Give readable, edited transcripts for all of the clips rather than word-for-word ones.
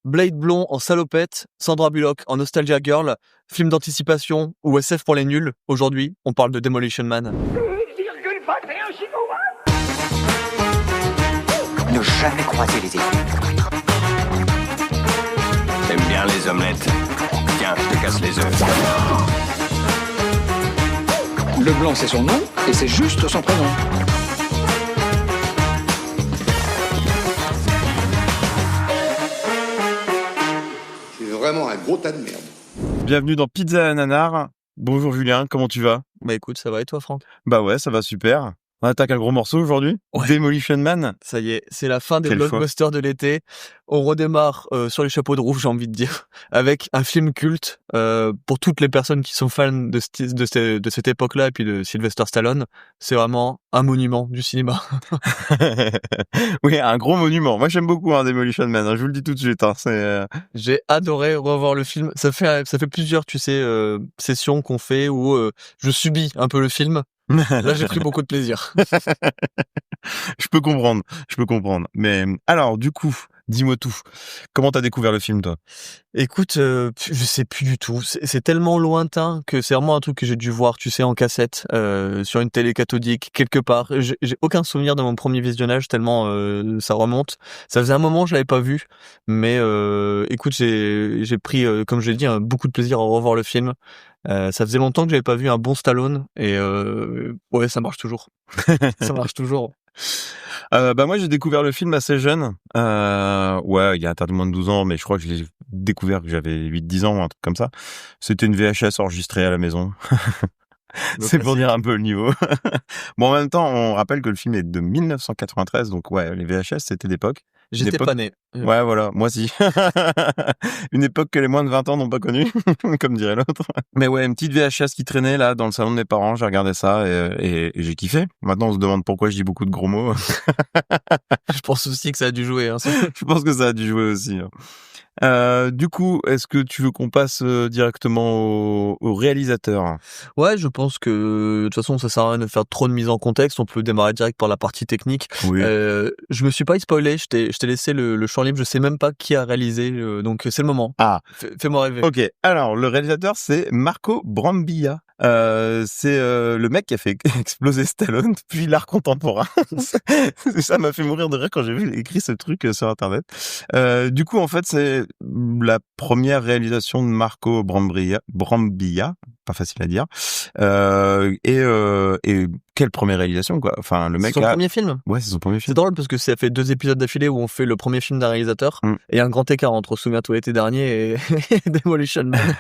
Blade blond en salopette, Sandra Bullock en Nostalgia Girl, film d'anticipation ou SF pour les nuls. Aujourd'hui, on parle de Demolition Man. Ne jamais croiser les éclats. T'aimes bien les omelettes? Tiens, je te casse les œufs. Le blanc, c'est son nom, et c'est juste son prénom. C'est vraiment un gros tas de merde. Bienvenue dans Pizza à Nanar. Bonjour Julien, comment tu vas? Bah écoute, ça va et toi Franck? Bah ouais, ça va super. On attaque un gros morceau aujourd'hui. Ouais. Demolition Man. Ça y est, c'est la fin des Quelle blockbusters de l'été. On redémarre sur les chapeaux de roue, j'ai envie de dire, avec un film culte pour toutes les personnes qui sont fans de cette époque-là et puis de Sylvester Stallone. C'est vraiment un monument du cinéma. Oui, un gros monument. Moi j'aime beaucoup Demolition Man, je vous le dis tout de suite. J'ai adoré revoir le film. Ça fait plusieurs, tu sais, sessions qu'on fait où je subis un peu le film. Là, j'ai pris beaucoup de plaisir. Je peux comprendre. Mais alors, du coup, dis-moi tout. Comment t'as découvert le film, toi? Écoute, je sais plus du tout. C'est tellement lointain que c'est vraiment un truc que j'ai dû voir, tu sais, en cassette, sur une télé cathodique, quelque part. J'ai aucun souvenir de mon premier visionnage tellement ça remonte. Ça faisait un moment que je l'avais pas vu, mais écoute, j'ai pris, comme je l'ai dit, beaucoup de plaisir à revoir le film. Ça faisait longtemps que j'avais pas vu un bon Stallone et ouais, ça marche toujours. Ça marche toujours. Bah moi j'ai découvert le film assez jeune. Ouais, il y a un tas de moins de 12 ans, mais je crois que je l'ai découvert que j'avais 8-10 ans, un truc comme ça. C'était une VHS enregistrée à la maison. C'est pour dire un peu le niveau. Bon, en même temps, on rappelle que le film est de 1993, donc ouais, les VHS c'était d'époque. J'étais pas né. Ouais, voilà, moi aussi. Une époque que les moins de 20 ans n'ont pas connue, comme dirait l'autre. Mais ouais, une petite VHS qui traînait là dans le salon de mes parents, j'ai regardé ça et j'ai kiffé. Maintenant, on se demande pourquoi je dis beaucoup de gros mots. Je pense aussi que ça a dû jouer. Hein, Je pense que ça a dû jouer aussi. Du coup, est-ce que tu veux qu'on passe directement au réalisateur? Ouais, je pense que de toute façon, ça sert à rien de faire trop de mise en contexte. On peut démarrer direct par la partie technique. Oui. Je me suis pas spoilé. Je t'ai laissé le champ libre. Je sais même pas qui a réalisé. Donc c'est le moment. Ah. Fais-moi rêver. Ok. Alors, le réalisateur, c'est Marco Brambilla. C'est le mec qui a fait exploser Stallone puis l'art contemporain. Ça m'a fait mourir de rire quand j'ai écrit ce truc sur internet. Du coup, en fait, c'est la première réalisation de Marco Brambilla, pas facile à dire. Et quelle première réalisation, quoi. Enfin, le mec c'est son premier film. Ouais, c'est son premier C'est film. drôle parce que ça fait 2 épisodes d'affilée où on fait le premier film d'un réalisateur et un grand écart entre Souviens-toi l'été dernier et Demolition Man.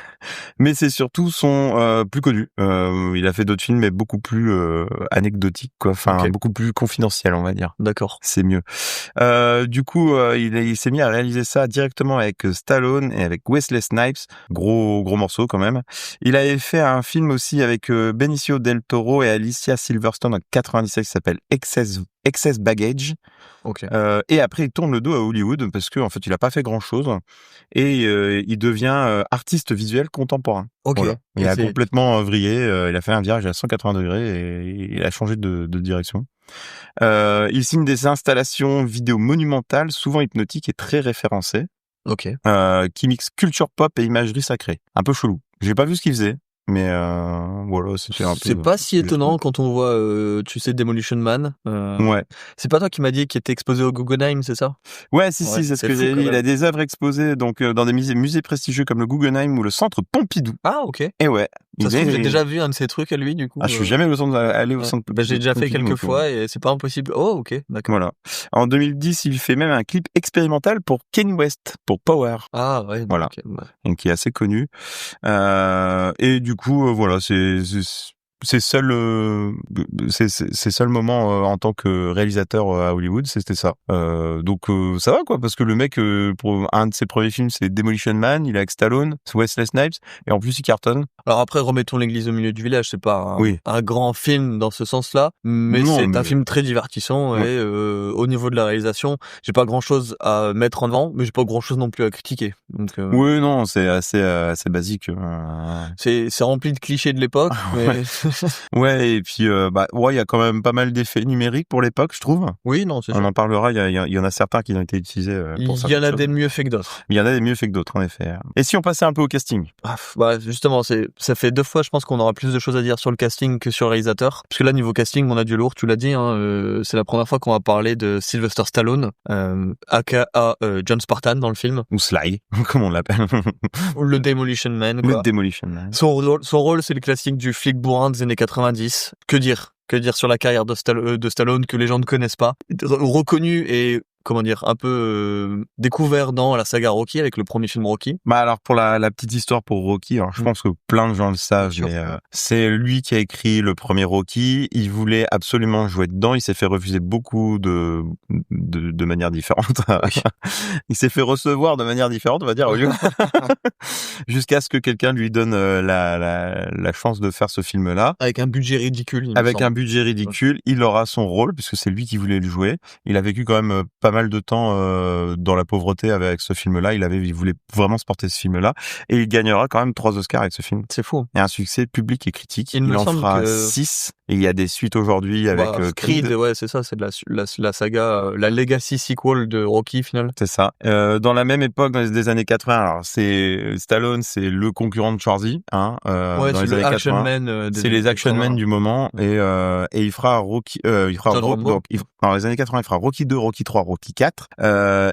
Mais c'est surtout son plus connu. Il a fait d'autres films mais beaucoup plus anecdotiques, quoi. Enfin, Okay. beaucoup plus confidentiels, on va dire. D'accord. C'est mieux. Du coup, il s'est mis à réaliser ça directement avec Stallone et avec Wesley Snipes. Gros morceau quand même. Il avait fait un film aussi avec Benicio del Toro et Alicia Silverstone en 97 qui s'appelle Excess Baggage. Ok. Et après, il tourne le dos à Hollywood parce que en fait, il a pas fait grand chose et il devient artiste visuel contemporain. Ok. Voilà. Il Et a c'est- complètement vrillé. Il a fait un virage à 180 degrés et il a changé de direction. Il signe des installations vidéo monumentales, souvent hypnotiques et très référencées, Ok. qui mixent culture pop et imagerie sacrée. Un peu chelou. J'ai pas vu ce qu'il faisait. Mais voilà, c'était un peu... C'est pas si étonnant quand on voit, tu sais, Demolition Man. Ouais. C'est pas toi qui m'as dit qu'il était exposé au Guggenheim, c'est ça? Ouais, si, Ouais, c'est ce c'est que fou j'ai quand dit. Il même. a des œuvres exposées donc dans des musées prestigieux comme le Guggenheim ou le Centre Pompidou. Ah, ok. Et ouais. Ça se trouve, j'ai déjà vu un de ces trucs à lui, du coup. Ah, je suis jamais allé au Ouais. Centre Pompidou. Bah, j'ai déjà fait Pompidou, quelques donc, fois et c'est pas impossible. Oh, ok, d'accord. Voilà. En 2010, il fait même un clip expérimental pour Kanye West, pour Power, Ah, ouais. Voilà. ok, ouais. donc qui est assez connu. Et du coup, voilà, ses seuls moments en tant que réalisateur à Hollywood, c'était ça. Donc ça va, quoi, parce que le mec, pour un de ses premiers films, c'est Demolition Man, il est avec Stallone, c'est Wesley Snipes, et en plus il cartonne. Alors après, remettons l'église au milieu du village. C'est pas Oui. un grand film dans ce sens-là, mais Non, c'est mais- un film très divertissant Ouais. et au niveau de la réalisation, j'ai pas grand-chose à mettre en avant, mais j'ai pas grand-chose non plus à critiquer. Donc Oui, non, c'est assez basique. c'est rempli de clichés de l'époque, mais Ouais, et puis il y a quand même pas mal d'effets numériques pour l'époque, je trouve. Oui, non, c'est On sûr. en parlera. Il y en a certains qui ont été utilisés pour ça. Il y en a des mieux faits que d'autres. Il y en a des mieux faits que d'autres, en effet. Et si on passait un peu au casting? Justement, ça fait 2 fois, je pense qu'on aura plus de choses à dire sur le casting que sur le réalisateur. Parce que là, niveau casting, on a du lourd, tu l'as dit, hein, c'est la première fois qu'on va parler de Sylvester Stallone, aka John Spartan dans le film. Ou Sly, comme on l'appelle. Ou le Demolition Man, quoi. Le Demolition Man. Son rôle, c'est le classique du flic bourrin des années 90. Que dire sur la carrière de Stallone que les gens ne connaissent pas. Reconnu et, comment dire, un peu découvert dans la saga Rocky avec le premier film Rocky. Alors pour la petite histoire pour Rocky, alors je pense que plein de gens le savent, mais c'est lui qui a écrit le premier Rocky. Il voulait absolument jouer dedans. Il s'est fait refuser beaucoup de manières différentes. Il s'est fait recevoir de manière différente, on va dire, au lieu jusqu'à ce que quelqu'un lui donne la chance de faire ce film-là. Avec un budget ridicule. Avec un budget ridicule, il aura son rôle puisque c'est lui qui voulait le jouer. Il a vécu quand même pas mal de temps dans la pauvreté avec ce film-là. Il voulait vraiment se porter ce film-là et il gagnera quand même 3 Oscars avec ce film. C'est fou. Et un succès public et critique. Il en fera 6 et il y a des suites aujourd'hui avec Creed. Ouais, c'est ça, c'est de la saga, la legacy sequel de Rocky final. C'est ça. Dans la même époque, dans les années 80, alors Stallone, c'est le concurrent de Schwarzy, hein. Ouais, dans c'est les années le action 80. man. C'est les action men du moment et il fera Rocky. Dans les années 80, il fera Rocky 2, Rocky 3, Rocky 4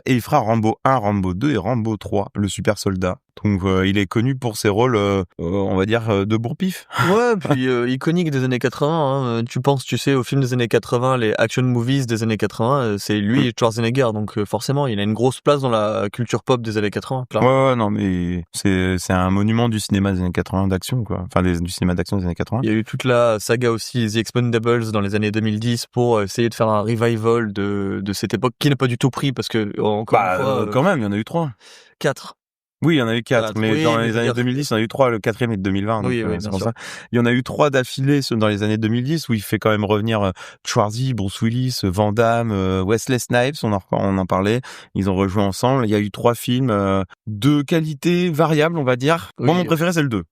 et il fera Rambo 1, Rambo 2 et Rambo 3, le super soldat. Donc il est connu pour ses rôles, on va dire, de bourre-pif. Ouais, puis iconique des années 80. Hein. Tu sais, aux films des années 80, les action movies des années 80, c'est lui et Schwarzenegger. Donc forcément, il a une grosse place dans la culture pop des années 80. Clairement. Ouais, non, mais c'est un monument du cinéma des années 80 d'action, quoi. Enfin, du cinéma d'action des années 80. Il y a eu toute la saga aussi, The Expendables dans les années 2010 pour essayer de faire un revival de cette époque qui n'a pas du tout pris parce que, encore une fois... quand même, il y en a eu 3. 4. Oui, il y en a eu 4, mais dans les années dire... 2010, il y en a eu 3, le 4e est de 2020. Oui, c'est pour ça. Il y en a eu 3 d'affilée dans les années 2010 où il fait quand même revenir Schwarzy, Bruce Willis, Van Damme, Wesley Snipes, on en parlait. Ils ont rejoué ensemble. Il y a eu 3 films de qualité variable, on va dire. Oui. Moi, mon préféré, c'est le 2.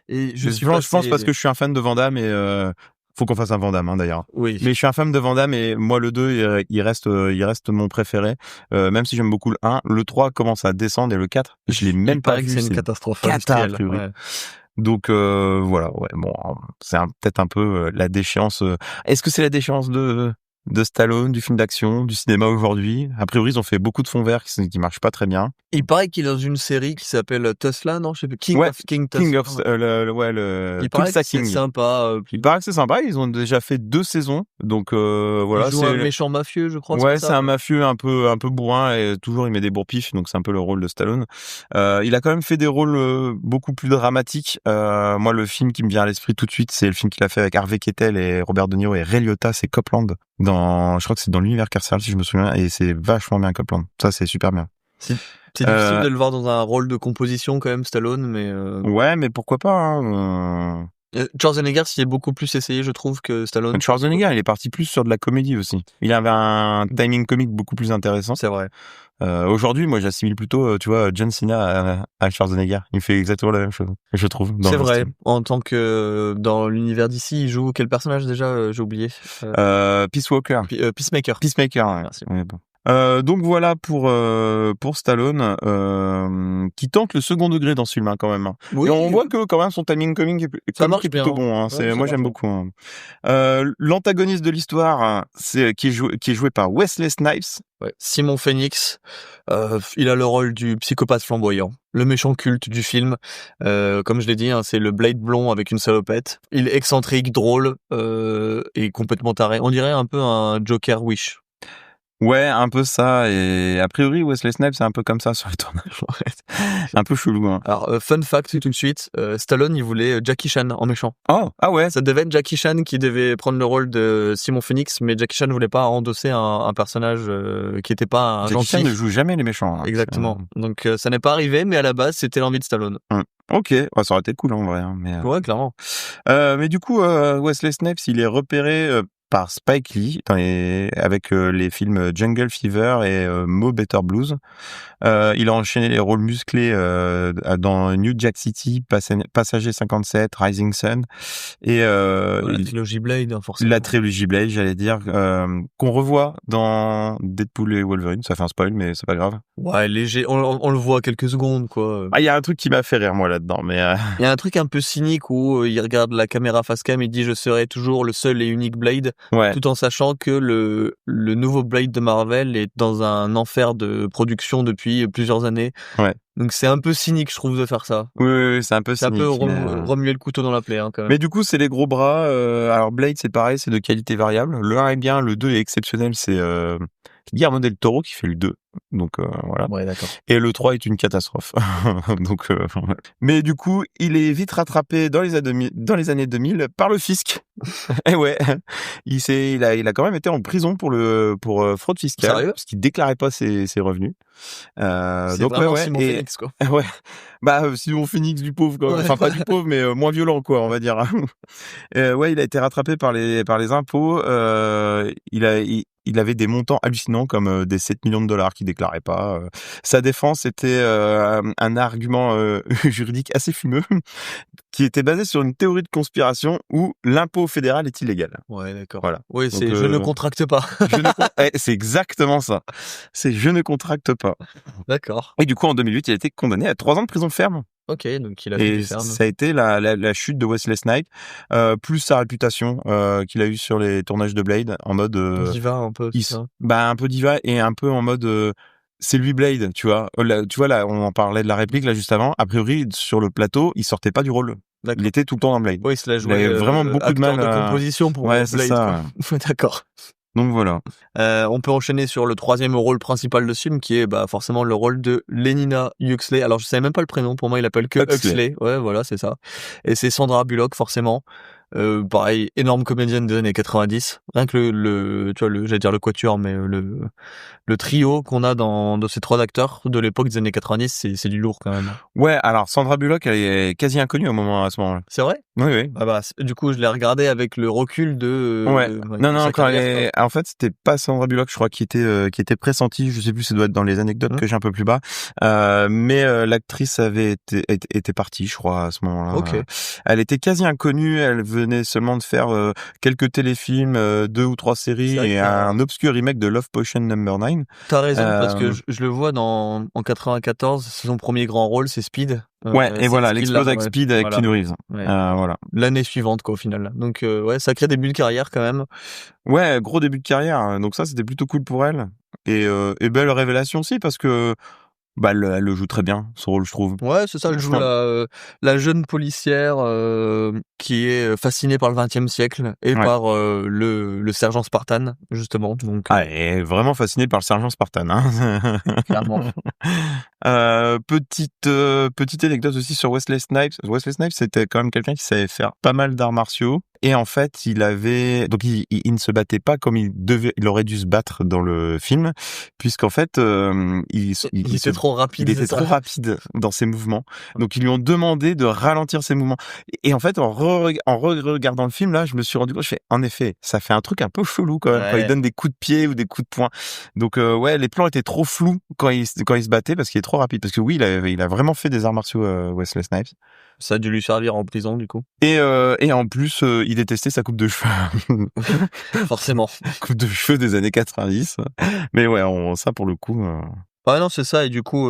Et je pense parce que je suis un fan de Van Damme et faut qu'on fasse un Van Damme, hein, d'ailleurs. Oui. Mais je suis un fan de Van Damme et moi, le 2, il reste mon préféré. Même si j'aime beaucoup le 1, le 3 commence à descendre et le 4, je l'ai même pas vu. C'est une catastrophe industrielle. Ouais. Donc, voilà, ouais, bon, c'est peut-être un peu la déchéance. Est-ce que c'est la déchéance de Stallone, du film d'action, du cinéma aujourd'hui? A priori, ils ont fait beaucoup de fonds verts qui marchent pas très bien. Il paraît qu'il est dans une série qui s'appelle Tesla, non? Je sais plus. King of King of il paraît que c'est sympa. Il paraît que c'est sympa. Ils ont déjà fait 2 saisons. Donc, voilà. Il joue un méchant mafieux, je crois. Ouais, c'est un mafieux un peu bourrin et toujours il met des bourre-pifs. Donc, c'est un peu le rôle de Stallone. Il a quand même fait des rôles beaucoup plus dramatiques. Moi, le film qui me vient à l'esprit tout de suite, c'est le film qu'il a fait avec Harvey Keitel et Robert De Niro et Ray Liotta, c'est Copland. Je crois que c'est dans l'univers carcéral si je me souviens, et c'est vachement bien Copland. Ça, c'est super bien. C'est difficile de le voir dans un rôle de composition quand même, Stallone, mais... Ouais, mais pourquoi pas, hein. Schwarzenegger s'y est beaucoup plus essayé, je trouve, que Stallone. Schwarzenegger, il est parti plus sur de la comédie aussi. Il avait un timing comique beaucoup plus intéressant. C'est vrai. Aujourd'hui, moi, j'assimile plutôt, tu vois, John Cena à Schwarzenegger. Il fait exactement la même chose, je trouve. C'est vrai. En tant que dans l'univers d'ici, il joue quel personnage déjà? J'ai oublié. Peace Walker. Peacemaker. Peacemaker. Ouais. Merci. Ouais, bon. Donc voilà pour Stallone qui tente le second degré dans ce film, hein, quand même. Oui, et on voit que quand même son timing comique est plutôt bon. Hein. Ouais, moi j'aime beaucoup. Hein. L'antagoniste de l'histoire, c'est qui est joué par Wesley Snipes. Ouais. Simon Phoenix, il a le rôle du psychopathe flamboyant, le méchant culte du film. Comme je l'ai dit, hein, c'est le Blade blond avec une salopette. Il est excentrique, drôle et complètement taré. On dirait un peu un Joker Wish. Ouais, un peu ça. Et a priori, Wesley Snipes, c'est un peu comme ça sur les tournages. Un peu chelou. Hein. Alors, fun fact tout de suite, Stallone, il voulait Jackie Chan en méchant. Oh, ah ouais. Ça devait être Jackie Chan qui devait prendre le rôle de Simon Phoenix, mais Jackie Chan ne voulait pas endosser un personnage qui était pas un Jackie gentil. Chan ne joue jamais les méchants. Hein. Exactement. Donc, ça n'est pas arrivé, mais à la base, c'était l'envie de Stallone. Ok, ouais, ça aurait été cool en vrai. Hein, mais ouais, clairement. Mais du coup, Wesley Snipes, il est repéré par Spike Lee avec les films Jungle Fever et Mo Better Blues. Il a enchaîné les rôles musclés dans New Jack City, Passager 57, Rising Sun et La trilogie Blade, forcément. la trilogie Blade, j'allais dire, qu'on revoit dans Deadpool et Wolverine. Ça fait un spoil, mais c'est pas grave. Ouais, léger. On le voit quelques secondes, quoi. Ah, il y a un truc qui m'a fait rire, moi, là-dedans, mais Il y a un truc un peu cynique où il regarde la caméra face cam et dit je serai toujours le seul et unique Blade, ouais. tout en sachant que le nouveau Blade de Marvel est dans un enfer de production depuis plusieurs années. Ouais. Donc c'est un peu cynique, je trouve, de faire ça. Oui, c'est un peu C'est un cynique. peu mais, remuer le couteau dans la plaie, hein, quand même. Mais du coup, c'est les gros bras. Alors Blade, c'est pareil, c'est de qualité variable. Le 1 est bien, le 2 est exceptionnel. C'est Guillermo del Toro qui fait le 2. Donc voilà. Ouais, d'accord. Et le 3 est une catastrophe. Donc, mais du coup, il est vite rattrapé dans les années 2000 par le fisc. Et ouais, il a quand même été en prison pour fraude fiscale. Sérieux ? Parce qu'il déclarait pas ses revenus. C'est Donc vraiment ouais, Simon et Phoenix, quoi. ouais, Simon Phoenix du pauvre, quoi. Ouais. Enfin pas du pauvre, mais moins violent, quoi, on va dire. Ouais, il a été rattrapé par les impôts. Il avait des montants hallucinants comme des 7 millions de dollars qu'il déclarait pas. Sa défense était un argument juridique assez fumeux qui était basé sur une théorie de conspiration où l'impôt fédéral est illégal. Ouais, d'accord. Voilà. Oui, Donc, c'est je ne contracte pas. C'est exactement ça. C'est je ne contracte pas. D'accord. Et du coup, en 2008, il a été condamné à 3 ans de prison ferme. Ok, donc il a fait Et du ferme. ça a été la chute de Wesley Snipes, plus sa réputation qu'il a eue sur les tournages de Blade, en mode Diva un peu, c'est ça. un peu diva et un peu en mode c'est lui Blade, tu vois. Là, on en parlait de la réplique là juste avant. A priori, sur le plateau, il sortait pas du rôle. D'accord. Il était tout le temps dans Blade. Oui, c'est la Il joué. avait vraiment beaucoup de mal de composition pour Ouais, Blade. c'est ça. Quoi. D'accord. Donc voilà. On peut enchaîner sur le troisième rôle principal de ce film, qui est forcément le rôle de Lenina Huxley. Alors je savais même pas le prénom, pour moi il appelle que Huxley. Ouais, voilà, c'est ça. Et c'est Sandra Bullock, forcément. Pareil, énorme comédienne des années 90. Rien que j'allais dire le quatuor, mais le trio qu'on a dans ces trois acteurs de l'époque des années 90, c'est du lourd quand même. Ouais, alors Sandra Bullock, elle est quasi inconnue à ce moment-là. C'est vrai? Oui. Du coup, je l'ai regardé avec le recul de. Ouais. Non, quand carrière, en fait, c'était pas Sandra Bullock, je crois, qui était pressentie. Je sais plus, ça doit être dans les anecdotes que j'ai un peu plus bas. Mais l'actrice était partie, je crois, à ce moment-là. Ok. Elle était quasi inconnue. Elle venait seulement de faire quelques téléfilms, 2 ou 3 séries et un obscur remake de Love Potion No. 9. T'as raison, parce que je le vois en 94, son premier grand rôle, c'est Speed. Ouais, et voilà, l'explose avec Speed avec Keanu Reeves. Ouais. Voilà. L'année suivante, quoi, au final. Donc, ouais, sacré début de carrière, quand même. Ouais, gros début de carrière. Donc ça, c'était plutôt cool pour elle. Et belle révélation aussi, parce que elle le joue très bien, ce rôle, je trouve. Ouais, c'est ça, elle joue la jeune policière qui est fascinée par le XXe siècle et par le sergent Spartan, justement. Donc, elle est vraiment fascinée par le sergent Spartan, hein. Clairement. Petite anecdote aussi sur Wesley Snipes. Wesley Snipes, c'était quand même quelqu'un qui savait faire pas mal d'arts martiaux. Et en fait, il ne se battait pas comme il aurait dû se battre dans le film, puisqu'en fait, il était trop rapide. Il était trop rapide dans ses mouvements. Donc, ils lui ont demandé de ralentir ses mouvements. Et en fait, en regardant le film, là, je me suis rendu compte, en effet, ça fait un truc un peu chelou quand même, quand il donne des coups de pied ou des coups de poing. Donc, les plans étaient trop flous quand il se battait parce qu'il est trop rapide. Parce que oui, il a vraiment fait des arts martiaux, Wesley Snipes. Ça a dû lui servir en prison, du coup. Et en plus, il détestait sa coupe de cheveux. Forcément. Coupe de cheveux des années 90. Mais ouais, ça pour le coup. Ouais, non, c'est ça. Et du coup,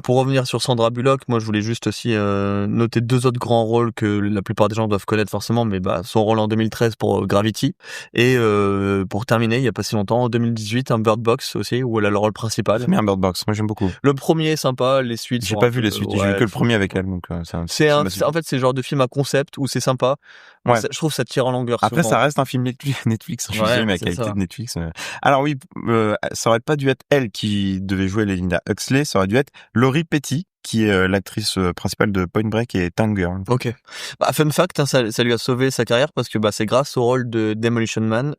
pour revenir sur Sandra Bullock, moi, je voulais juste aussi noter 2 autres grands rôles que la plupart des gens doivent connaître forcément, mais son rôle en 2013 pour Gravity. Et pour terminer, il y a pas si longtemps, en 2018, un Bird Box aussi, où elle a le rôle principal. C'est bien Bird Box, moi j'aime beaucoup. Le premier est sympa, les suites J'ai pas vu les suites, j'ai vu que le premier avec elle. Donc, en fait, c'est le genre de film à concept où c'est sympa. Ouais. Je trouve que ça tire en longueur. Après, souvent. ça reste un film Netflix. Je suis désolé, mais la qualité de Netflix. Alors oui, ça aurait pas dû être elle qui devait jouer Lenina Huxley, ça aurait dû être Laurie Petty, qui est l'actrice principale de Point Break et Tank Girl. Ok. Fun fact, ça lui a sauvé sa carrière parce que c'est grâce au rôle de Demolition Man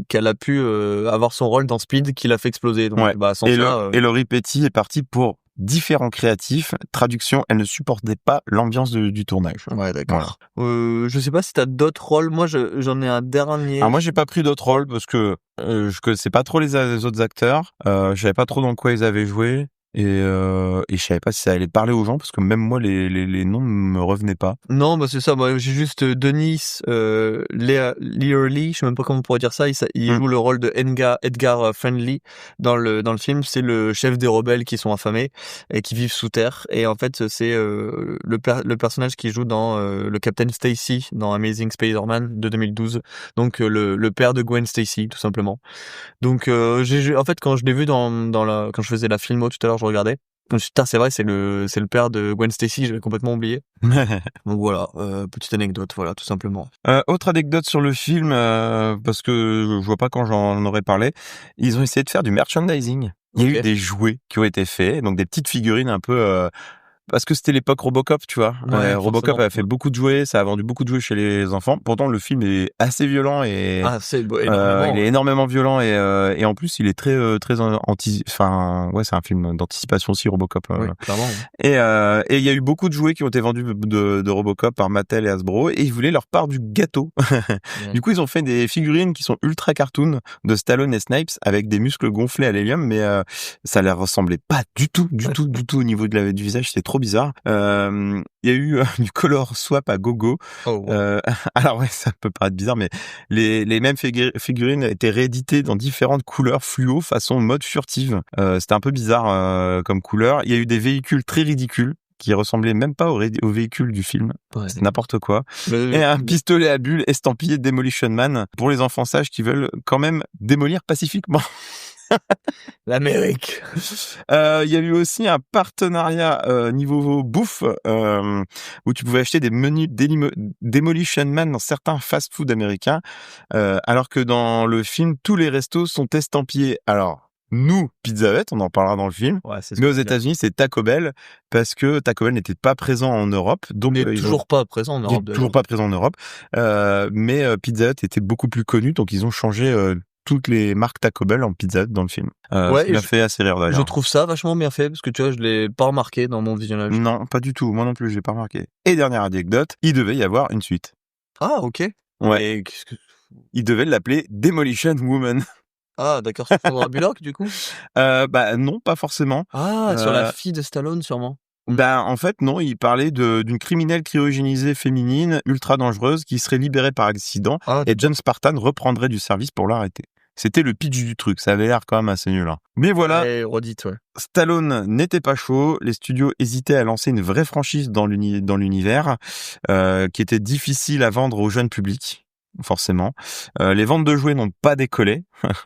qu'elle a pu avoir son rôle dans Speed qui l'a fait exploser. Donc, et Laurie Petty est partie pour différents créatifs. Traduction, elle ne supportait pas l'ambiance du tournage. Ouais, d'accord. Je sais pas si t'as d'autres rôles. Moi, j'en ai un dernier. Alors moi, j'ai pas pris d'autres rôles parce que je connaissais pas trop les autres acteurs. Je savais pas trop dans quoi ils avaient joué. Et je savais pas si ça allait parler aux gens parce que même moi les noms me revenaient pas. Non, bah c'est ça. Moi, j'ai juste Denis Learly, je sais même pas comment on pourrait dire ça. Il joue le rôle de Edgar Friendly dans le film. C'est le chef des rebelles qui sont affamés et qui vivent sous terre. Et en fait, c'est le personnage qui joue dans le Captain Stacy dans Amazing Spider-Man de 2012. Donc le père de Gwen Stacy, tout simplement. Donc en fait, quand je l'ai vu quand je faisais la filmo tout à l'heure, je regardais. Je me suis dit, c'est vrai, c'est le père de Gwen Stacy, j'avais complètement oublié. Donc voilà, petite anecdote, voilà, tout simplement. Autre anecdote sur le film, parce que je vois pas quand j'en aurais parlé, ils ont essayé de faire du merchandising. Il y a eu des jouets qui ont été faits, donc des petites figurines un peu... parce que c'était l'époque Robocop, tu vois. Ouais, Robocop a fait beaucoup de jouets, ça a vendu beaucoup de jouets chez les enfants. Pourtant, le film est assez violent et énormément. il est énormément violent et en plus, il est très enfin, ouais, c'est un film d'anticipation aussi, Robocop. Oui, clairement. Et il y a eu beaucoup de jouets qui ont été vendus de Robocop par Mattel et Hasbro et ils voulaient leur part du gâteau. Du coup, ils ont fait des figurines qui sont ultra cartoon de Stallone et Snipes avec des muscles gonflés à l'hélium, mais ça leur ressemblait pas du tout au niveau du visage. C'était trop bizarre. Il y a eu du color swap à gogo. Oh, wow. Alors ouais, ça peut paraître bizarre, mais les mêmes figurines étaient rééditées dans différentes couleurs fluo façon mode furtive. C'était un peu bizarre comme couleur. Il y a eu des véhicules très ridicules qui ressemblaient même pas aux véhicules du film. Ouais. C'est n'importe quoi. Et un pistolet à bulles estampillé Demolition Man pour les enfants sages qui veulent quand même démolir pacifiquement. L'Amérique. Il y a eu aussi un partenariat niveau bouffe où tu pouvais acheter des menus Demolition Man dans certains fast-food américains, alors que dans le film, tous les restos sont estampillés. Alors, nous, Pizza Hut, on en parlera dans le film, mais aux États-Unis, c'est Taco Bell, parce que Taco Bell n'était pas présent en Europe. Donc, toujours pas présent en Europe. Toujours pas présent en Europe. Mais Pizza Hut était beaucoup plus connu, donc ils ont changé toutes les marques Taco Bell en Pizza Hut dans le film. Ça m'a fait assez rire d'ailleurs. Je trouve ça vachement bien fait parce que tu vois, je l'ai pas remarqué dans mon visionnage. Non, pas du tout. Moi non plus, je l'ai pas remarqué. Et dernière anecdote, il devait y avoir une suite. Ah, ok. Ouais. Et il devait l'appeler Demolition Woman. Ah, d'accord, sur Sandra Bullock, du coup? Bah non, pas forcément. Ah, sur la fille de Stallone, sûrement. Ben en fait non, il parlait d'une criminelle cryogénisée féminine ultra dangereuse qui serait libérée par accident et John Spartan reprendrait du service pour l'arrêter. C'était le pitch du truc, ça avait l'air quand même assez nul. Hein. Mais voilà, Stallone n'était pas chaud, les studios hésitaient à lancer une vraie franchise dans l'univers qui était difficile à vendre au jeune public. Forcément, les ventes de jouets n'ont pas décollé.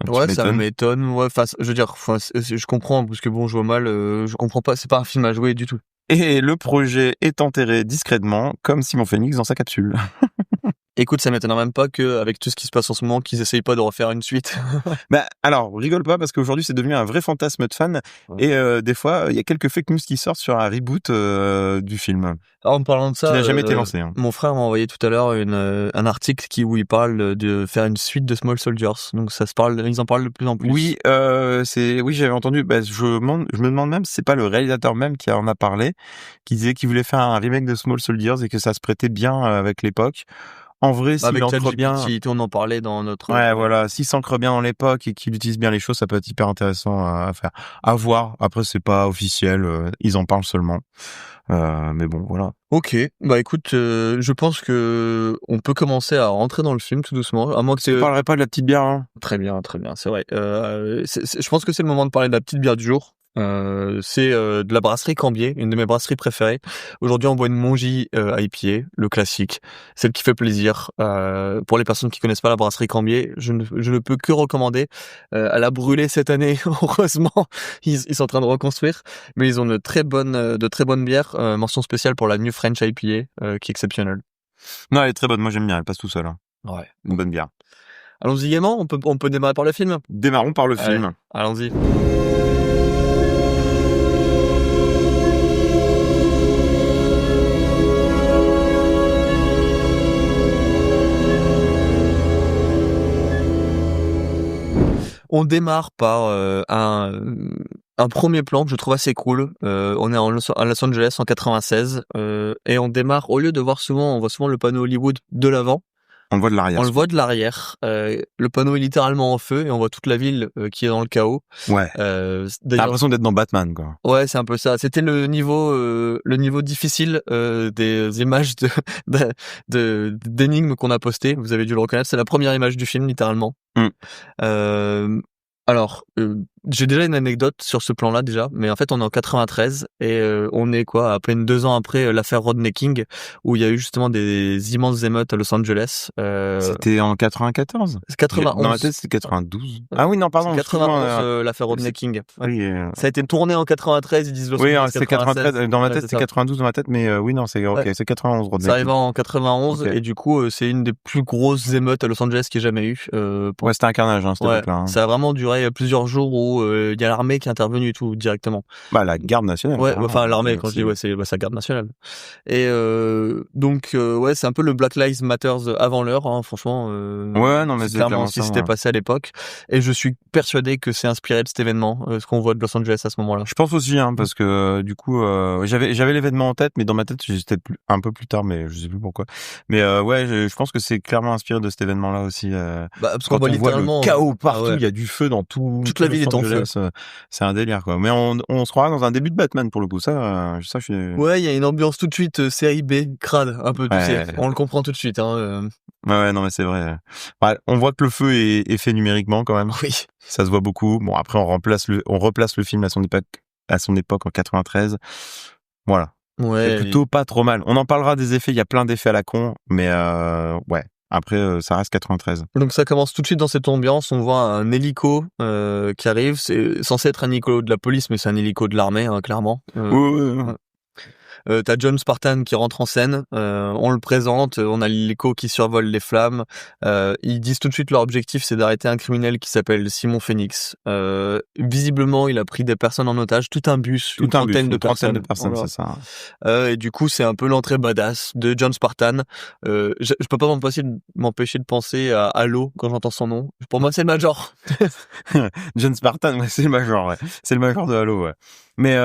Ouais, ça m'étonne. Ouais, je veux dire, je comprends parce que bon, je vois mal. Je comprends pas. C'est pas un film à jouer du tout. Et le projet est enterré discrètement, comme Simon Phoenix dans sa capsule. Écoute, ça m'étonnerait même pas qu'avec tout ce qui se passe en ce moment, qu'ils essayent pas de refaire une suite. Bah, alors, rigole pas, parce qu'aujourd'hui, c'est devenu un vrai fantasme de fan. Ouais. Et des fois, il y a quelques fake news qui sortent sur un reboot du film. Alors, en parlant de ça, qui n'a jamais été lancé. Hein. Mon frère m'a envoyé tout à l'heure un article où il parle de faire une suite de Small Soldiers. Donc, ils en parlent de plus en plus. Oui, j'avais entendu. Bah, je me demande même si c'est pas le réalisateur même qui en a parlé, qui disait qu'il voulait faire un remake de Small Soldiers et que ça se prêtait bien avec l'époque. En vrai, s'il ancre bien, on en parlait dans notre. Ouais, voilà, s'il s'ancre bien dans l'époque et qu'il utilise bien les choses, ça peut être hyper intéressant à faire, à voir. Après, c'est pas officiel, ils en parlent seulement. Mais bon, voilà. Ok, bah écoute, je pense que on peut commencer à rentrer dans le film tout doucement. À moins que tu parlerais pas de la petite bière, hein. Très bien, c'est vrai. Je pense que c'est le moment de parler de la petite bière du jour. C'est de la brasserie Cambier, une de mes brasseries préférées. Aujourd'hui, on boit une Mongie IPA, le classique, celle qui fait plaisir. Pour les personnes qui connaissent pas la brasserie Cambier, je ne peux que recommander. Elle a brûlé cette année, heureusement. Ils sont en train de reconstruire, mais ils ont de très bonnes bières. Mention spéciale pour la New French IPA, qui est exceptionnelle. Non, elle est très bonne. Moi, j'aime bien. Elle passe tout seul. Hein. Ouais, une bonne bière. Allons-y gaiement. On peut démarrer par le film. Démarrons par le film. Allons-y. On démarre par un premier plan que je trouve assez cool. On est à Los Angeles en 96 et on démarre, au lieu de voir souvent, on voit souvent le panneau Hollywood de l'avant. On le voit de l'arrière. On le voit de l'arrière. Le panneau est littéralement en feu et on voit toute la ville qui est dans le chaos. Ouais. T'as D'ailleurs, l'impression d'être dans Batman, quoi. ouais, c'est un peu ça. C'était le niveau difficile des images d'énigmes qu'on a postées. Vous avez dû le reconnaître. C'est la première image du film, littéralement. Alors, j'ai déjà une anecdote sur ce plan-là déjà, mais en fait on est en 93 et on est à peine 2 ans après l'affaire Rodney King, où il y a eu justement des immenses émeutes à Los Angeles. C'était en 94. C'est 91. Dans ma tête, c'était 92. Ah oui, non, pardon. 91, l'affaire Rodney King. Oui. Ça a été tourné en 93, ils disent Los Angeles. Oui, c'est 93. Dans ma tête, c'est c'était ça. 92 dans ma tête, mais oui, non, c'est ok, Ouais. c'est 91. Rodney Ça King. arrive en 91 Ok. et du coup c'est une des plus grosses émeutes à Los Angeles qu'il y ait jamais eu. Ouais, c'était un carnage, cette Ouais, époque-là. Hein. ça a vraiment duré plusieurs jours où il y a l'armée qui est intervenue et tout directement. Bah, la garde nationale. Ouais, carrément. enfin l'armée quand je dis c'est sa garde nationale. Et donc ouais, c'est un peu le Black Lives Matter avant l'heure, hein, franchement. Ouais, non, mais c'est c'est clairement clairement ce qui ça, s'était ouais. passé à l'époque. Et je suis persuadé que c'est inspiré de cet événement, ce qu'on voit de Los Angeles à ce moment-là. Je pense aussi, hein, parce que du coup, j'avais l'événement en tête, mais dans ma tête, c'était un peu plus tard, mais je sais plus pourquoi. Mais ouais, je pense que c'est clairement inspiré de cet événement-là aussi. Parce qu'on Quand voit on voit littéralement le chaos partout, ouais. il y a du feu dans tout. Toute la ville est en feu. C'est un délire, quoi. Mais on se croira dans un début de Batman pour le coup. Ça, je suis. Ouais, il y a une ambiance tout de suite série B, crade, un peu, tu sais. On le comprend tout de suite. Hein. Ouais, non, mais c'est vrai. Ouais, on voit que le feu est fait numériquement quand même. Oui. Ça se voit beaucoup. Bon, après, on replace le film à son époque en 93. Voilà. Ouais. C'est plutôt pas trop mal. On en parlera des effets. Il y a plein d'effets à la con, mais ouais. Après, ça reste 93. Donc ça commence tout de suite dans cette ambiance. On voit un hélico qui arrive. C'est censé être un hélico de la police, mais c'est un hélico de l'armée, hein, clairement. Ouais. T'as John Spartan qui rentre en scène, on le présente, on a l'hélico qui survole les flammes, ils disent tout de suite leur objectif c'est d'arrêter un criminel qui s'appelle Simon Phoenix. Visiblement il a pris des personnes en otage, tout un bus, une trentaine de personnes, voilà. C'est ça. Et du coup c'est un peu l'entrée badass de John Spartan. Je peux pas m'empêcher de penser à Halo quand j'entends son nom. Pour moi c'est le Major. John Spartan, ouais, c'est le Major, ouais. C'est le Major de Halo, ouais. Mais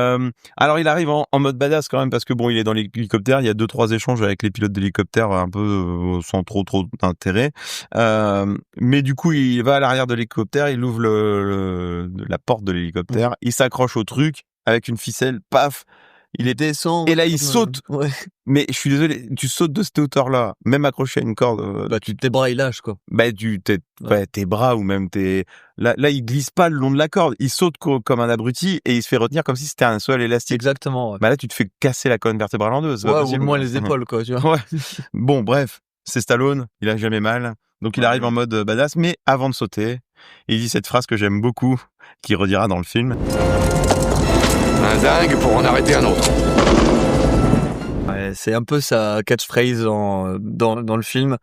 alors il arrive en mode badass quand même parce que bon il est dans l'hélicoptère, il y a 2-3 échanges avec les pilotes d'hélicoptère un peu sans trop d'intérêt. Mais du coup il va à l'arrière de l'hélicoptère, il ouvre la porte de l'hélicoptère, il s'accroche au truc avec une ficelle, paf, il descend et là il saute. Ouais. Mais je suis désolé, tu sautes de cette hauteur-là, même accroché à une corde. Tes bras ils lâchent quoi. Tes bras ou même là il glisse pas le long de la corde, il saute comme un abruti et il se fait retenir comme si c'était un seul élastique. Exactement. Ouais. Bah là tu te fais casser la colonne vertébrale en deux. Ouais, ou au moins les épaules quoi, tu vois. Ouais. Bon bref, c'est Stallone, il a jamais mal, donc il arrive en mode badass, mais avant de sauter, il dit cette phrase que j'aime beaucoup, qu'il redira dans le film. Un dingue pour en arrêter un autre. Ouais, c'est un peu sa catchphrase dans le film.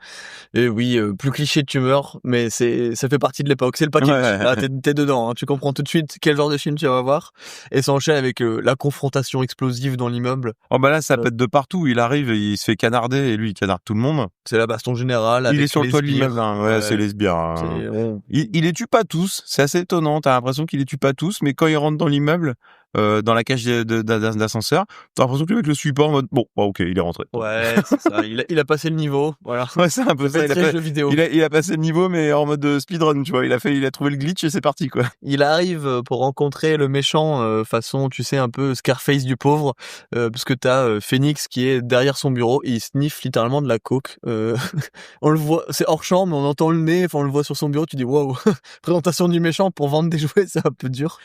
Et oui, plus cliché tu meurs, mais ça fait partie de l'époque. C'est le package. Ouais. Là, t'es dedans. Hein. Tu comprends tout de suite quel genre de film tu vas voir. Et ça enchaîne avec la confrontation explosive dans l'immeuble. Oh bah là ça pète de partout. Il arrive, il se fait canarder et lui il canarde tout le monde. C'est la baston générale. Il avec est sur le toit de les sbires. l'immeuble. Hein. Ouais, c'est les sbires. Hein. Il les tue pas tous. C'est assez étonnant. T'as l'impression qu'il les tue pas tous, mais quand il rentre dans l'immeuble, dans la cage d'ascenseur, t'as l'impression que le mec le suit pas en mode bon, bah, ok, il est rentré. Ouais, c'est ça. Il a passé le niveau. Voilà. Ouais, c'est un peu ça. Jeu vidéo. Il a passé le niveau, mais en mode speedrun, tu vois. Il a trouvé le glitch et c'est parti, quoi. Il arrive pour rencontrer le méchant façon, tu sais, un peu Scarface du pauvre, parce que t'as Phoenix qui est derrière son bureau et il sniffe littéralement de la coke. On le voit, c'est hors champ, mais on entend le nez, enfin on le voit sur son bureau, tu dis waouh, présentation du méchant pour vendre des jouets, c'est un peu dur.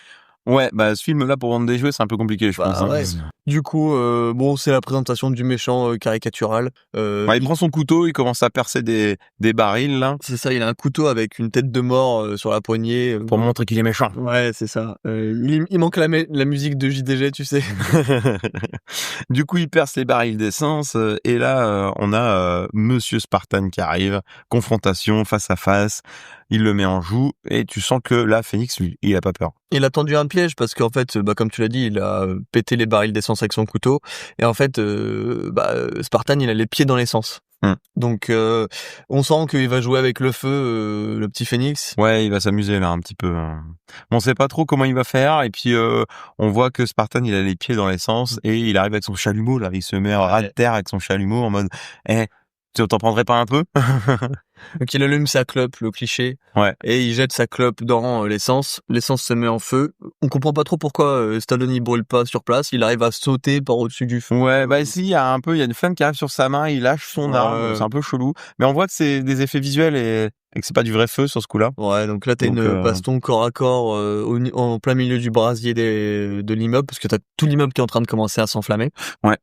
Ouais, bah ce film-là pour vendre des jouets, c'est un peu compliqué, je pense. Ouais. Du coup, bon, c'est la présentation du méchant caricatural. Il prend son couteau, il commence à percer des barils là. C'est ça, il a un couteau avec une tête de mort sur la poignée. Pour montrer qu'il est méchant. Ouais, c'est ça. Il manque la musique de JDG, tu sais. Du coup, il perce les barils d'essence et là, on a Monsieur Spartan qui arrive, confrontation face à face. Il le met en joue et tu sens que là, Phoenix, lui, il a pas peur. Il a tendu un piège parce qu'en fait, comme tu l'as dit, il a pété les barils d'essence avec son couteau et en fait, Spartan, il a les pieds dans l'essence. Donc on sent qu'il va jouer avec le feu, le petit Phoenix. Ouais, il va s'amuser là un petit peu. On sait pas trop comment il va faire et puis on voit que Spartan il a les pieds dans l'essence et il arrive avec son chalumeau là, il se met à ras de terre avec son chalumeau en mode tu t'en prendrais pas un peu? Donc il allume sa clope, le cliché, Ouais. et il jette sa clope dans l'essence. L'essence se met en feu. On comprend pas trop pourquoi Stallone il brûle pas sur place. Il arrive à sauter par au-dessus du feu. Ouais, bah si, il y a une flamme qui arrive sur sa main, il lâche son arme, c'est un peu chelou. Mais on voit que c'est des effets visuels et que c'est pas du vrai feu sur ce coup-là. Ouais, donc là t'as une baston corps à corps en plein milieu du brasier de l'immeuble, parce que t'as tout l'immeuble qui est en train de commencer à s'enflammer. Ouais.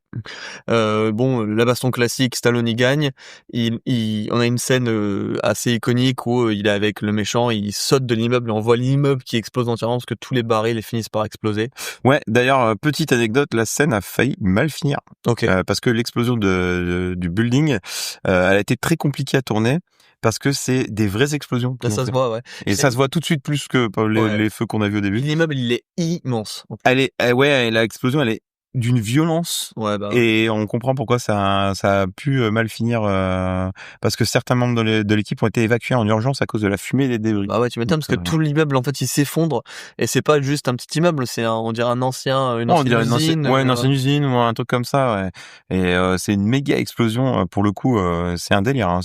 Bon, la baston classique, Stallone il gagne. On a une scène assez iconique où il est avec le méchant, il saute de l'immeuble et on voit l'immeuble qui explose entièrement parce que tous les barils finissent par exploser. Ouais, d'ailleurs, petite anecdote, la scène a failli mal finir. Ok. Parce que l'explosion du building, elle a été très compliquée à tourner. Parce que c'est des vraies explosions. Là, ça se voit, ouais. Et ça se voit tout de suite plus que les feux qu'on a vus au début. L'immeuble, il est immense. L'explosion, elle est d'une violence. Ouais, bah. Et on comprend pourquoi ça a pu mal finir, parce que certains membres de l'équipe ont été évacués en urgence à cause de la fumée et des débris. Bah ouais, tu m'étonnes, parce que tout l'immeuble, en fait, il s'effondre. Et c'est pas juste un petit immeuble, c'est on dirait une ancienne usine. Une ancienne usine ou un truc comme ça, ouais. Et c'est une méga explosion, pour le coup, c'est un délire, hein.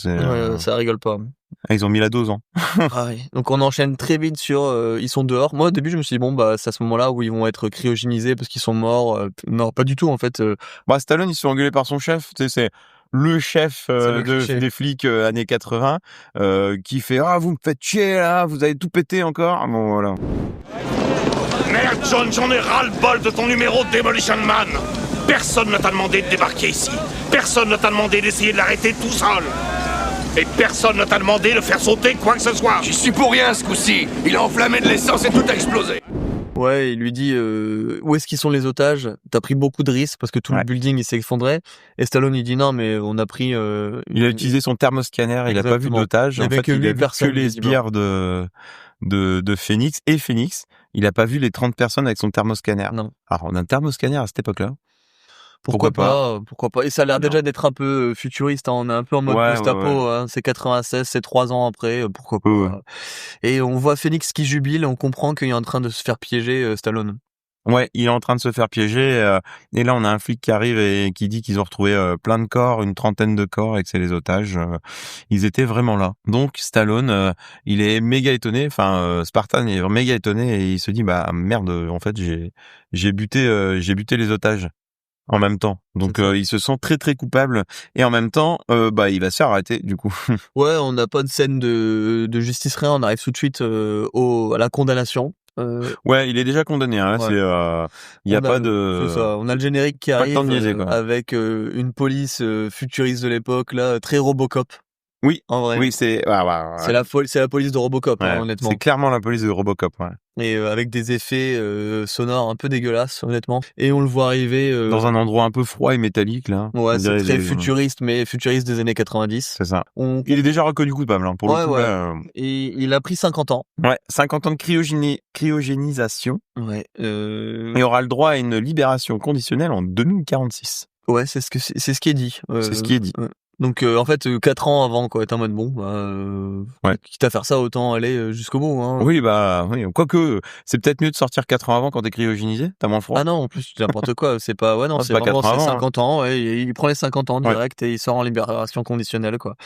Ça rigole pas. Ils ont mis la dose, hein. Ah oui. Donc on enchaîne très vite sur ils sont dehors. Moi au début je me suis dit bon bah c'est à ce moment-là où ils vont être cryogénisés parce qu'ils sont morts. Non, pas du tout en fait. Stallone il se fait engueuler par son chef, tu sais, c'est le chef des flics années 80 qui fait vous me faites chier là, vous avez tout pété encore. Bon voilà. Merde, John, j'en ai ras-le-bol de ton numéro de Demolition Man. Personne ne t'a demandé de débarquer ici. Personne ne t'a demandé d'essayer de l'arrêter tout seul. Et personne ne t'a demandé de faire sauter quoi que ce soit. J'y suis pour rien ce coup-ci. Il a enflammé de l'essence et tout a explosé. Ouais, il lui dit où est-ce qu'ils sont les otages? T'as pris beaucoup de risques parce que tout le building il s'est effondré. Et Stallone il dit non mais on a pris. Il a utilisé son thermoscanner, il a pas vu d'otages. En fait, il a vu que les sbires de Phoenix et Phoenix. Il a pas vu les 30 personnes avec son thermoscanner. Non. Alors on a un thermoscanner à cette époque-là. Pourquoi pas? Et ça a l'air déjà d'être un peu futuriste, hein. On est un peu en mode post-apo, hein. C'est 96, c'est 3 ans après, pourquoi pas? Ouais. Et on voit Phoenix qui jubile, on comprend qu'il est en train de se faire piéger, Stallone. Ouais, il est en train de se faire piéger, et là on a un flic qui arrive et qui dit qu'ils ont retrouvé plein de corps, une trentaine de corps et que c'est les otages. Ils étaient vraiment là. Donc Stallone, il est méga étonné, Spartan est méga étonné et il se dit merde, en fait j'ai buté les otages en même temps. Donc il se sent très très coupable et en même temps il va se faire arrêter du coup. Ouais, on n'a pas de scène de justice, rien, on arrive tout de suite à la condamnation. Ouais, il est déjà condamné, hein. Ouais. C'est il y a pas de c'est ça. On a le générique qui arrive niaiser, avec une police futuriste de l'époque là, très Robocop. Oui, en vrai. Oui, c'est c'est la police de Robocop, hein, honnêtement. C'est clairement la police de Robocop, ouais. Et avec des effets sonores un peu dégueulasses, honnêtement. Et on le voit arriver dans un endroit un peu froid et métallique là. Ouais, c'est très futuriste, mais futuriste des années 90. C'est ça. Il est déjà reconnu coupable, hein, pour le coup. Ouais. Là, Et il a pris 50 ans. Ouais, 50 ans de cryogénisation. Ouais. Et aura le droit à une libération conditionnelle en 2046. Ouais, c'est ce qui est dit. C'est ce qui est dit. Donc en fait 4 ans avant quoi, t'es en mode quitte à faire ça autant aller jusqu'au bout, hein. Oui, quoique c'est peut-être mieux de sortir 4 ans avant quand t'es cryogénisé, t'as moins froid. Ah non, en plus n'importe quoi, c'est pas c'est pas vraiment 50 ans, ouais, il prend les 50 ans direct et il sort en libération conditionnelle quoi.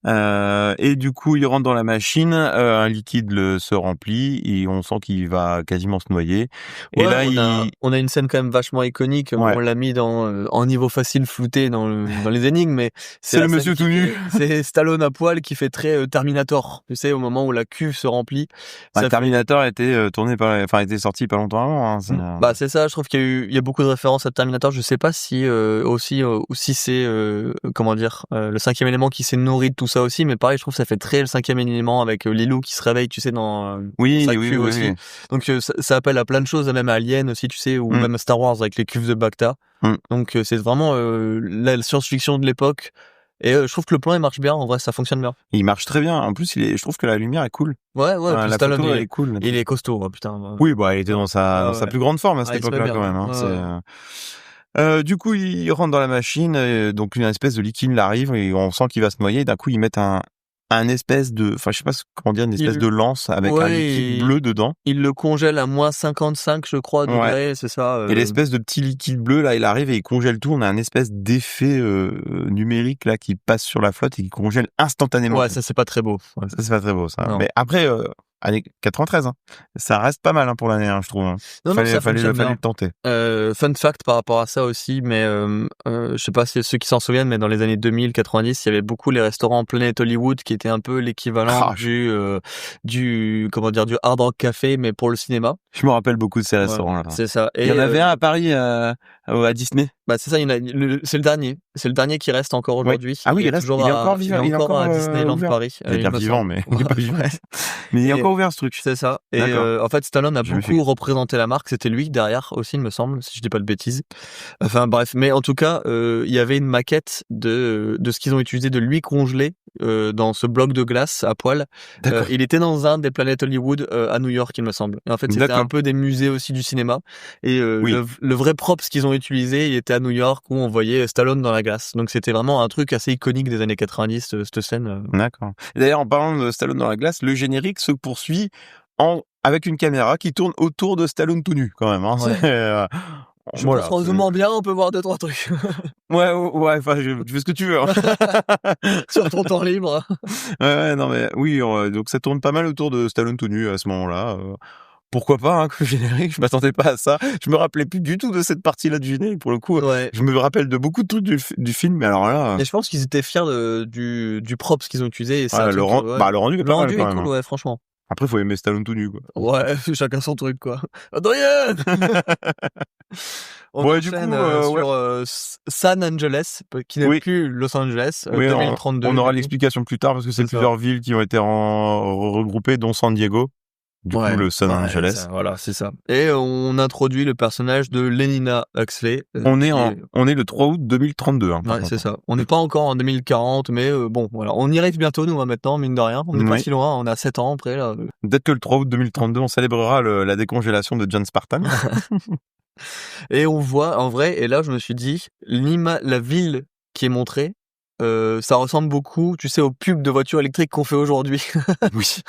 Et du coup, il rentre dans la machine, un liquide se remplit et on sent qu'il va quasiment se noyer. Ouais, et là on a une scène quand même vachement iconique, on l'a mis en niveau facile flouté dans les énigmes, mais c'est le monsieur tout nu. C'est Stallone à poil qui fait très Terminator. Tu sais, au moment où la cuve se remplit. Terminator était était sorti pas longtemps avant. Hein, c'est ça. Je trouve qu'il y a beaucoup de références à Terminator. Je sais pas si si c'est le cinquième élément qui s'est nourri de tout ça aussi. Mais pareil, je trouve que ça fait très le cinquième élément avec Lilou qui se réveille, tu sais, dans sa cuve aussi. Oui. Donc ça appelle à plein de choses, même à Alien aussi, tu sais, ou même à Star Wars avec les cuves de Bacta. Donc c'est vraiment la science-fiction de l'époque. Et je trouve que le plan il marche bien, en vrai ça fonctionne bien. Il marche très bien, en plus je trouve que la lumière est cool. Ouais, la Stallone photo, elle est cool. Il est costaud, putain. Oui, il était dans sa plus grande forme à cette époque-là quand même. Hein. Du coup, il rentre dans la machine, donc une espèce de liquide arrive et on sent qu'il va se noyer. D'un coup, ils mettent un espèce de, enfin, je sais pas comment dire, une espèce de lance avec un liquide bleu dedans. Il le congèle à moins 55, je crois, degrés, c'est ça. Et l'espèce de petit liquide bleu, là, il arrive et il congèle tout. On a un espèce d'effet numérique, là, qui passe sur la flotte et qui congèle instantanément. Ouais, ça, c'est pas très beau. Ouais, ça, c'est pas très beau, ça. Non. Mais après, année 93, hein. Ça reste pas mal, hein, pour l'année, je trouve. Hein. Non, fallait fonctionne bien. le tenter. Fun fact par rapport à ça aussi, mais je sais pas si ceux qui s'en souviennent, mais dans les années 2000-90, il y avait beaucoup les restaurants Planet Hollywood qui étaient un peu l'équivalent du Hard Rock Café, mais pour le cinéma. Je me rappelle beaucoup de ces restaurants-là. C'est ça. Et il y en avait un à Paris, à Disney. Bah c'est ça, c'est le dernier. C'est le dernier qui reste encore aujourd'hui. Ah oui, il reste. Il est encore vivant. Il est encore à Disneyland ouvert. Paris. Il est bien vivant, mais il est pas vivant. Mais il est encore ouvert, ce truc. C'est ça. Et en fait, Stallone a beaucoup représenté la marque. C'était lui derrière aussi, il me semble, si je dis pas de bêtises. Enfin bref, mais en tout cas, il y avait une maquette de ce qu'ils ont utilisé de lui congelé dans ce bloc de glace à poil. Il était dans un des Planet Hollywood à New York, il me semble. Et en fait, c'était un peu des musées aussi du cinéma. Et le vrai props qu'ils ont utilisé, il était à New York où on voyait Stallone dans la glace. Donc c'était vraiment un truc assez iconique des années 90, cette scène. D'accord. Et d'ailleurs, en parlant de Stallone dans la glace, le générique se poursuit avec une caméra qui tourne autour de Stallone tout nu, quand même. Hein. Ouais. Je pense qu'en zoomant bien, on peut voir 2-3 trucs. Ouais, enfin, tu fais ce que tu veux. Hein. Sur ton temps libre. Ouais, non mais oui, donc ça tourne pas mal autour de Stallone tout nu à ce moment-là. Pourquoi pas, hein, que le générique, je m'attendais pas à ça. Je me rappelais plus du tout de cette partie-là du générique, pour le coup. Ouais. Je me rappelle de beaucoup de trucs du film, mais alors là... Et je pense qu'ils étaient fiers du props qu'ils ont utilisé. Et ça, le rendu est pas mal, quand même. Cool, ouais, franchement. Après, faut aimer Stallone tout nu, quoi. Ouais, chacun son truc, quoi. Adrien On enchaîne sur San Angeles, qui n'est plus Los Angeles, 2032. On aura l'explication plus tard, parce que c'est plusieurs villes qui ont été regroupées, dont San Diego. Du coup, le San Angeles. Voilà, c'est ça. Et on introduit le personnage de Lenina Huxley. On est le 3 août 2032. Hein, ouais, c'est ça. On n'est pas encore en 2040, mais bon, voilà. On y arrive bientôt, nous, maintenant, mine de rien. On n'est pas si loin, on a 7 ans après, là. Peut-être que le 3 août 2032, on célébrera la décongélation de John Spartan. Et on voit, en vrai, et là, je me suis dit, la ville qui est montrée, ça ressemble beaucoup, tu sais, aux pubs de voitures électriques qu'on fait aujourd'hui. Oui,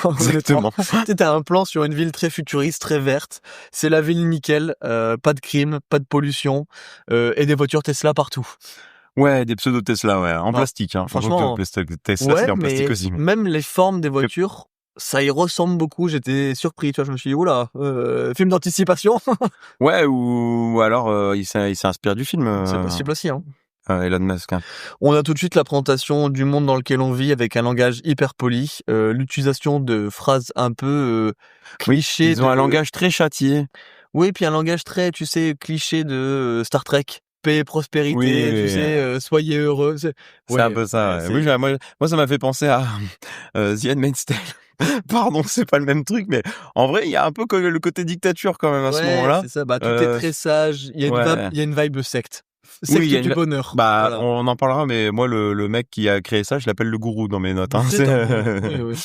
exactement. T'as un plan sur une ville très futuriste, très verte. C'est la ville nickel, pas de crime, pas de pollution, et des voitures Tesla partout. Ouais, des pseudo Tesla, ouais, en plastique. Hein. Franchement, Tesla, c'est en plastique aussi. Même les formes des voitures, ça y ressemble beaucoup. J'étais surpris, tu vois. Je me suis dit, oula, film d'anticipation. Ouais, ou alors il s'inspire du film. C'est possible aussi, hein. Elon Musk. Hein. On a tout de suite la présentation du monde dans lequel on vit avec un langage hyper poli, l'utilisation de phrases un peu clichés. Ils ont un langage très châtié. Oui, puis un langage très, tu sais, cliché de Star Trek. Paix et prospérité, tu sais, soyez heureux. C'est un peu ça. Ouais. Oui, moi, ça m'a fait penser à The Handmaid's Tale. Pardon, c'est pas le même truc, mais en vrai, il y a un peu le côté dictature quand même à ce moment-là. C'est ça. Bah, tout est très sage. Il y a une vibe secte. Secte du bonheur. Bah, voilà. On en parlera, mais moi, le mec qui a créé ça, je l'appelle le gourou dans mes notes. Hein. Oui.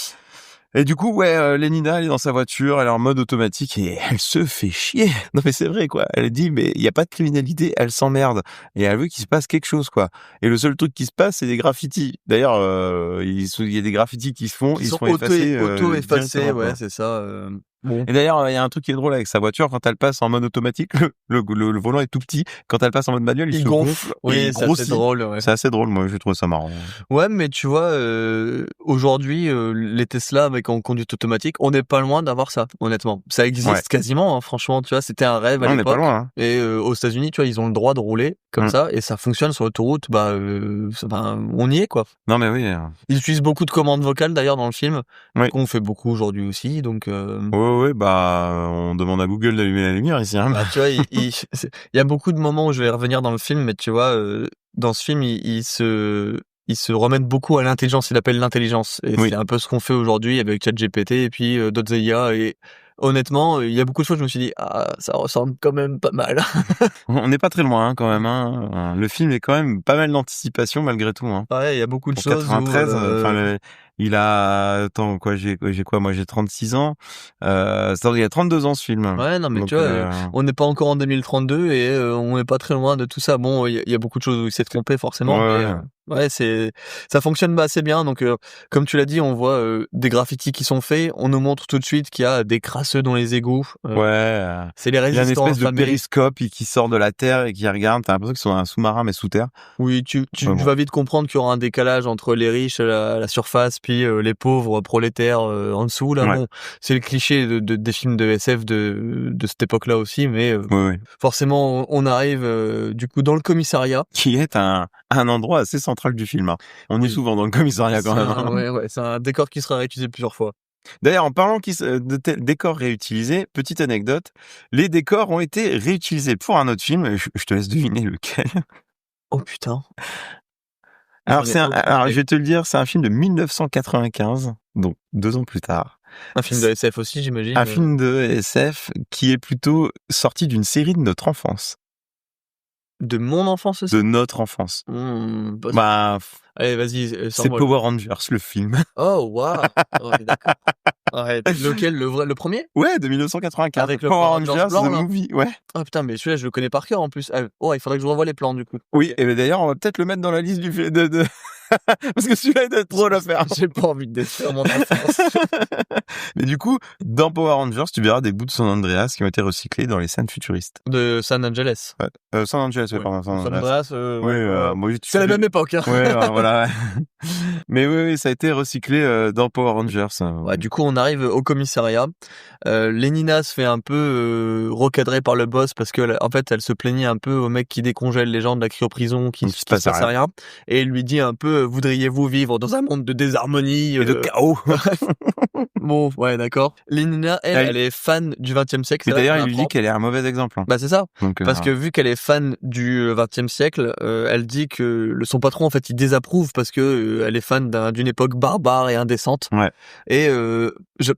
Et du coup, Lenina, elle est dans sa voiture, elle est en mode automatique et elle se fait chier. Non mais c'est vrai, quoi. Elle dit, mais il y a pas de criminalité, elle s'emmerde. Et elle veut qu'il se passe quelque chose, quoi. Et le seul truc qui se passe, c'est des graffitis. D'ailleurs, il y a des graffitis qui se font, ils sont effacés. Auto-effacés, ouais, c'est ça. Bon. Et d'ailleurs, il y a un truc qui est drôle avec sa voiture, quand elle passe en mode automatique, le volant est tout petit. Quand elle passe en mode manuel, il se gonfle. Oui, c'est assez drôle. Ouais. C'est assez drôle, moi, je trouve ça marrant. Ouais, mais tu vois, aujourd'hui, les Tesla avec en conduite automatique, on n'est pas loin d'avoir ça, honnêtement. Ça existe quasiment, hein, franchement, tu vois, c'était un rêve à l'époque. On n'est pas loin. Hein. Et aux États-Unis, tu vois, ils ont le droit de rouler comme ça, et ça fonctionne sur l'autoroute, on y est, quoi. Non, mais oui. Ils utilisent beaucoup de commandes vocales, d'ailleurs, dans le film, qu'on fait beaucoup aujourd'hui aussi, donc... Oui, on demande à Google d'allumer la lumière ici. Hein. Bah, tu vois, il y a beaucoup de moments où je vais revenir dans le film, mais tu vois, dans ce film, ils se remettent beaucoup à l'intelligence. Ils l'appellent l'intelligence. Et c'est un peu ce qu'on fait aujourd'hui avec ChatGPT et puis d'autres IA. Et honnêtement, il y a beaucoup de choses, je me suis dit, ça ressemble quand même pas mal. On n'est pas très loin, hein, quand même. Hein. Le film est quand même pas mal d'anticipation malgré tout. Hein. Ouais, il y a beaucoup de pour choses. 93, Il a, attends, j'ai quoi? Moi, j'ai 36 ans. Il y a 32 ans, ce film. Ouais, non, mais Donc, tu vois, on n'est pas encore en 2032 et on n'est pas très loin de tout ça. Bon, il y a beaucoup de choses où il s'est trompé, forcément, mais ouais, ça fonctionne assez bien. Donc, comme tu l'as dit, on voit des graffitis qui sont faits. On nous montre tout de suite qu'il y a des crasseux dans les égouts. C'est les il y a une résistants espèce de affamés. périscope qui sort de la terre et qui regarde. T'as l'impression qu'ils sont dans un sous-marin, mais sous terre. Oui, tu vas vite comprendre qu'il y aura un décalage entre les riches à la surface, puis les pauvres prolétaires en dessous. Là, bon, c'est le cliché des films de SF de cette époque-là aussi, mais forcément, on arrive du coup dans le commissariat, qui est un endroit assez central du film. Hein. On est souvent dans le commissariat quand même. Ouais, c'est un décor qui sera réutilisé plusieurs fois. D'ailleurs, en parlant de décors réutilisés, petite anecdote, les décors ont été réutilisés pour un autre film. Je te laisse deviner lequel. Oh putain. Alors, je vais te le dire, c'est un film de 1995, donc 2 ans plus tard. Un film de SF aussi, j'imagine. Un film de SF qui est plutôt sorti d'une série de notre enfance. De mon enfance aussi? De notre enfance. Allez, vas-y. C'est Power Rangers, le film. Oh, waouh. Ouais, d'accord. Arrête. Lequel? Le premier? Ouais, de 1995. Avec le Power Rangers, blanc, the movie, ouais. Oh putain, mais celui-là, je le connais par cœur en plus. Il faudrait que je revoie les plans du coup. Oui, et d'ailleurs, on va peut-être le mettre dans la liste du film parce que celui-là, il doit être drôle à faire. J'ai pas envie de détruire mon enfance. Mais du coup, dans Power Rangers, tu verras des bouts de San Andreas qui ont été recyclés dans les scènes futuristes. De San Angeles. Ouais. San Angeles, pardon. San Andreas, c'est la même époque. Hein. Ouais, voilà. Mais oui, ça a été recyclé dans Power Rangers. Ouais, du coup, on arrive au commissariat. Lénina se fait un peu recadrer par le boss parce que en fait, elle se plaignait un peu au mec qui décongèle les gens de la cryoprison, qui se passe rien. Et il lui dit un peu, voudriez-vous vivre dans un monde de désharmonie et de chaos? Bon, ouais, d'accord. Lénina, elle est fan du XXe siècle. Mais d'ailleurs, il lui dit qu'elle est un mauvais exemple. Hein. Bah, c'est ça. Donc, parce que vu qu'elle est fan du XXe siècle, elle dit que son patron, en fait, il désapprouve parce que elle est fan d'une époque barbare et indécente. Ouais. Et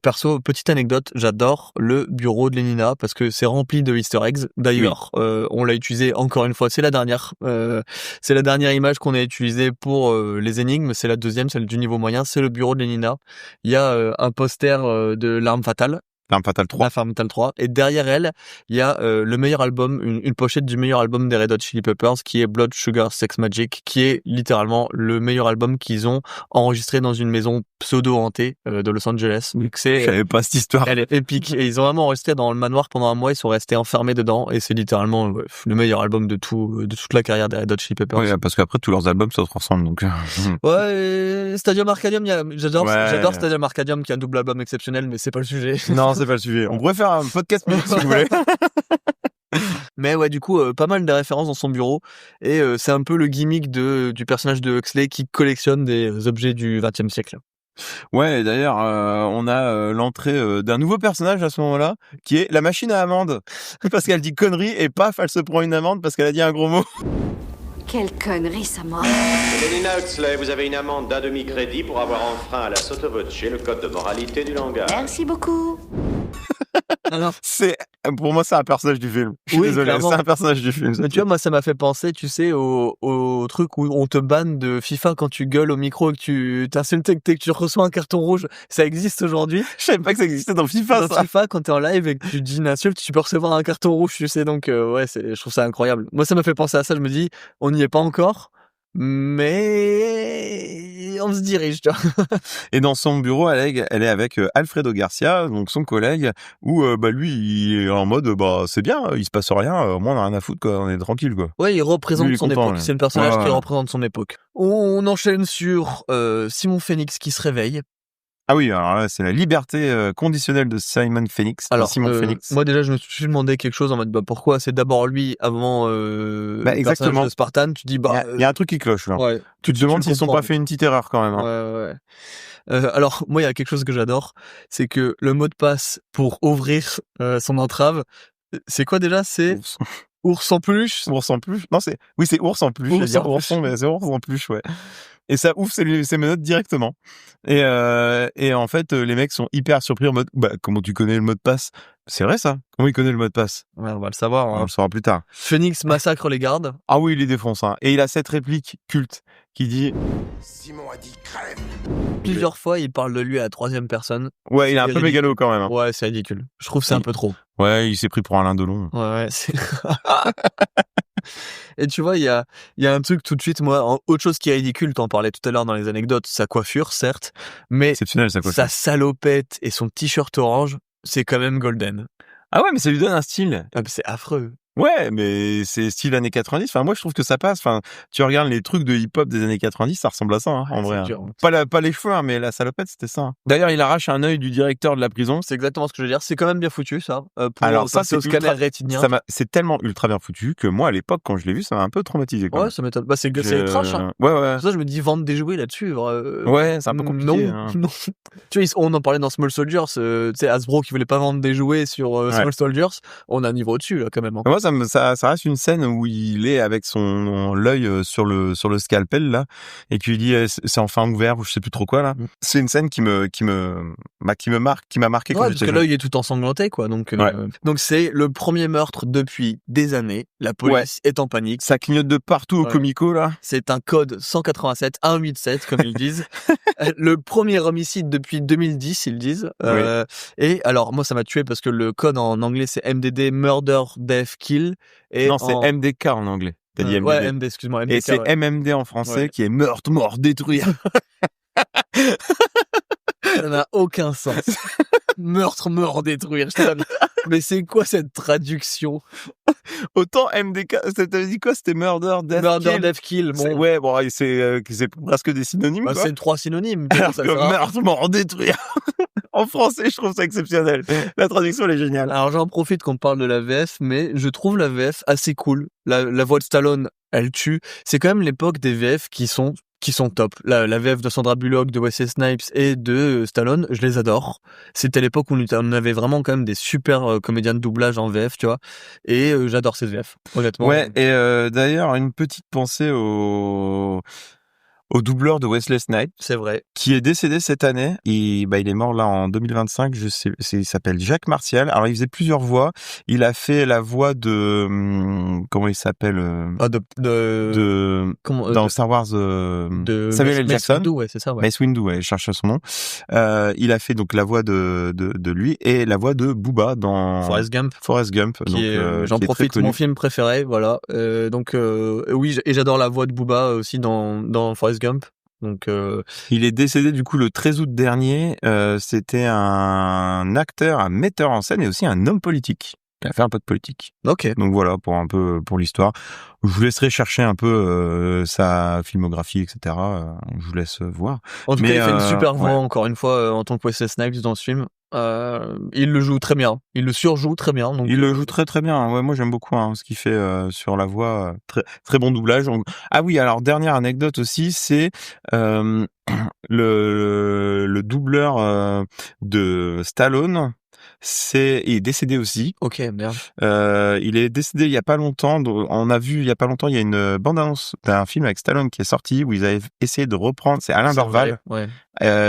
perso, petite anecdote, j'adore le bureau de Lénina parce que c'est rempli de Easter eggs. D'ailleurs, on l'a utilisé encore une fois. C'est la dernière. C'est la dernière image qu'on a utilisée pour les énigmes. C'est la deuxième, celle du niveau moyen. C'est le bureau de Lénina. Il y a un poster de L'Arme Fatale. L'Arme Fatale 3. L'Arme Fatale 3. Et derrière elle, il y a le meilleur album, une pochette du meilleur album des Red Hot Chili Peppers, qui est Blood Sugar Sex Magic, qui est littéralement le meilleur album qu'ils ont enregistré dans une maison pseudo-hantée de Los Angeles. Donc je savais pas cette histoire. Elle est épique. Et ils ont vraiment enregistré dans le manoir pendant un mois, ils sont restés enfermés dedans, et c'est littéralement le meilleur album de toute la carrière des Red Hot Chili Peppers. Oui, parce qu'après, tous leurs albums se ressemblent, donc. Ouais, Stadium Arcadium, j'adore Stadium Arcadium, qui est un double album exceptionnel, mais c'est pas le sujet. Non, c'est pas le sujet. On pourrait faire un podcast musique si vous voulez. Mais ouais, du coup, pas mal de références dans son bureau. Et c'est un peu le gimmick du personnage de Huxley qui collectionne des objets du XXe siècle. Ouais, et d'ailleurs, on a l'entrée d'un nouveau personnage à ce moment-là, qui est la machine à amende. Parce qu'elle dit connerie et paf, elle se prend une amende parce qu'elle a dit un gros mot. Quelle connerie, ça mort. Lénina Huxley, vous avez une amende d'un demi-crédit pour avoir enfreint à la sotto voce le code de moralité du langage. Merci beaucoup. Alors, pour moi, c'est un personnage du film. Je suis désolé, clairement. c'est un personnage du film. Mais tu vois, moi, ça m'a fait penser, tu sais, au truc où on te banne de FIFA quand tu gueules au micro et que tu t'insultes et que tu reçois un carton rouge. Ça existe aujourd'hui. Je savais pas que ça existait dans FIFA, Dans FIFA, quand t'es en live et que tu dis une insulte, tu peux recevoir un carton rouge, tu sais. Donc, je trouve ça incroyable. Moi, ça m'a fait penser à ça. Je me dis, on n'y est pas encore, mais on se dirige, tu vois. Et dans son bureau, elle est avec Alfredo Garcia, donc son collègue, où lui, il est en mode, c'est bien, il se passe rien, au moins on a rien à foutre, quoi, on est tranquille, quoi. Ouais, il représente lui, son content, époque. ouais. C'est le personnage Ouais. qui représente son époque. On enchaîne sur Simon Phoenix qui se réveille. Ah oui, alors là, c'est la liberté conditionnelle de Simon Phoenix. Alors, Simon Phoenix. moi déjà, je me suis demandé quelque chose en mode, pourquoi c'est d'abord lui avant le personnage exactement. de Spartan. Tu dis, Il y a un truc qui cloche, là. ouais. Tu te demandes le s'ils sont comprends. pas fait une petite erreur, quand même. Hein. Ouais. Alors, moi, il y a quelque chose que j'adore, c'est que le mot de passe pour ouvrir son entrave, c'est quoi déjà? C'est ours en peluche. Ours en peluche. Non, c'est ours en peluche. Ours J'allais dire en ourson, mais c'est ours en peluche, ouais. Et ça ouvre ses menottes directement. Et en fait, les mecs sont hyper surpris en mode, comment tu connais le mot de passe? C'est vrai ça? Comment il connaît le mot de passe? Ouais, on va le savoir. On Hein. le saura plus tard. Phoenix massacre les gardes. Ah oui, il les défonce. Hein. Et il a cette réplique culte qui dit... Simon a dit crève. Plusieurs fois, il parle de lui à la troisième personne. Ouais, il est un C'est peu ridicule. mégalo quand même. Hein. Ouais, c'est ridicule. Je trouve que c'est un peu trop. Ouais, il s'est pris pour Alain Delon. Ouais, c'est... Et tu vois, il y a un truc tout de suite, moi, autre chose qui est ridicule, t'en parlais tout à l'heure dans les anecdotes, sa coiffure, certes, mais Exceptionnel, ça, quoi. sa salopette et son t-shirt orange, c'est quand même golden. Ah ouais, mais ça lui donne un style. Ah, c'est affreux. Ouais, mais c'est style années 90. Enfin, moi, je trouve que ça passe. Enfin, tu regardes les trucs de hip-hop des années 90, ça ressemble à ça, hein, en vrai. Dur, Hein. hein. Pas les cheveux, hein, mais la salopette, c'était ça. Hein. D'ailleurs, il arrache un œil du directeur de la prison. C'est exactement ce que je veux dire. C'est quand même bien foutu, ça. Pour Alors ça, passer au c'est scanner ultra- rétinien. C'est tellement ultra bien foutu que moi, à l'époque, quand je l'ai vu, ça m'a un peu traumatisé. Quand Ouais, même. ça m'étonne. Bah, c'est trash, hein. Ouais, ouais. Pour ça, je me dis, vendre des jouets là-dessus. Ouais, c'est un peu compliqué. Non, hein. non. Tu vois, on en parlait dans Small Soldiers. Tu sais, Hasbro qui voulait pas vendre des jouets sur Small Soldiers. On a un niveau au-dessus, là, quand même. Hein. Moi, ça reste une scène où il est avec l'œil sur le scalpel là, et qui lui dit c'est enfin ouvert ou je sais plus trop quoi là. C'est une scène qui m'a marqué quand Ouais, parce j'étais que jeune. l'œil est tout ensanglanté, quoi. Donc c'est le premier meurtre depuis des années. La police est en panique. Ça clignote de partout au comico là. C'est un code 187, 187 comme ils disent. Le premier homicide depuis 2010, ils disent. Et alors moi ça m'a tué parce que le code en anglais c'est MDD, Murder, Death, Kill. Et non, c'est MDK en anglais. T'as dit MDD. Ouais, MD, excuse-moi. MDK, et c'est MMD en français qui est meurtre, mort, détruire. Ça n'a aucun sens. Meurtre, mort, détruire. Mais c'est quoi cette traduction? Autant MDK, t'avais dit quoi? C'était Murder, Death, Murder, Kill. Death, Kill. Bon. Ouais, bon, c'est presque des synonymes. Bah, quoi. c'est 3 synonymes. Alors que meurtre, mort, détruire. En français, je trouve ça exceptionnel. La traduction, elle est géniale. Alors, j'en profite qu'on parle de la VF, mais je trouve la VF assez cool. La voix de Stallone, elle tue. C'est quand même l'époque des VF qui sont top. La VF de Sandra Bullock, de Wesley Snipes et de Stallone, je les adore. C'était l'époque où on avait vraiment quand même des super comédiens de doublage en VF, tu vois. Et j'adore ces VF, honnêtement. Ouais, et d'ailleurs, une petite pensée au doubleur de Wesley Snipes. C'est vrai. Qui est décédé cette année. Il est mort là en 2025. Il s'appelle Jacques Martial. Alors, il faisait plusieurs voix. Il a fait la voix de, comment il s'appelle? Dans Star Wars, de Samuel L. Jackson. Mace Windu, ouais, c'est ça, ouais. Mace Windu, ouais, je cherche son nom. Il a fait donc la voix de lui et la voix de Booba dans Forrest Gump. J'en profite, mon film préféré, voilà. Oui, et j'adore la voix de Booba aussi dans Forrest Gump. Donc, il est décédé du coup le 13 août dernier. C'était un acteur, un metteur en scène et aussi un homme politique. Il a fait un peu de politique. Ok. Donc voilà pour l'histoire. Je vous laisserai chercher un peu sa filmographie, etc. Je vous laisse voir. En tout cas, il fait une super voix encore une fois en tant que Wesley Snipes dans ce film. Il le joue très bien. Il le surjoue très bien. Donc... Il le joue très très bien. Ouais, moi j'aime beaucoup ce qu'il fait sur la voix. Très très bon doublage. Ah oui, alors dernière anecdote aussi, c'est le doubleur de Stallone. Il est décédé aussi. Ok, merde. Il est décédé il y a pas longtemps. On a vu il y a pas longtemps, il y a une bande-annonce d'un film avec Stallone qui est sorti où ils avaient essayé de reprendre. C'est Alain Dorval. Ouais.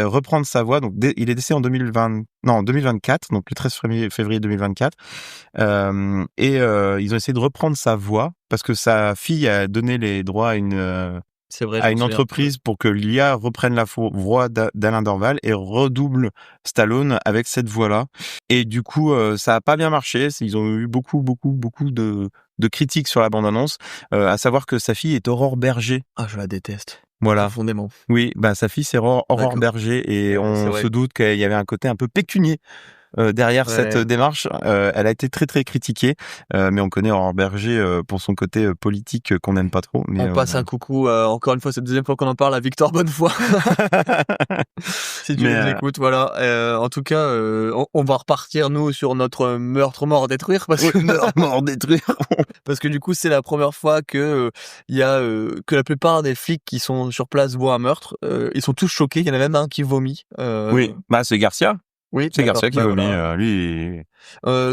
Reprendre sa voix. Donc il est décédé en 2024, donc le 13 février 2024. Ils ont essayé de reprendre sa voix parce que sa fille a donné les droits à une entreprise pour que l'IA reprenne la voix d'Alain Dorval et redouble Stallone avec cette voix-là. Et du coup, ça a pas bien marché. Ils ont eu beaucoup de critiques sur la bande-annonce, à savoir que sa fille est Aurore Berger. Ah, je la déteste. Voilà. Profondément. Oui, sa fille c'est Aurore Berger et on se doute qu'il y avait un côté un peu pécunier derrière cette démarche. Elle a été très très critiquée, mais on connaît Aurore Berger pour son côté politique qu'on n'aime pas trop. Mais on passe un coucou, encore une fois, c'est la deuxième fois qu'on en parle à Victor Bonnefoy. Si tu nous écoutes, voilà. En tout cas, on va repartir nous sur notre meurtre mort détruire parce que meurtre mort détruire. Parce que du coup, c'est la première fois que il y a que la plupart des flics qui sont sur place voient un meurtre. Ils sont tous choqués. Il y en a même un qui vomit. Oui, c'est Garcia. Oui, c'est Garcia qui vomit. Lui.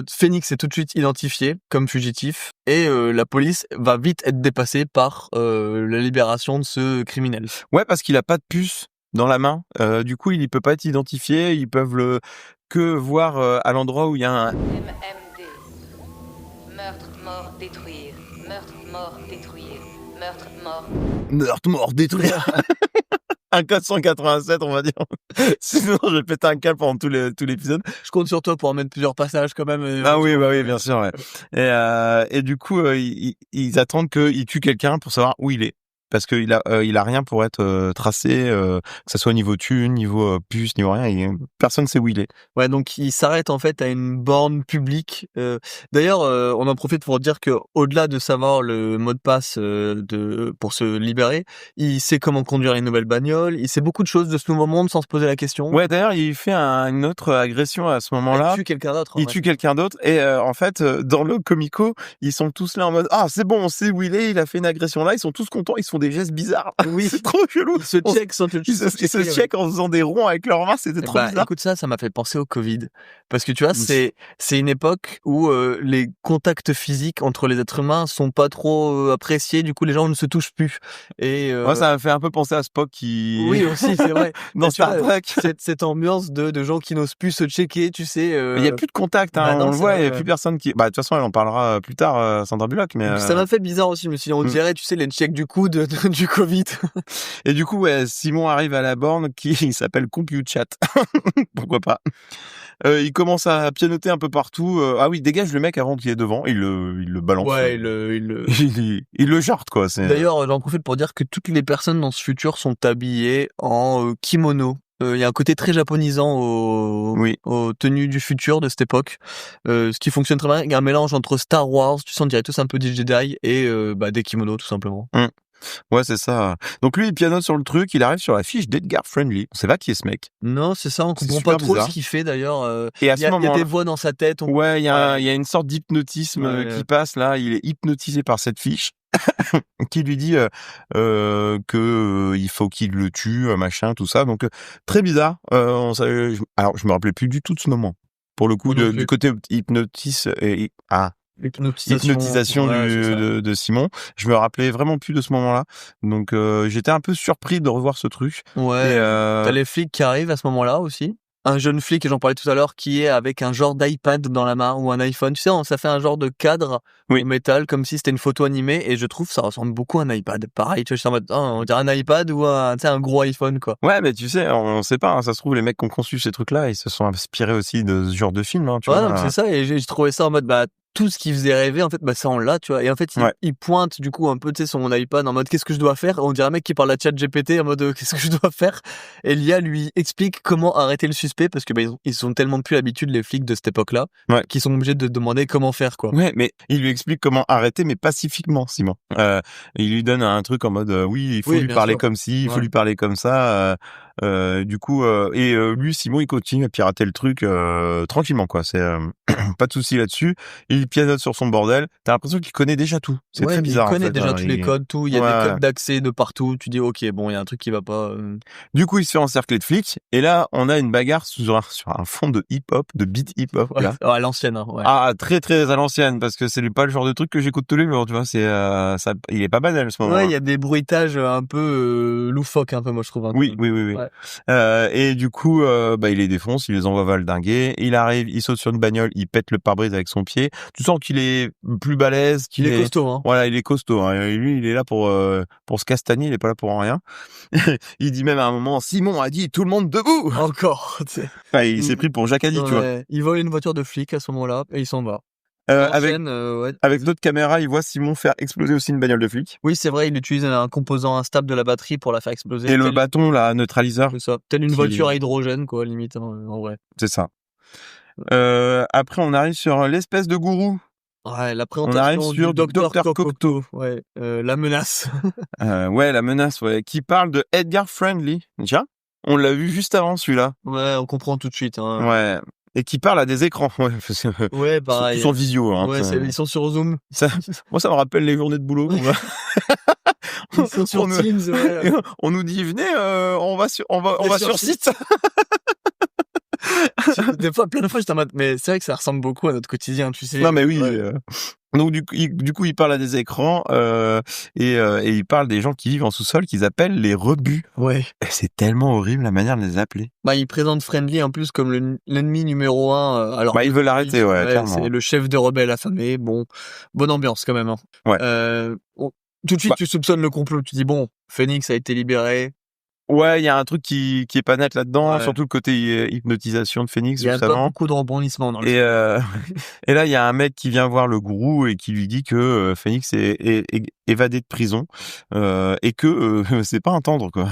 Phoenix est tout de suite identifié comme fugitif et la police va vite être dépassée par la libération de ce criminel. Ouais, parce qu'il a pas de puce dans la main. Du coup, il peut pas être identifié. Ils peuvent que voir à l'endroit où il y a un... MMD. Meurtre, mort, détruire. Meurtre, mort, détruire. Meurtre, mort. Meurtre, mort, détruire. Un code 187, on va dire. Sinon, je vais péter un câble pendant tout l'épisode. Je compte sur toi pour en mettre plusieurs passages quand même. Ah oui, bah oui, bien sûr. Ouais. Et du coup, ils attendent qu'il tue quelqu'un pour savoir où il est. Parce qu'il a rien pour être tracé, que ça soit niveau thune, niveau puce, niveau rien. Personne sait où il est. Ouais, donc il s'arrête en fait à une borne publique. D'ailleurs, on en profite pour dire que au-delà de savoir le mot de passe pour se libérer, il sait comment conduire une nouvelle bagnole. Il sait beaucoup de choses de ce nouveau monde sans se poser la question. Ouais, d'ailleurs, il fait une autre agression à ce moment-là. Il tue quelqu'un d'autre. Il tue quelqu'un d'autre. Et en fait, dans le comico, ils sont tous là en mode c'est bon, on sait où il est. Il a fait une agression là. Ils sont tous contents. Ils font des gestes bizarres. Oui, c'est trop chelou. Ils se checkent sans te le Ils se checkent en faisant des ronds avec leurs mains. C'était trop bizarre. Écoute, ça m'a fait penser au Covid. Parce que tu vois, c'est une époque où les contacts physiques entre les êtres humains sont pas trop appréciés. Du coup, les gens ne se touchent plus. Et moi, ça m'a fait un peu penser à Spock qui... Oui, aussi, c'est vrai. Dans Star Trek. Cette ambiance de gens qui n'osent plus se checker, tu sais. Il y a plus de contact, hein. Non, on le voit, il y a vrai. plus personne qui... Bah, de toute façon, elle en parlera plus tard, Sandra Bullock, mais... Ça m'a fait bizarre aussi. Je me suis dit, on dirait, tu sais, les checks du coude du Covid. Et du coup, ouais, Simon arrive à la borne qui s'appelle CompuChat. Pourquoi pas. Il commence à pianoter un peu partout. Ah oui, dégage le mec avant qu'il est devant. Il le balance. Ouais, il le jarte, quoi. D'ailleurs, j'en profite pour dire que toutes les personnes dans ce futur sont habillées en kimono. Il y a un côté très japonisant aux tenues du futur de cette époque, ce qui fonctionne très bien. Il y a un mélange entre Star Wars, tu sens, on dirait tous un peu des Jedi, et des kimonos, tout simplement. Ouais, c'est ça. Donc lui, il pianote sur le truc, il arrive sur la fiche d'Edgar Friendly. On sait pas qui est ce mec. Non, c'est ça, on comprend pas trop ce qu'il fait d'ailleurs. Et à il y a des voix dans sa tête. Ouais, il y a une sorte d'hypnotisme qui passe là. Il est hypnotisé par cette fiche qui lui dit que il faut qu'il le tue, machin, tout ça. Donc très bizarre. Alors, je me rappelais plus du tout de ce moment. Pour le coup, du côté hypnotisation de Simon. Je me rappelais vraiment plus de ce moment-là. Donc, j'étais un peu surpris de revoir ce truc. Ouais. T'as les flics qui arrivent à ce moment-là aussi. Un jeune flic, et j'en parlais tout à l'heure, qui est avec un genre d'iPad dans la main ou un iPhone. Tu sais, ça fait un genre de cadre en métal, comme si c'était une photo animée. Et je trouve ça ressemble beaucoup à un iPad. Pareil, tu vois, je suis en mode, on dirait un iPad ou un gros iPhone, quoi. Ouais, mais tu sais, on sait pas. Hein, ça se trouve, les mecs qui ont conçu ces trucs-là, ils se sont inspirés aussi de ce genre de film. Hein, tu vois, non, c'est ça. Et j'ai trouvé ça en mode, tout ce qui faisait rêver, en fait, ça on l'a, tu vois. Et en fait, il pointe du coup un peu, tu sais, son iPad en mode qu'est-ce que je dois faire. On dirait un mec qui parle à ChatGPT en mode qu'est-ce que je dois faire. Et l'IA lui explique comment arrêter le suspect parce que ils ont tellement plus l'habitude, les flics de cette époque-là, qu'ils sont obligés de demander comment faire, quoi. Ouais, mais il lui explique comment arrêter, mais pacifiquement, Simon. Il lui donne un truc en mode il faut lui parler comme ci, il faut lui parler comme ça. Du coup, lui, Simon, il continue à pirater le truc tranquillement, quoi. C'est pas de souci là-dessus. Il pianote sur son bordel. T'as l'impression qu'il connaît déjà tout. C'est très bizarre. Il connaît en fait, déjà tous les codes, tout. Il y a des codes d'accès de partout. Tu dis ok, bon, il y a un truc qui va pas. Du coup, il se fait encercler de flics. Et là, on a une bagarre sur un fond de hip-hop, de beat hip-hop. Là. À l'ancienne. Hein, ouais. Ah, très très à l'ancienne, parce que c'est pas le genre de truc que j'écoute tous les jours. Tu vois, il est pas banal ce moment. Ouais, il y a des bruitages un peu loufoques, un peu, moi je trouve. Oui. Ouais. Et du coup, il les défonce, il les envoie valdinguer. Il arrive, il saute sur une bagnole, il pète le pare-brise avec son pied. Tu sens qu'il est plus balèze, qu'il est costaud. Hein. Voilà, il est costaud. Hein. Et lui, il est là pour se castagner, il est pas là pour rien. Il dit même à un moment, Simon a dit tout le monde debout. Encore. Il s'est pris pour Jacques Addy, tu vois. Il vole une voiture de flic à ce moment-là et il s'en va. Avec d'autres caméras, il voit Simon faire exploser aussi une bagnole de flic. Oui, c'est vrai, il utilise un composant instable de la batterie pour la faire exploser. Et le bâton, là, neutraliseur. C'est ça. Telle une voiture à hydrogène, quoi, limite, en vrai. C'est ça. Après, on arrive sur l'espèce de gourou. Ouais, la présentation du Docteur Cocteau. Ouais, la menace. La menace, qui parle de Edgar Friendly. Déjà, on l'a vu juste avant celui-là. Ouais, on comprend tout de suite. Hein. Ouais. Et qui parle à des écrans. Ouais, pareil. Ils sont visio. Hein, ils sont sur Zoom. Moi, ça me rappelle les journées de boulot. Ils sont sur Teams. Ouais. On nous dit venez, on va sur site. Des fois, plein de fois, j'étais en mode, mais c'est vrai que ça ressemble beaucoup à notre quotidien, tu sais. Non, mais oui. Ouais. Donc du coup, il parle à des écrans et il parle des gens qui vivent en sous-sol qu'ils appellent les rebuts. Ouais. Et c'est tellement horrible la manière de les appeler. Bah, il présente Friendly en plus comme l'ennemi numéro 1. Alors, Bah, il veut l'arrêter, ouais, clairement. c'est le chef de rebelles affamé. Bon, bonne ambiance quand même. Hein. Ouais. Tout de suite, tu soupçonnes le complot. Tu dis bon, Phoenix a été libéré. Ouais, il y a un truc qui est pas net là-dedans, Ouais. surtout le côté hypnotisation de Phoenix. Il y a pas beaucoup de rebondissements dans le film. Et là, il y a un mec qui vient voir le gourou et qui lui dit que Phoenix est évadé de prison et que c'est pas un tendre, quoi.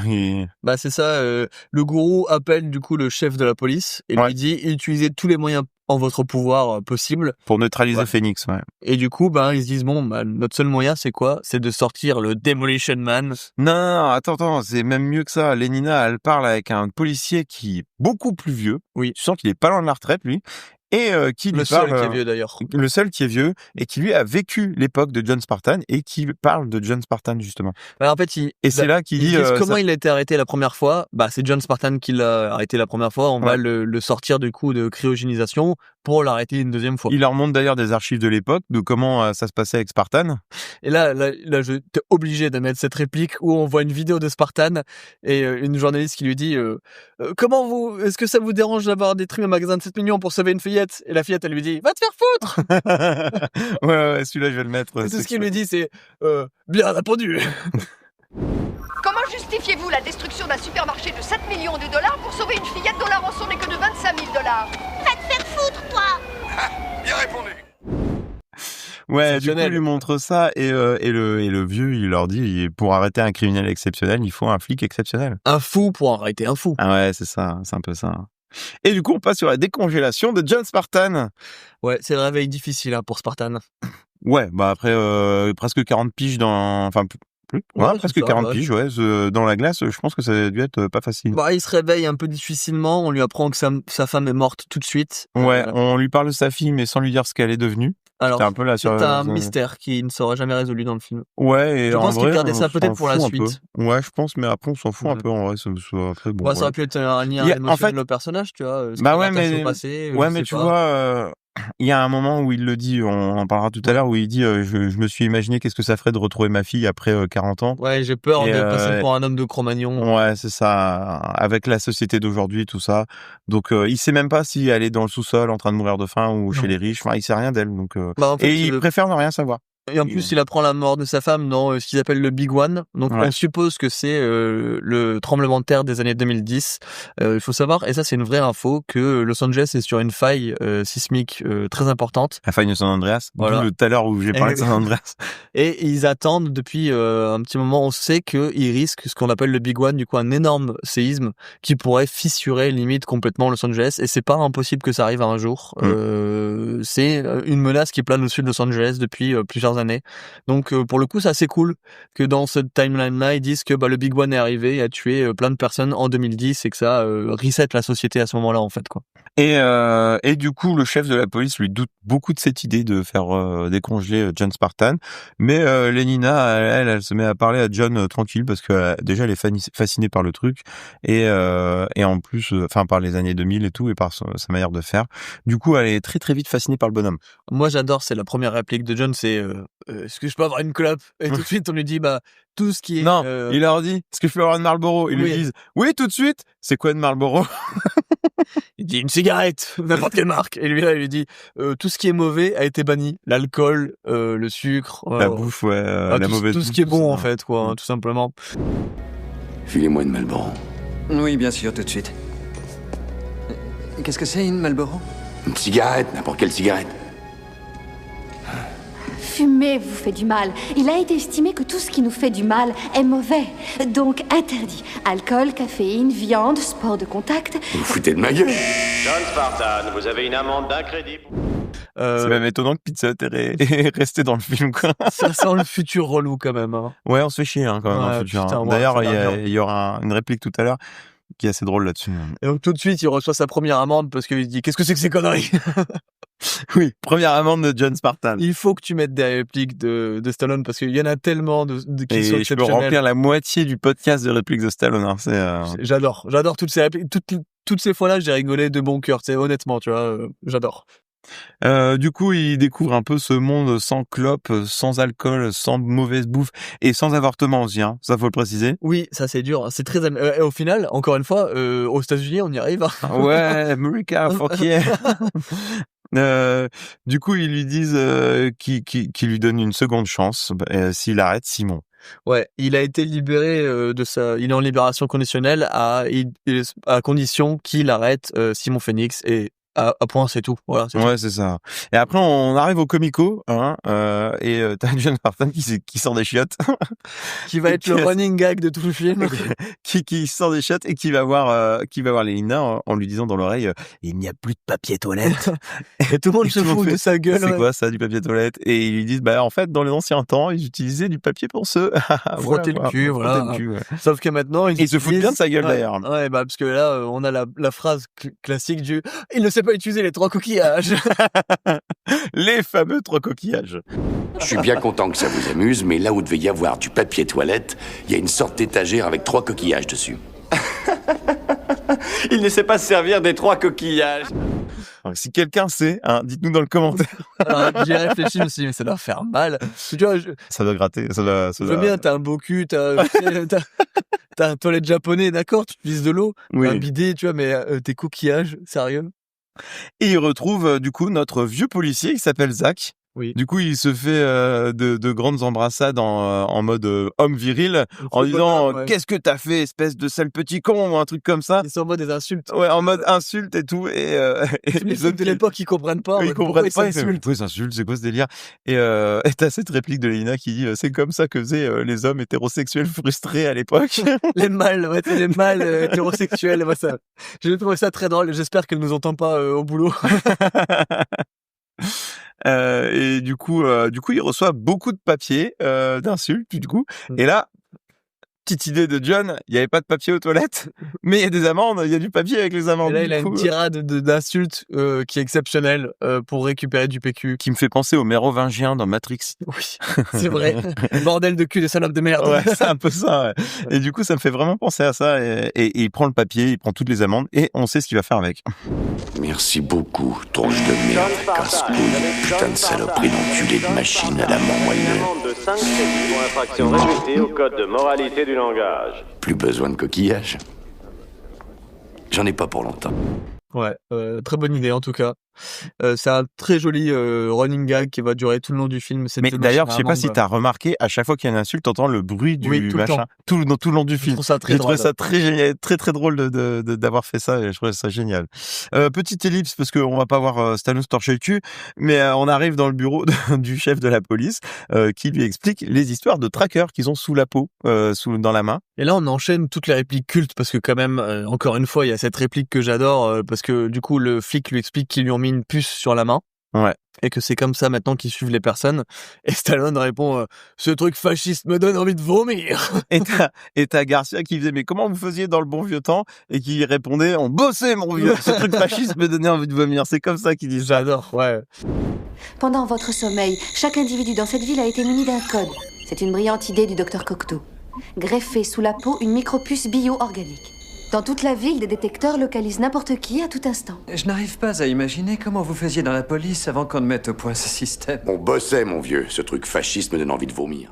Bah c'est ça. Le gourou appelle du coup le chef de la police et lui dit utilisez tous les moyens en votre pouvoir possible pour neutraliser Phoenix. Ouais. Et du coup, bah ils se disent bon, bah notre seul moyen c'est quoi? C'est de sortir le Demolition Man. Non, attends, c'est même mieux que ça. Lenina, elle parle avec un policier qui est beaucoup plus vieux. Oui. Tu sens qu'il est pas loin de la retraite, lui. Et qui lui parle, le seul qui est vieux d'ailleurs. Le seul qui est vieux et qui lui a vécu l'époque de John Spartan et qui parle de John Spartan justement. Bah, en fait, c'est là qu'il dit comment il a été arrêté la première fois. Bah c'est John Spartan qui l'a arrêté la première fois. On va le sortir du coup de cryogénisation pour l'arrêter une deuxième fois. Il leur montre d'ailleurs des archives de l'époque de comment ça se passait avec Spartan. Et là t'es obligé de mettre cette réplique où on voit une vidéo de Spartan et une journaliste qui lui dit est-ce que ça vous dérange d'avoir détruit un magasin de 7 millions pour sauver une fillette? Et la fillette elle lui dit va te faire foutre. ouais, celui-là je vais le mettre. Et tout ce qu'il lui dit c'est bien répondu. Comment justifiez-vous la destruction d'un supermarché de 7 millions de dollars pour sauver une fillette dont la rançon n'est que de 25 000 dollars? Va te faire foutre, toi. Bien répondu. Ouais, du coup, il lui montre ça et le vieux, il leur dit pour arrêter un criminel exceptionnel, il faut un flic exceptionnel. Un fou pour arrêter un fou. Ah ouais, c'est ça, c'est un peu ça. Et du coup, on passe sur la décongélation de John Spartan. Ouais, c'est le réveil difficile pour Spartan. Ouais, bah après presque 40 piges presque 40 piges, dans la glace, je pense que ça a dû être pas facile. Bah, il se réveille un peu difficilement, on lui apprend que sa femme est morte tout de suite. Ouais, on lui parle de sa fille, mais sans lui dire ce qu'elle est devenue. Alors, c'est un peu c'est un mystère qui ne sera jamais résolu dans le film. Ouais, et je pense qu'il vrai, gardait ça peut-être pour la suite. Ouais, je pense, mais après on s'en fout un peu en vrai. Après, bon, ça aurait pu être un lien émotionnel au personnage, tu vois. Bah ouais, mais tu vois, il y a un moment où il le dit, on en parlera tout à l'heure, où il dit je me suis imaginé qu'est-ce que ça ferait de retrouver ma fille après 40 ans. Ouais, j'ai peur de passer pour un homme de Cro-Magnon. Ouais, c'est ça, avec la société d'aujourd'hui, tout ça. Donc il sait même pas si elle est dans le sous-sol en train de mourir de faim ou chez les riches, enfin il sait rien d'elle. Donc en fait, il préfère ne rien savoir. Et en plus, il apprend la mort de sa femme dans ce qu'ils appellent le Big One. Donc, on suppose que c'est le tremblement de terre des années 2010. Il faut savoir, et ça c'est une vraie info, que Los Angeles est sur une faille sismique très importante. La faille de San Andreas. Voilà. Tout à l'heure où j'ai parlé de San Andreas. Et ils attendent depuis un petit moment. On sait qu'ils risquent ce qu'on appelle le Big One, du coup un énorme séisme qui pourrait fissurer limite complètement Los Angeles. Et c'est pas impossible que ça arrive un jour. C'est une menace qui plane au-dessus de Los Angeles depuis plusieurs années. Donc pour le coup c'est assez cool que dans cette timeline-là ils disent que le Big One est arrivé et a tué plein de personnes en 2010 et que ça reset la société à ce moment-là en fait quoi. Et du coup le chef de la police lui doute beaucoup de cette idée de faire décongeler John Spartan, mais Lenina elle se met à parler à John tranquille parce que déjà elle est fascinée par le truc et en plus par les années 2000 et tout et par sa manière de faire. Du coup elle est très très vite fascinée par le bonhomme. Moi j'adore, c'est la première réplique de John, c'est est-ce que je peux avoir une clope? Et tout de suite on lui dit tout ce qui est non, il leur dit est-ce que je peux avoir une Marlboro? Ils lui disent oui tout de suite. C'est quoi une Marlboro? Il dit une cigarette, n'importe quelle marque. Et lui là il lui dit tout ce qui est mauvais a été banni, l'alcool, le sucre, la bouffe, la mauvaise tout ce qui est bon en fait quoi, tout simplement. Filez-moi une Marlboro. Oui, bien sûr, tout de suite. Qu'est-ce que c'est une Marlboro? Une cigarette, n'importe quelle cigarette. Fumer vous fait du mal. Il a été estimé que tout ce qui nous fait du mal est mauvais. Donc interdit. Alcool, caféine, viande, sport de contact. Vous vous foutez de ma gueule. John Spartan, vous avez une amende d'un crédit. C'est même étonnant que Pizza Hut est resté dans le film, quoi. Ça sent le futur relou quand même. Hein. Ouais, on se fait chier quand même dans le futur. Putain, d'ailleurs, il y aura une réplique tout à l'heure qui est assez drôle là-dessus. Et donc tout de suite, il reçoit sa première amende parce qu'il dit qu'est-ce que c'est que ces conneries? Oui, première amende de John Spartan. Il faut que tu mettes des répliques de Stallone parce qu'il y en a tellement qui sont exceptionnelles. Je peux remplir la moitié du podcast de répliques de Stallone. Hein. J'adore toutes ces répliques, toutes toutes ces fois-là, j'ai rigolé de bon cœur, tu sais, honnêtement, tu vois, j'adore. Du coup, il découvre un peu ce monde sans clope, sans alcool, sans mauvaise bouffe et sans avortement aussi, hein. Ça, faut le préciser. Oui, ça c'est dur, c'est très et au final, encore une fois, aux États-Unis, on y arrive. Ouais, America, fuck yeah. Du coup, ils lui disent qu'ils lui donnent une seconde chance s'il arrête Simon. Ouais, il a été libéré il est en libération conditionnelle à condition qu'il arrête Simon Phoenix et à point, c'est tout. Voilà, ouais, c'est ça. Et après, on arrive au Comico, hein, et t'as John Martin qui sort des chiottes. Qui va être le running gag de tout le film. qui sort des chiottes et qui va voir Lena en lui disant dans l'oreille il n'y a plus de papier toilette. Et tout le monde se fout de sa gueule. C'est quoi ça, du papier toilette? Et ils lui disent, en fait, dans les anciens temps, ils utilisaient du papier pour se frotter le cul, voilà. Ouais. Sauf que maintenant, ils se foutent bien de sa gueule, d'ailleurs. Ouais, parce que là, on a la phrase classique du « Il ne sait pas utiliser les 3 coquillages ». Les fameux 3 coquillages. Je suis bien content que ça vous amuse, mais là où devait y avoir du papier toilette, il y a une sorte d'étagère avec 3 coquillages dessus. Il ne sait pas se servir des 3 coquillages. Alors, si quelqu'un sait, hein, dites-nous dans le commentaire. Alors, j'y réfléchi aussi, mais ça doit faire mal. Tu vois, ça doit gratter. Je veux bien, t'as un beau cul, t'as un toilette japonais, d'accord, tu utilises de l'eau, oui. Un bidet, tu vois, mais tes coquillages, sérieux. Et il retrouve du coup notre vieux policier qui s'appelle Zach. Oui. Du coup, il se fait de grandes embrassades en mode homme viril, en disant qu'est-ce que t'as fait, espèce de sale petit con, ou un truc comme ça. Ils sont en mode des insultes. Ouais, en mode insulte et tout. Et les autres de l'époque, ils comprennent pas. Ils comprennent pas. Ils s'insultent, c'est quoi ce délire? Et t'as cette réplique de Lena qui dit c'est comme ça que faisaient les hommes hétérosexuels frustrés à l'époque. Les mâles, hétérosexuels. Moi, ça, j'ai trouvé ça très drôle. J'espère qu'elle nous entend pas au boulot. Et du coup, il reçoit beaucoup de papiers d'insultes, du coup. Et là, petite idée de John, il n'y avait pas de papier aux toilettes, mais il y a des amendes, il y a du papier avec les amendes. Et là, il a une tirade d'insultes qui est exceptionnelle pour récupérer du PQ. Qui me fait penser au mérovingien dans Matrix. Oui, c'est vrai. Bordel de cul des salopes de merde. Ouais, c'est un peu ça. Ouais. Et du coup, ça me fait vraiment penser à ça. Et il prend le papier, il prend toutes les amendes et on sait ce qu'il va faire avec. Merci beaucoup, tronche de merde, casse-couille, putain de saloperie d'enculé de machine à la mort moelleux. De 5 crédits pour infraction répétée au code de moralité du langage. Plus besoin de coquillages. J'en ai pas pour longtemps. Ouais, très bonne idée en tout cas. C'est un très joli running gag qui va durer tout le long du film. Mais d'ailleurs, je sais pas si t'as remarqué, à chaque fois qu'il y a une insulte, t'entends le bruit du machin. Tout le long du film. Je trouve ça très génial, très drôle d'avoir fait ça et je trouvais ça génial. Petite ellipse parce qu'on va pas voir Stallone se torcher le cul, mais on arrive dans le bureau du chef de la police qui lui explique les histoires de trackers qu'ils ont sous la peau, dans la main. Et là, on enchaîne toutes les répliques cultes parce que quand même, encore une fois, il y a cette réplique que j'adore parce que du coup, le flic lui explique qu'ils lui ont mis une puce sur la main. Ouais. Et que c'est comme ça maintenant qu'ils suivent les personnes. Et Stallone répond ce truc fasciste me donne envie de vomir. Et t'as Garcia qui disait mais comment vous faisiez dans le bon vieux temps? Et qui répondait on bossait mon vieux. Ce truc fasciste me donnait envie de vomir. C'est comme ça qu'il dit. J'adore, ouais. Pendant votre sommeil, chaque individu dans cette ville a été muni d'un code. C'est une brillante idée du docteur Cocteau. Greffer sous la peau une micropuce bio-organique. Dans toute la ville, des détecteurs localisent n'importe qui à tout instant. Je n'arrive pas à imaginer comment vous faisiez dans la police avant qu'on ne mette au point ce système. On bossait, mon vieux. Ce truc fasciste me donne envie de vomir.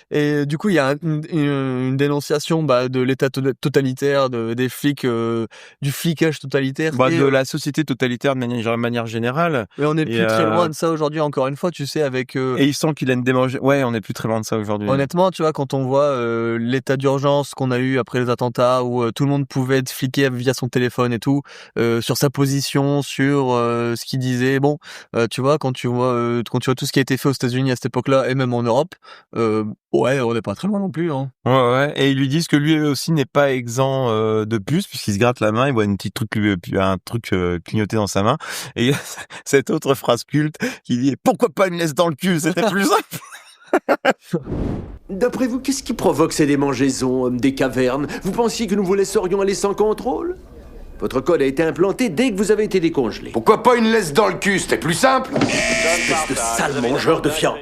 Et du coup, il y a une dénonciation de l'état totalitaire, des flics, du flicage totalitaire. De la société totalitaire de manière générale. Mais on est plus très loin de ça aujourd'hui, encore une fois, tu sais, avec... Et il sent qu'il a une démange... Ouais, on est plus très loin de ça aujourd'hui. Honnêtement, tu vois, quand on voit l'état d'urgence qu'on a eu après les attentats, où tout le monde pouvait être fliqué via son téléphone et tout, sur sa position, sur ce qu'il disait. Bon, tu vois, quand tu vois tout ce qui a été fait aux États-Unis à cette époque-là et même en Europe, ouais, on n'est pas très loin non plus. Hein. Ouais. Et ils lui disent que lui aussi n'est pas exempt de puce puisqu'il se gratte la main, il voit un truc clignoter dans sa main. Et il y a cette autre phrase culte qui dit pourquoi pas une laisse dans le cul, c'était plus simple. D'après vous, qu'est-ce qui provoque ces démangeaisons, hommes des cavernes? Vous pensiez que nous vous laisserions aller sans contrôle? Votre code a été implanté dès que vous avez été décongelé. Pourquoi pas une laisse dans le cul? C'était plus simple. Espèce de sale mangeur de viande.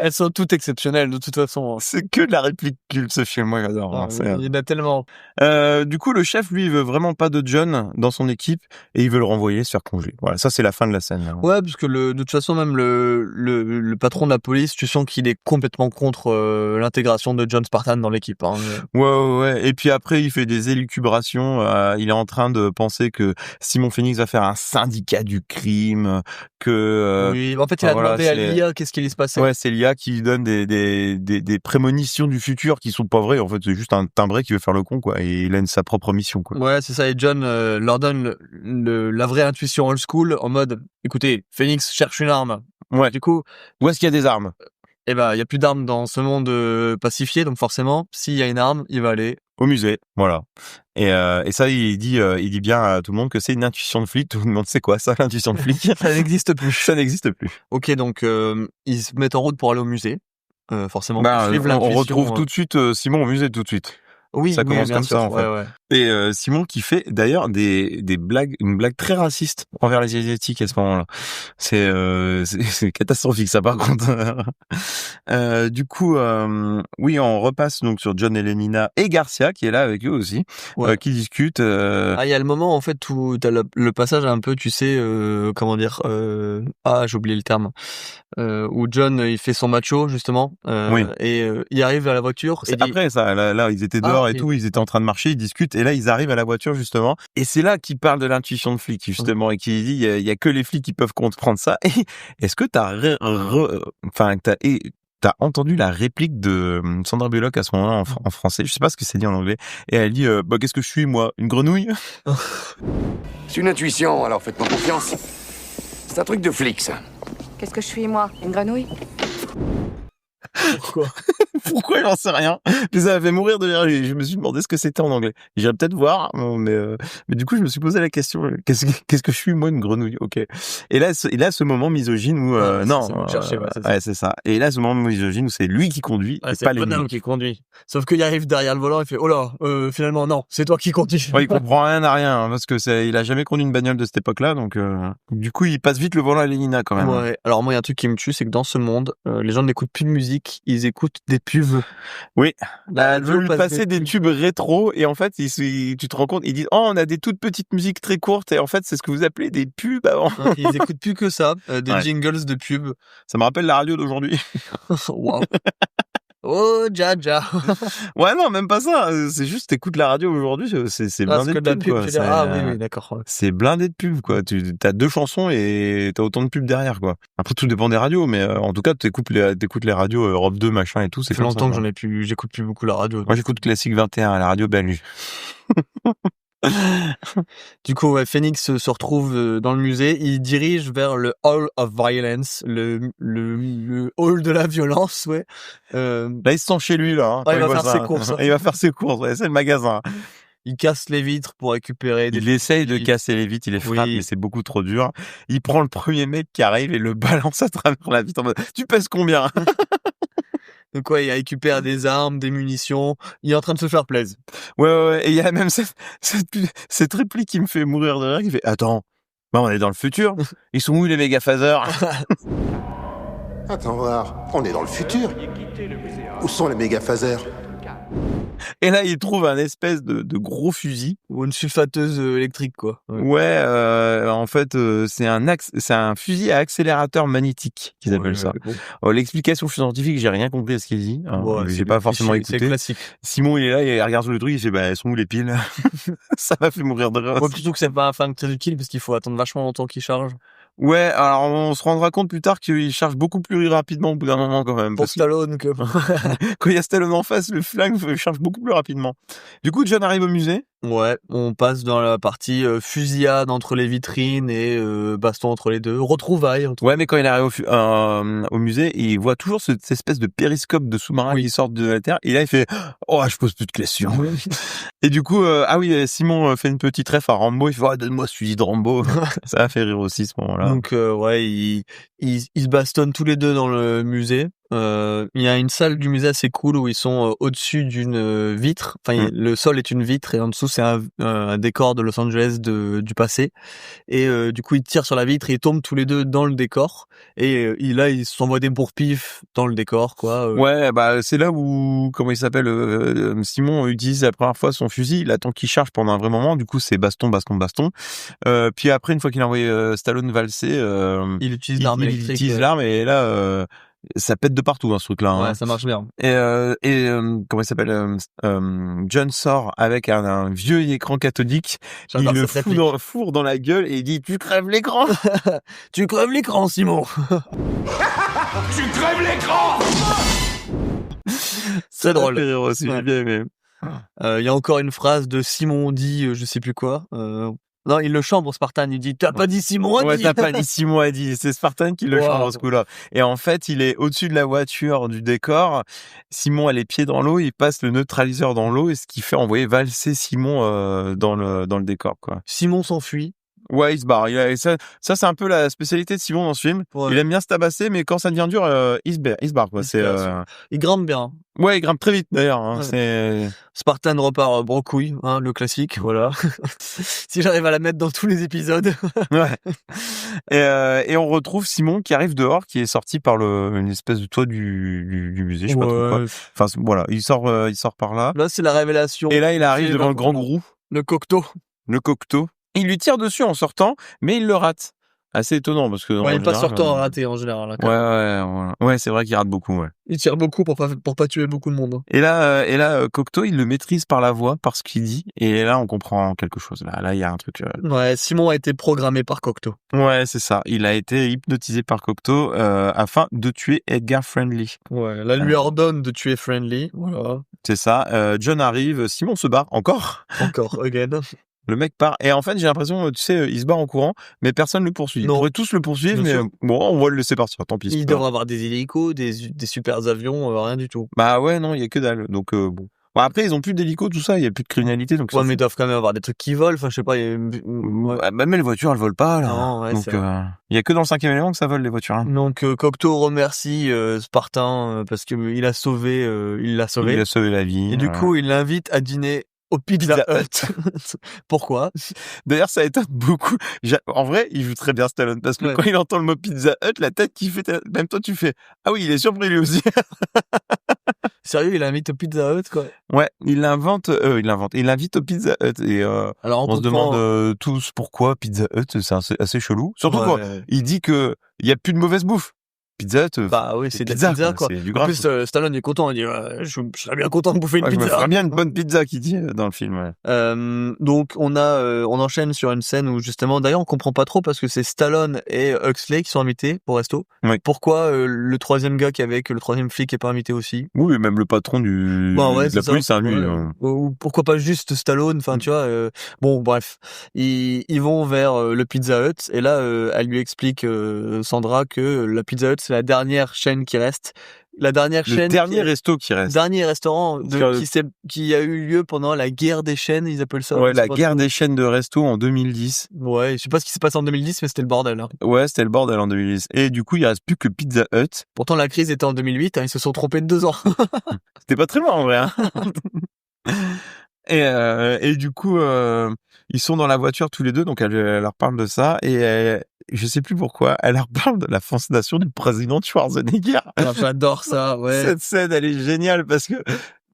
Elles sont toutes exceptionnelles de toute façon. C'est que de la réplique culte ce film, moi j'adore. Il y en a tellement. Du coup, le chef, lui, il veut vraiment pas de John dans son équipe et il veut le renvoyer se faire congeler. Voilà, ça c'est la fin de la scène. Là. Ouais, parce que de toute façon, même le patron de la police, tu sens qu'il est complètement contre l'intégration de John Spartan dans l'équipe. Hein. Ouais. Et puis après, il fait des élucubrations. Il est en train de penser que Simon Phoenix va faire un syndicat du crime, que... oui, en fait, il a demandé à l'IA qu'est-ce qui allait se passer. Ouais, c'est l'IA qui lui donne des prémonitions du futur qui sont pas vraies. En fait, c'est juste un timbré qui veut faire le con, quoi. Et il a sa propre mission, quoi. Ouais, c'est ça. Et John leur donne la vraie intuition old school en mode, écoutez, Phoenix cherche une arme. Ouais. Du coup, où est-ce qu'il y a des armes? Eh ben, il y a plus d'armes dans ce monde pacifié, donc forcément, s'il y a une arme, il va aller au musée. Voilà. Et ça, il dit bien à tout le monde que c'est une intuition de flic. Tout le monde sait quoi, ça, l'intuition de flic? Ça n'existe plus. Ça n'existe plus. Ok, donc ils se mettent en route pour aller au musée. Forcément. On retrouve tout de suite Simon au musée tout de suite. Oui, ça commence comme ça en fait. Ouais. Et Simon qui fait d'ailleurs des blagues, une blague très raciste envers les asiatiques à ce moment-là. C'est catastrophique ça par contre. Du coup, oui, on repasse donc sur John et Lenina et Garcia qui est là avec eux aussi, qui discutent. Il y a le moment en fait où t'as le passage un peu, tu sais, comment dire, j'ai oublié le terme, où John il fait son macho justement, et il arrive à la voiture. C'est après ça, là ils étaient dehors et tout, ils étaient en train de marcher, ils discutent et là ils arrivent à la voiture justement et c'est là qu'il parle de l'intuition de flic justement et qu'il dit il y a que les flics qui peuvent comprendre ça. Et est-ce que t'as entendu la réplique de Sandra Bullock à ce moment-là en français? Je sais pas ce que c'est dit en anglais. Et elle dit qu'est-ce que je suis moi, une grenouille? C'est une intuition, alors faites-moi confiance. C'est un truc de flic ça. Qu'est-ce que je suis moi, une grenouille? Pourquoi j'en sais rien. Mais ça m'a fait mourir de rire. Je me suis demandé ce que c'était en anglais. J'irais peut-être voir, mais du coup je me suis posé la question qu'est-ce que je suis moi, une grenouille? Ok. Et là ce moment misogyne où c'est ça. Et là ce moment misogyne où c'est lui qui conduit, et c'est pas le les bonhomme qui conduit. Sauf qu'il arrive derrière le volant, il fait oh là, finalement non, c'est toi qui conduis. Ouais, il comprend rien à rien parce que il a jamais conduit une bagnole de cette époque-là, donc du coup il passe vite le volant à Lenina quand même. Ouais. Alors moi il y a un truc qui me tue, c'est que dans ce monde, les gens n'écoutent plus de musique, ils écoutent des pubs. Oui, elle veut lui passer des tubes rétro et en fait, tu te rends compte, ils disent on a des toutes petites musiques très courtes et en fait, c'est ce que vous appelez des pubs avant. Ils écoutent plus que ça, des jingles de pubs. Ça me rappelle la radio d'aujourd'hui. Waouh. Oh, Jaja. Ouais, non, même pas ça. C'est juste, t'écoutes la radio aujourd'hui, c'est blindé de pubs, quoi. Oui, d'accord. Ouais. C'est blindé de pubs, quoi. T'as 2 chansons et t'as autant de pubs derrière, quoi. Après, tout dépend des radios, mais en tout cas, t'écoutes les radios Europe 2, machin et tout. Ça fait longtemps que j'écoute plus beaucoup la radio. Moi, j'écoute Classique 21, la radio belge. Du coup, Phoenix se retrouve dans le musée. Il dirige vers le Hall of Violence, le hall de la violence, ouais. Là, il se sent chez lui, là. Il va faire ses courses. Il va faire ses courses, c'est le magasin. Il casse les vitres pour récupérer Il essaye de casser les vitres, il les frappe, mais c'est beaucoup trop dur. Il prend le premier mec qui arrive et le balance à travers la vitre en mode « Tu pèses combien ?» Donc il récupère des armes, des munitions, il est en train de se faire plaisir. Ouais, et il y a même cette réplique qui me fait mourir de rire, qui fait « Attends, on est dans le futur, ils sont où les méga-phasers ?» Attends voir, on est dans le futur. Où sont les méga-phasers? Et là, il trouve un espèce de gros fusil. Ou une sulfateuse électrique, quoi. Ouais, en fait, c'est un fusil à accélérateur magnétique qu'ils appellent ça. Bon. L'explication scientifique, j'ai rien compris à ce qu'il dit. J'ai pas forcément écouté. C'est classique. Simon, il est là, il regarde le truc, il fait, elles sont où les piles? Ça m'a fait mourir de rire. Ouais, plutôt que c'est pas très utile parce qu'il faut attendre vachement longtemps qu'il charge. Ouais, alors on se rendra compte plus tard qu'il charge beaucoup plus rapidement au bout d'un moment quand même. Pour Stallone que... Quand il y a Stallone en face, le flingue charge beaucoup plus rapidement. Du coup, John arrive au musée. Ouais, on passe dans la partie fusillade entre les vitrines et baston entre les deux, retrouvailles. Ouais, mais quand il arrive au musée, il voit toujours cette espèce de périscope de sous-marin qui sort de la Terre. Et là, il fait « Oh, je pose plus de questions. » Et du coup, Simon fait une petite ref à Rambo. Il fait « Donne-moi ce fusil de Rambo. » Ça a fait rire aussi ce moment-là. Donc, ils se bastonnent tous les deux dans le musée. Il y a une salle du musée assez cool où ils sont au-dessus d'une vitre. Enfin, le sol est une vitre et en dessous c'est un décor de Los Angeles du passé. Et du coup, ils tirent sur la vitre et ils tombent tous les deux dans le décor. Et là, ils s'envoient des bourre-pif dans le décor, quoi. Ouais, bah c'est là où, comment il s'appelle, Simon utilise la première fois son fusil. Il attend qu'il charge pendant un vrai moment. Du coup, c'est baston. Puis après, une fois qu'il a envoyé Stallone valser, il utilise l'arme électrique. Il utilise l'arme et là, ça pète de partout, ce truc-là. Ouais, ça marche bien. Et comment il s'appelle, John sort avec un vieux écran cathodique. Il le fourre dans la gueule et il dit: tu crèves l'écran. Tu crèves l'écran, Simon. Tu crèves l'écran. C'est drôle. Ça fait rire aussi, j'ai bien aimé. Il y a encore une phrase de Simon dit, je sais plus quoi. Non, il le chambre, Spartan. Il dit: t'as pas dit Simon a dit. Ouais, t'as pas dit Simon a dit. C'est Spartan qui le chambre ce coup-là. Et en fait, il est au-dessus de la voiture du décor. Simon a les pieds dans l'eau. Il passe le neutraliseur dans l'eau et ce qui fait envoyer valser Simon dans le décor, quoi. Simon s'enfuit. Ouais, il se barre. Ça c'est un peu la spécialité de Simon dans ce film. Ouais. Il aime bien se tabasser, mais quand ça devient dur, il se barre, quoi. Il grimpe bien. Ouais, il grimpe très vite, d'ailleurs. Ouais. Spartan repart brocouille, le classique, voilà. Si j'arrive à la mettre dans tous les épisodes. Ouais. Et on retrouve Simon qui arrive dehors, qui est sorti par une espèce de toit du musée, je sais pas trop quoi. Enfin, voilà, il sort par là. Là, c'est la révélation. Et là, il arrive devant le grand gourou. Le Cocteau. Il lui tire dessus en sortant, mais il le rate. Assez étonnant parce que. Ouais, il passe sur temps à rater en général. Ouais, c'est vrai qu'il rate beaucoup. Ouais. Il tire beaucoup pour pas tuer beaucoup de monde. Et là, Cocteau, il le maîtrise par la voix, par ce qu'il dit, et là, on comprend quelque chose. Là, il y a un truc. Ouais, Simon a été programmé par Cocteau. Ouais, c'est ça. Il a été hypnotisé par Cocteau afin de tuer Edgar Friendly. Ouais, là, lui ordonne de tuer Friendly. Voilà. C'est ça. John arrive, Simon se barre encore, again. Le mec part. Et en fait, j'ai l'impression, tu sais, il se barre en courant, mais personne ne le poursuit. Ils pourraient tous le poursuivre, mais bon, on va le laisser partir. Tant pis. Il devrait avoir des hélicos, des super avions, rien du tout. Bah ouais, non, il y a que dalle. Donc bon. Bon, après, ils ont plus d'hélicos, tout ça, il y a plus de criminalité. Donc ouais, mais ils doivent quand même avoir des trucs qui volent. Enfin, je sais pas. Même les voitures, elles volent pas, là. Non, ouais, donc, il y a que dans le 5e élément que ça vole, les voitures. Hein. Donc, Cocteau remercie Spartan parce que il l'a sauvé. Il l'a sauvé la vie. Et du coup, il l'invite à dîner au Pizza Hut. Pourquoi? D'ailleurs, ça étonne beaucoup. En vrai, il joue très bien Stallone parce que quand il entend le mot Pizza Hut, la tête qu'il fait, même toi tu fais: ah oui, il est surpris lui aussi. Sérieux, il invite au Pizza Hut, quoi. Ouais, il l'invite au Pizza Hut et alors on se demande tous pourquoi Pizza Hut, c'est assez chelou. Surtout quand il dit que il y a plus de mauvaise bouffe. Pizza Hut, bah oui, c'est de la pizza, quoi. C'est du gras. En plus, Stallone est content. Il dit: je serais bien content de bouffer une pizza. Je me ferais bien une bonne pizza, qu'il dit dans le film. Ouais. Donc on enchaîne sur une scène où justement, d'ailleurs, on comprend pas trop parce que c'est Stallone et Huxley qui sont invités pour resto. Oui. Pourquoi le troisième gars qui est avec, le troisième flic est pas invité aussi? Oui, même le patron de la police, lui. Ou pourquoi pas juste Stallone? Enfin, tu vois. Bon, bref, ils vont vers le Pizza Hut et là, elle lui explique Sandra que la Pizza Hut c'est la dernière chaîne qui reste. Le dernier resto qui reste. Dernier restaurant qui a eu lieu pendant la guerre des chaînes, ils appellent ça. Ouais, la guerre des chaînes de resto en 2010. Ouais, je sais pas ce qui s'est passé en 2010, mais c'était le bordel. Hein. Ouais, c'était le bordel en 2010. Et du coup, il reste plus que Pizza Hut. Pourtant, la crise était en 2008, ils se sont trompés de 2 ans. C'était pas très loin, en vrai. Hein. Et du coup, ils sont dans la voiture tous les deux, donc elle leur parle de ça, et je sais plus pourquoi, elle leur parle de la fondation du président Schwarzenegger. Alors, j'adore ça, ouais. Cette scène, elle est géniale parce que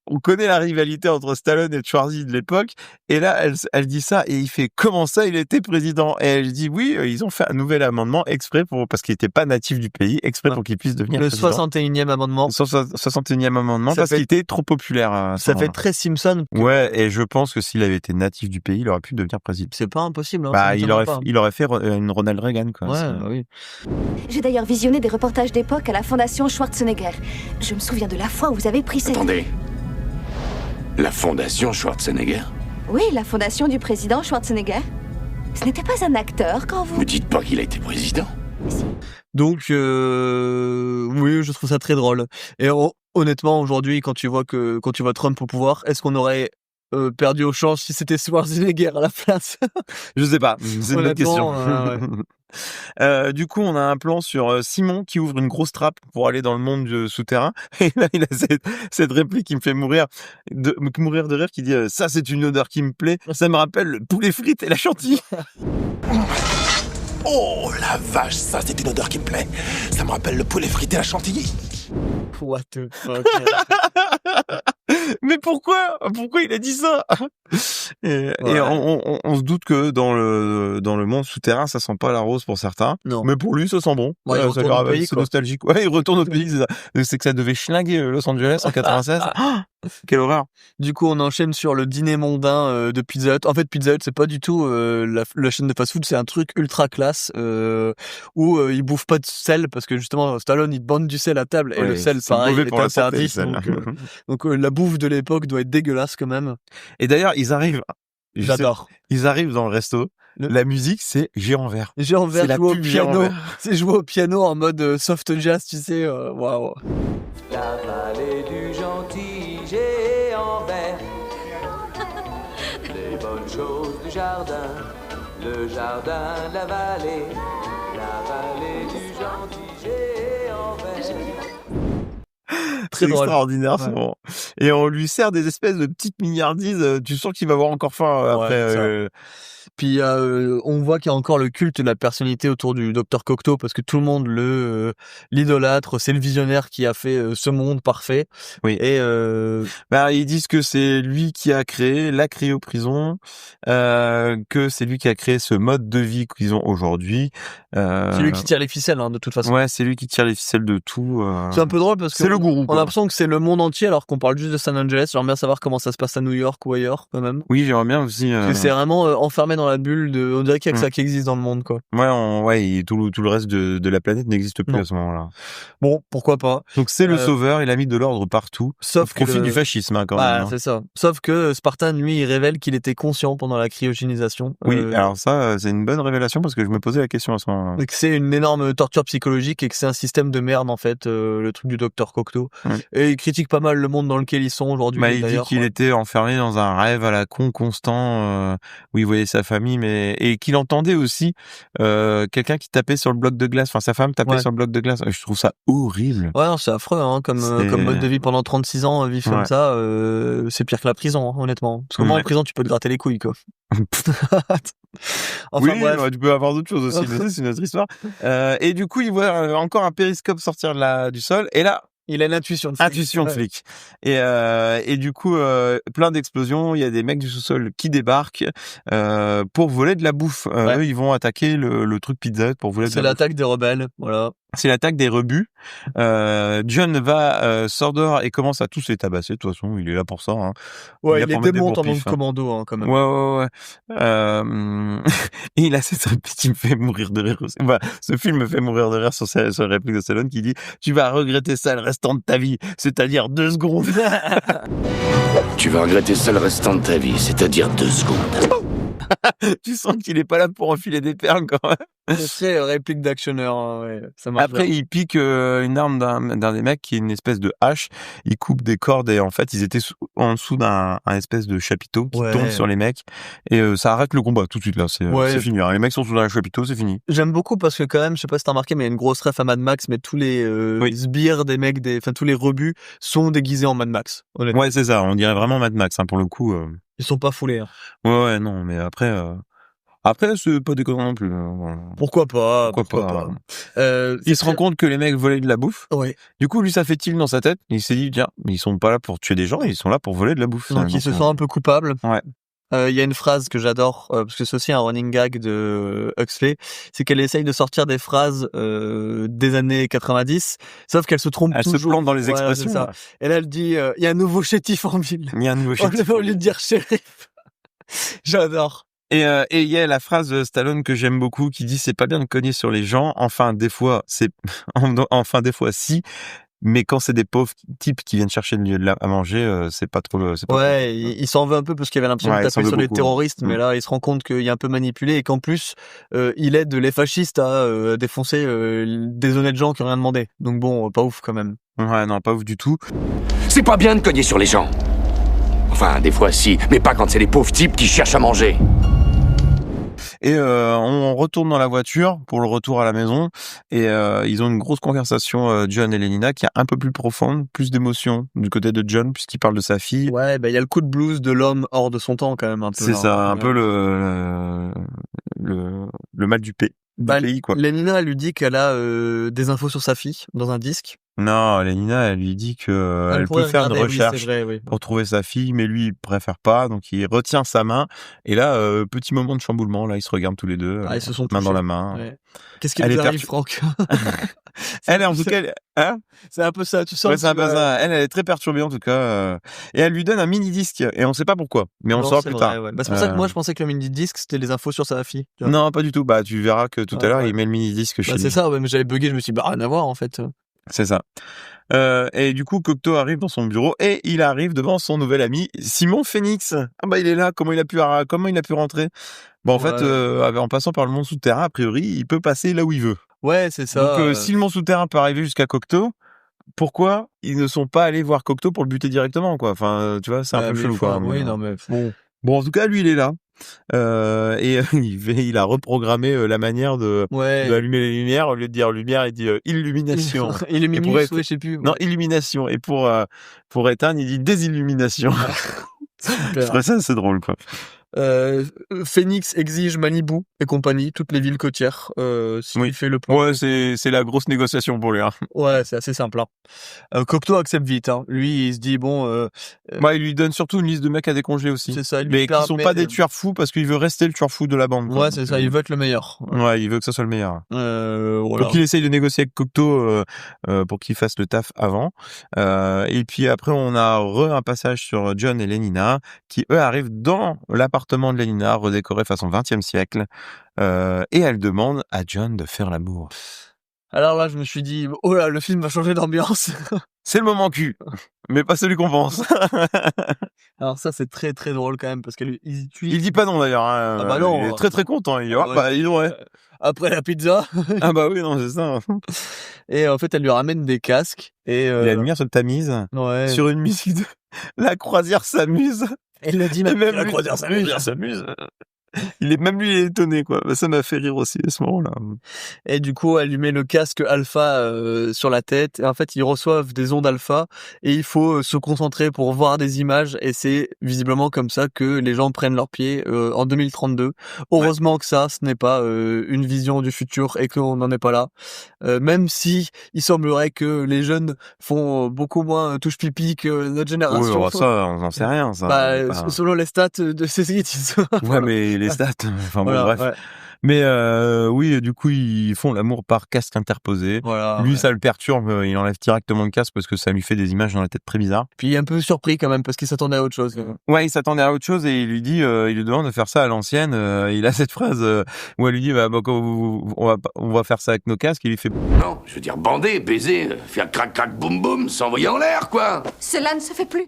on connaît la rivalité entre Stallone et Schwarzy de l'époque, et là, elle dit ça, et il fait: comment ça, il était président? Et elle dit: oui, ils ont fait un nouvel amendement exprès parce qu'il était pas natif du pays, exprès pour qu'il puisse devenir président. Le 61e amendement. 61e amendement, parce qu'il était trop populaire. Ça fait très Simpson. Ouais, et je pense que s'il avait été natif du pays, il aurait pu devenir président. C'est pas impossible. Hein, bah, il aurait fait une Ronald Reagan, quoi. Ouais, bah oui. J'ai d'ailleurs visionné des reportages d'époque à la Fondation Schwarzenegger. Je me souviens de la fois où vous avez pris cette... Attendez. La Fondation Schwarzenegger? Oui, la fondation du président Schwarzenegger. Ce n'était pas un acteur quand vous... Vous dites pas qu'il a été président? Donc, oui, je trouve ça très drôle. Et honnêtement, aujourd'hui, quand tu vois Trump au pouvoir, est-ce qu'on aurait perdu au change si c'était Schwarzenegger à la place? Je sais pas, c'est une bonne question. Ouais. Du coup, on a un plan sur Simon qui ouvre une grosse trappe pour aller dans le monde souterrain. Et là, il a cette réplique qui me fait mourir de rire, qui dit « Ça, c'est une odeur qui me plaît. Ça me rappelle le poulet frites et la chantilly. » Oh la vache, ça c'est une odeur qui me plaît. Ça me rappelle le poulet frité à la chantilly. What the fuck. Mais pourquoi il a dit ça? Et on se doute que dans le monde souterrain, ça sent pas la rose pour certains. Non. Mais pour lui, ça sent bon. Ouais, il retourne au pays, c'est quoi. nostalgique. Ouais, il retourne au pays. C'est ça. C'est que ça devait schlinguer Los Angeles en 96. Quelle horreur. Du coup, on enchaîne sur le dîner mondain de Pizza Hut. En fait, Pizza Hut, c'est pas du tout la chaîne de fast-food, c'est un truc ultra classe où ils bouffent pas de sel parce que justement, Stallone, il bande du sel à table et le sel, pareil, mauvais est pour la santé, interdit. le sel. Donc la bouffe de l'époque doit être dégueulasse quand même. Et d'ailleurs, ils arrivent. J'adore. Ils arrivent dans le resto. La musique, c'est Géant Vert. Géant Vert, C'est la joué au pub Géant piano. Vert. C'est joué au piano en mode soft jazz, tu sais. Waouh. La vallée du gentil géant vert. Les bonnes choses du jardin. Le jardin de la vallée. La vallée du gentil géant vert. Très drôle. extraordinaire, Ouais. c'est bon. Et on lui sert des espèces de petites mignardises. Tu sens qu'il va avoir encore faim après. Ouais, Puis on voit qu'il y a encore le culte de la personnalité autour du Dr Cocteau parce que tout le monde l'idolâtre, c'est le visionnaire qui a fait ce monde parfait. Oui. Et ils disent que c'est lui qui a créé la cryoprison, que c'est lui qui a créé ce mode de vie qu'ils ont aujourd'hui. c'est lui qui tire les ficelles, hein, de toute façon. Ouais, c'est lui qui tire les ficelles de tout. C'est un peu drôle parce que c'est le gourou. on a l'impression que c'est le monde entier alors qu'on parle juste de Los Angeles. J'aimerais bien savoir comment ça se passe à New York ou ailleurs quand même. Oui, j'aimerais bien aussi. Parce que c'est vraiment enfermé dans la bulle de. On dirait qu'il y a que ça qui existe dans le monde, quoi. Ouais, et tout le reste de la planète n'existe plus Non. à ce moment-là. Bon, pourquoi pas. Donc c'est le sauveur, il a mis de l'ordre partout. Sauf au profit que du fascisme, hein, quand même. Hein. C'est ça. Sauf que Spartan, lui, il révèle qu'il était conscient pendant la cryogénisation. Oui, alors ça, c'est une bonne révélation parce que je me posais la question à ce moment-là. Et que c'est une énorme torture psychologique et que c'est un système de merde, en fait, le truc du Dr Cocteau. Ouais. Et il critique pas mal le monde dans lequel ils sont aujourd'hui. Il dit qu'il était enfermé dans un rêve à la con constant où il voyait sa famille, et qu'il entendait aussi quelqu'un qui tapait sur le bloc de glace. Enfin, sa femme tapait sur le bloc de glace. Je trouve ça horrible. Ouais, non, c'est affreux, hein, comme mode de vie pendant 36 ans, vivre comme ça, c'est pire que la prison, hein, honnêtement. Parce que moi, en prison, tu peux te gratter les couilles, quoi. Enfin, oui, bref. Tu peux avoir d'autres choses aussi, mais c'est une autre histoire. Et du coup, il voit encore un périscope sortir du sol, et là, il a une intuition de flic. Et du coup, plein d'explosions. Il y a des mecs du sous-sol qui débarquent pour voler de la bouffe. Eux, ils vont attaquer le truc Pizza Hut pour voler de la bouffe. C'est l'attaque des rebelles, voilà. C'est l'attaque des rebuts. John sort dehors et commence à tous les tabasser. De toute façon, il est là pour ça. Hein. Ouais, il les démonte en mode commando, hein, quand même. Ouais. Et il a cette réplique qui me fait mourir de rire aussi. Enfin, ce film me fait mourir de rire sur la réplique de Stallone qui dit « Tu vas regretter ça le restant de ta vie, c'est-à-dire 2 secondes. » Tu vas regretter ça le restant de ta vie, c'est-à-dire 2 secondes. Tu sens qu'il est pas là pour enfiler des perles quand même. C'est réplique d'actionneur, hein, ouais. Ça marche. Après, il pique une arme d'un des mecs qui est une espèce de hache. Il coupe des cordes et en fait, ils étaient en dessous d'un espèce de chapiteau qui tombe sur les mecs. Et ça arrête le combat tout de suite là. C'est fini. Alors, les mecs sont sous un chapiteau, c'est fini. J'aime beaucoup parce que quand même, je sais pas si t'as remarqué, mais il y a une grosse ref à Mad Max, mais tous les sbires des mecs, tous les rebuts sont déguisés en Mad Max. Honnêtement. Ouais, c'est ça. On dirait vraiment Mad Max, hein, pour le coup. Ils sont pas foulés. Hein. Ouais, non, mais après, c'est pas déconnant non plus. Pourquoi pas. Il se rend compte que les mecs volaient de la bouffe. Ouais. Du coup, lui, ça fait tilt dans sa tête. Il s'est dit, tiens, mais ils sont pas là pour tuer des gens, ils sont là pour voler de la bouffe. Donc, il se sent un peu coupable. Ouais. Il y a une phrase que j'adore, parce que c'est aussi un running gag de Huxley, c'est qu'elle essaye de sortir des phrases des années 90, sauf qu'elle se trompe toujours. Elle se plante dans les expressions. Ça. Et là, elle dit, il y a un nouveau chétif en ville. Il y a un nouveau chétif. Au lieu de dire shérif. J'adore. Et il y a la phrase de Stallone que j'aime beaucoup qui dit c'est pas bien de cogner sur les gens. Enfin des fois si, mais quand c'est des pauvres types qui viennent chercher à manger, c'est pas trop. Il s'en veut un peu parce qu'il avait l'impression de taper sur les terroristes, mais là il se rend compte qu'il est un peu manipulé et qu'en plus il aide les fascistes à défoncer des honnêtes gens qui ont rien demandé. Donc bon, pas ouf quand même. Ouais, non, pas ouf du tout. C'est pas bien de cogner sur les gens. Enfin, des fois si, mais pas quand c'est les pauvres types qui cherchent à manger. Et on retourne dans la voiture pour le retour à la maison. Et ils ont une grosse conversation, John et Lenina, qui est un peu plus profonde, plus d'émotion du côté de John, puisqu'il parle de sa fille. Ouais, il y a le coup de blues de l'homme hors de son temps quand même un peu. C'est ça, un peu le mal du pays. Pays, quoi. Lenina, elle lui dit qu'elle a des infos sur sa fille dans un disque. Non, Lenina, elle lui dit que elle peut faire une recherche pour trouver sa fille, mais lui, il préfère pas, donc il retient sa main. Et là, petit moment de chamboulement, là, ils se regardent tous les deux, ils se sont main touchés. dans la main. Ouais. Qu'est-ce qui lui arrive, Franck? Elle est en tout cas, hein? C'est un peu ça, tu sens. Ouais, c'est un peu ça. Elle est très perturbée en tout cas, et elle lui donne un mini disque, et on sait pas pourquoi, mais on le saura plus tard. Ouais. Bah, c'est pour ça que moi je pensais que le mini disque c'était les infos sur sa fille. Non, pas du tout. Bah, tu verras que tout à l'heure il met le mini disque chez lui. C'est ça, mais j'avais bugué, je me suis dit, rien à voir en fait. C'est ça. Et du coup, Cocteau arrive dans son bureau et il arrive devant son nouvel ami Simon Phoenix. Ah bah il est là. Comment il a pu rentrer? Bon, en fait, en passant par le monde souterrain, a priori, il peut passer là où il veut. Ouais, c'est ça. Donc, si le monde souterrain peut arriver jusqu'à Cocteau, pourquoi ils ne sont pas allés voir Cocteau pour le buter directement, quoi? Enfin, tu vois, c'est un peu chelou, quoi. Oui, non, mais bon. Bon, en tout cas, lui, il est là. Et il a reprogrammé la manière d'allumer les lumières. Au lieu de dire lumière, il dit illumination. Illuminus, je sais plus. Non, illumination. Et pour éteindre, il dit désillumination. Je trouve ça assez drôle, quoi. Phoenix exige Malibu et compagnie, toutes les villes côtières, s'il fait le plan. Ouais, c'est la grosse négociation pour lui. Hein. Ouais, c'est assez simple. Hein. Cocteau accepte vite. Hein. Lui, il se dit bon. Il lui donne surtout une liste de mecs à décongeler aussi. C'est ça. Mais qui sont pas des tueurs fous parce qu'il veut rester le tueur fou de la bande. Quoi. Ouais, c'est ça. Il veut être le meilleur. Ouais, il veut que ça soit le meilleur. Voilà. Donc il essaye de négocier avec Cocteau pour qu'il fasse le taf avant. Et puis après, on a un passage sur John et Lenina qui eux arrivent dans l'appartement de Lenina, redécoré façon 20e siècle, et elle demande à John de faire l'amour. Alors là, je me suis dit, oh là, le film va changer d'ambiance. C'est le moment cul, mais pas celui qu'on pense. Alors ça, c'est très très drôle quand même, parce qu'il dit pas non d'ailleurs. Hein. Ah bah non. Il est très très content. Il dit, ouais. Après la pizza. Ah bah oui, non, c'est ça. Et en fait, elle lui ramène des casques. Et la lumière se tamise sur une musique de La croisière s'amuse. Elle le dit même la croisière s'amuse. Il est même lui étonné, quoi. Ça m'a fait rire aussi à ce moment-là. Et du coup, elle lui met le casque alpha sur la tête. Et en fait, ils reçoivent des ondes alpha et il faut se concentrer pour voir des images. Et c'est visiblement comme ça que les gens prennent leur pied en 2032. Heureusement que ce n'est pas une vision du futur et qu'on n'en est pas là. Même si il semblerait que les jeunes font beaucoup moins touche pipi que notre génération. Oui, ça, on n'en sait rien, ça. Selon les stats de Society. Ouais, mais les stats, enfin bon, bref. Ouais. Mais oui, du coup, ils font l'amour par casque interposé. Voilà, lui, ça le perturbe, il enlève directement le casque parce que ça lui fait des images dans la tête très bizarres. Puis il est un peu surpris quand même parce qu'il s'attendait à autre chose. Ouais, il s'attendait à autre chose et il lui dit, il lui demande de faire ça à l'ancienne. Il a cette phrase où elle lui dit, on va faire ça avec nos casques. Il lui fait, non, je veux dire bander, baiser, faire crac crac boum boum, s'envoyer en l'air, quoi. Cela ne se fait plus.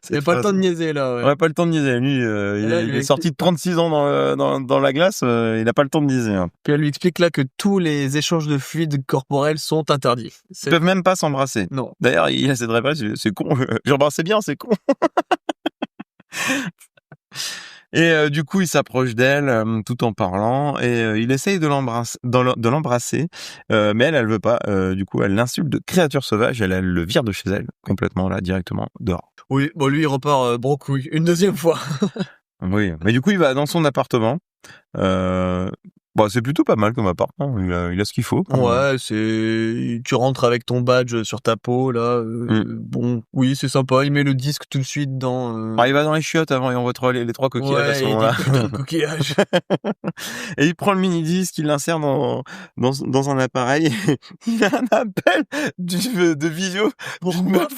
C'est pas le temps de niaiser là. Ouais, pas le temps de niaiser. Lui, il est sorti de 36 ans dans la glace. Il a pas le temps de niaiser. Hein. Puis elle lui explique là que tous les échanges de fluides corporels sont interdits. Ils peuvent même pas s'embrasser. Non. D'ailleurs, il a cette réponse, c'est con. J'embrassais bien, c'est con. Et du coup, il s'approche d'elle tout en parlant et il essaye de l'embrasser, mais elle veut pas. Du coup, elle l'insulte de créature sauvage. Elle le vire de chez elle complètement là, directement dehors. Oui, bon lui il repart brocouille une deuxième fois. Oui, mais du coup, il va dans son appartement. C'est plutôt pas mal comme appart. Hein. Il a ce qu'il faut. Ouais, tu rentres avec ton badge sur ta peau là. Bon, oui, c'est sympa. Il met le disque tout de suite dans. Il va dans les chiottes avant et on voit les trois coquillages à ce moment-là. Coquillages. Et il prend le mini disque, il l'insère dans un appareil. Il a un appel de visio. Pourquoi?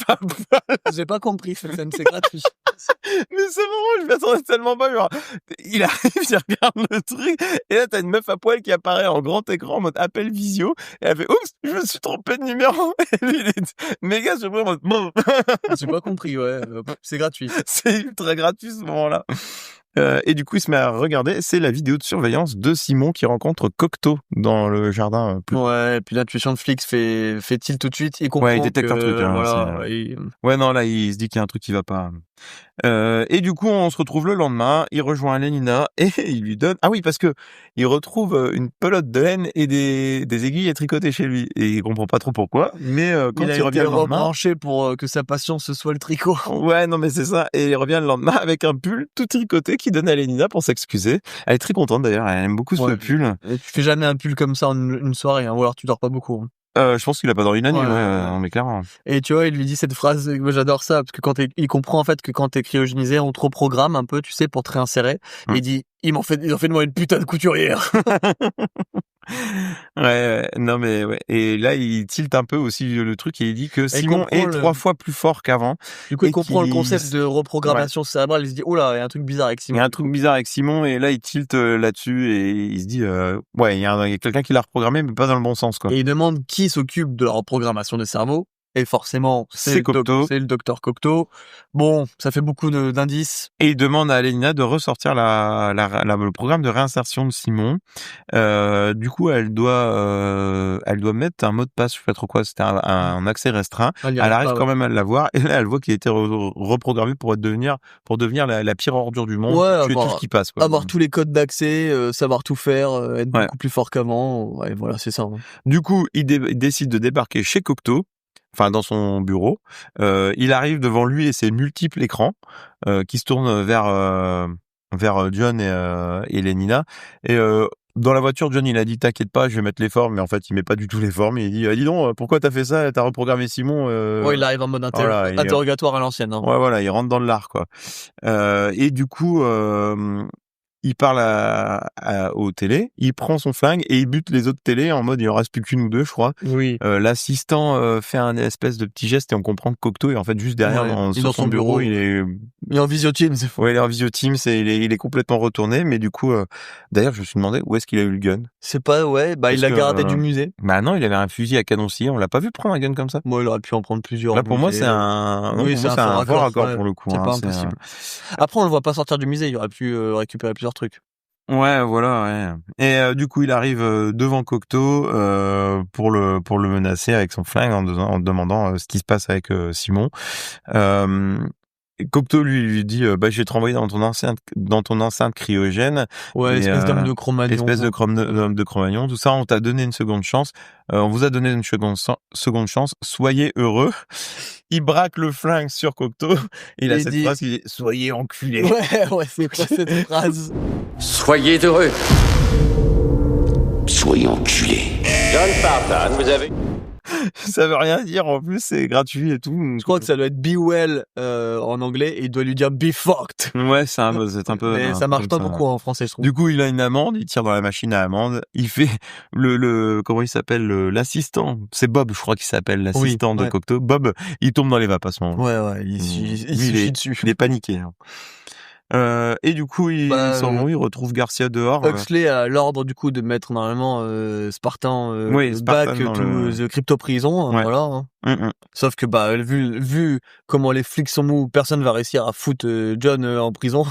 J'ai pas compris cette scène, c'est gratuit. Mais c'est bon, je m'y attendais tellement pas. Il arrive, il regarde le truc, et là t'as une meuf à poil qui apparaît en grand écran en mode appel visio, et elle fait oups, je me suis trompé de numéro. Et lui il est méga surpris en mode bon. J'ai pas compris, ouais, c'est gratuit. C'est ultra gratuit ce moment-là. Et du coup, il se met à regarder. C'est la vidéo de surveillance de Simon qui rencontre Cocteau dans le jardin. Ouais, et puis l'intuition de flic fait tilt tout de suite. Il comprend il détecte un truc. Hein, voilà, Ouais, non, là, il se dit qu'il y a un truc qui va pas. Et du coup, on se retrouve le lendemain. Il rejoint Lénina et il lui donne. Ah oui, parce que il retrouve une pelote de laine et des aiguilles à tricoter chez lui. Et il comprend pas trop pourquoi. Mais quand il revient le lendemain, rebranché pour que sa passion ce soit le tricot. Ouais, non mais c'est ça. Et il revient le lendemain avec un pull tout tricoté qu'il donne à Lénina pour s'excuser. Elle est très contente d'ailleurs. Elle aime beaucoup ce pull. Et tu fais jamais un pull comme ça en une soirée, hein, ou alors tu dors pas beaucoup. Je pense qu'il a pas dormi la nuit, non, mais clairement. Et tu vois, il lui dit cette phrase, moi j'adore ça, parce que il comprend en fait que quand t'es cryogénisé, on te reprogramme un peu, tu sais, pour te réinsérer. Et il dit, ils ont fait de moi une putain de couturière. Ouais, non mais ouais. Et là, il tilte un peu aussi le truc et il dit que Simon est 3 fois plus fort qu'avant. Du coup, il comprend le concept de reprogrammation cérébrale. Il se dit, oh là, il y a un truc bizarre avec Simon. Il y a un truc bizarre avec Simon et là, il tilte là-dessus et il se dit, ouais, il y a quelqu'un qui l'a reprogrammé, mais pas dans le bon sens, quoi. Et il demande qui s'occupe de la reprogrammation des cerveaux. Et forcément, c'est le docteur Cocteau. Bon, ça fait beaucoup d'indices. Et il demande à Lénina de ressortir le programme de réinsertion de Simon. Du coup, elle doit mettre un mot de passe, je sais pas trop quoi, c'était un accès restreint. Elle arrive quand même à l'avoir. Et là, elle voit qu'il a été reprogrammé pour devenir la pire ordure du monde. Tuer tout ce qui passe, quoi. Avoir tous les codes d'accès, savoir tout faire, être beaucoup plus fort qu'avant. Ouais, voilà, c'est ça. Du coup, il décide de débarquer chez Cocteau. Enfin, dans son bureau, il arrive devant lui et ses multiples écrans qui se tournent vers John et Lénina. Et dans la voiture, John il a dit t'inquiète pas, je vais mettre les formes, mais en fait il met pas du tout les formes. Il dit dis donc pourquoi t'as fait ça, t'as reprogrammé Simon. Ouais, il arrive en mode interrogatoire à l'ancienne. Hein. Ouais, voilà, il rentre dans l'art quoi. Et du coup. Il parle aux télés, il prend son flingue et il bute les autres télés en mode il en reste plus qu'une ou deux, je crois. Oui. L'assistant fait un espèce de petit geste et on comprend que Cocteau est en fait juste derrière dans son bureau. Il est en visio Teams. Ouais, il est en visio Teams et il est complètement retourné. Mais du coup, d'ailleurs, je me suis demandé où est-ce qu'il a eu le gun. C'est pas il l'a gardé du musée. Bah non, il avait un fusil à canon scié. On l'a pas vu prendre un gun comme ça. Moi, il aurait pu en prendre plusieurs. Là, pour moi, c'est un fort accord pour le coup. C'est pas impossible. Après, on le voit pas sortir du musée. Il aurait pu récupérer plusieurs trucs. Ouais, voilà, ouais. Et du coup, il arrive devant Cocteau pour le menacer avec son flingue en demandant ce qui se passe avec Simon. Cocteau lui dit je vais te renvoyer dans ton enceinte cryogène. Ouais, espèce d'homme de Cro-Magnon. Espèce d'homme de Cro-Magnon. Tout ça, on t'a donné une seconde chance. On vous a donné une seconde chance. Soyez heureux. Il braque le flingue sur Cocteau. Et il a cette phrase qui dit soyez enculés. Ouais, c'est quoi cette phrase? Soyez heureux. Soyez enculés. John Spartan, vous avez... Ça veut rien dire, en plus c'est gratuit et tout. Je crois que ça doit être be well en anglais et il doit lui dire be fucked. Ouais, c'est un peu. Mais ça marche pas beaucoup en français, je trouve. Du coup, il a une amende, il tire dans la machine à amende, il fait comment il s'appelle, l'assistant. C'est Bob, je crois qu'il s'appelle, l'assistant de Cocteau. Bob, il tombe dans les vapes à ce moment. Ouais, il suffit dessus. Il est paniqué. Hein. Et du coup, il retrouve Garcia dehors. Huxley a l'ordre du coup de mettre normalement Spartan back to the crypto prison, voilà. Hein. Sauf que vu comment les flics sont mous, personne va réussir à foutre John en prison.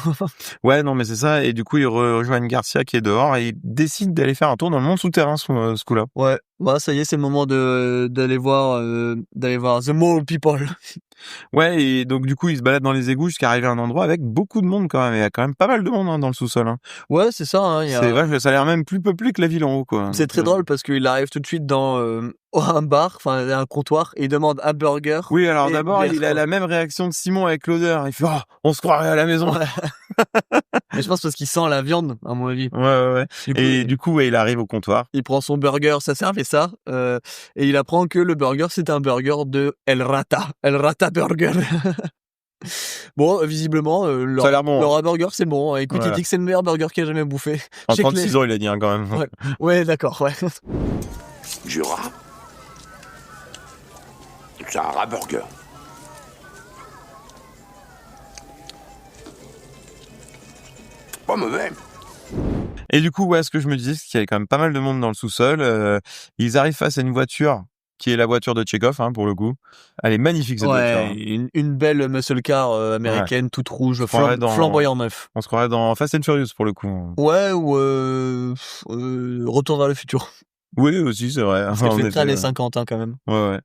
Ouais, non mais c'est ça. Et du coup, ils rejoignent Garcia qui est dehors et ils décident d'aller faire un tour dans le monde souterrain ce coup-là. Ouais, ça y est, c'est le moment d'aller voir the mole people. Ouais, et donc du coup, ils se baladent dans les égouts jusqu'à arriver à un endroit avec beaucoup de monde quand même. Il y a quand même pas mal de monde dans le sous-sol. Hein. Ouais, c'est ça. Hein, c'est vrai que ça a l'air même plus peuplé que la ville en haut, quoi. C'est très drôle parce qu'il arrive tout de suite dans un bar, enfin un comptoir, et il demande un burger. Oui, alors d'abord, il a la même réaction de Simon avec l'odeur. Il fait on se croirait à la maison. Mais je pense parce qu'il sent la viande, à mon avis. Ouais. Du coup, il arrive au comptoir. Il prend son burger, ça servait ça, et il apprend que le burger, c'est un burger de El Rata Burger. Bon, visiblement, leur burger, c'est bon. Écoute, il dit que c'est le meilleur burger qu'il a jamais bouffé. En 36 ans, il a dit quand même. Ouais, d'accord, ouais. Du rat. C'est un rat burger. Pas mauvais. Et du coup, ce que je me disais, c'est qu'il y avait quand même pas mal de monde dans le sous-sol. Ils arrivent face à une voiture qui est la voiture de Tchekhov, hein, pour le coup. Elle est magnifique, cette voiture. Une belle muscle car américaine, toute rouge, flamboyant neuf. On se croirait dans Fast and Furious, pour le coup. Ouais, ou Retour vers le futur. Oui, aussi, c'est vrai. Parce qu'elle fait très années 50, hein, quand même. Ouais.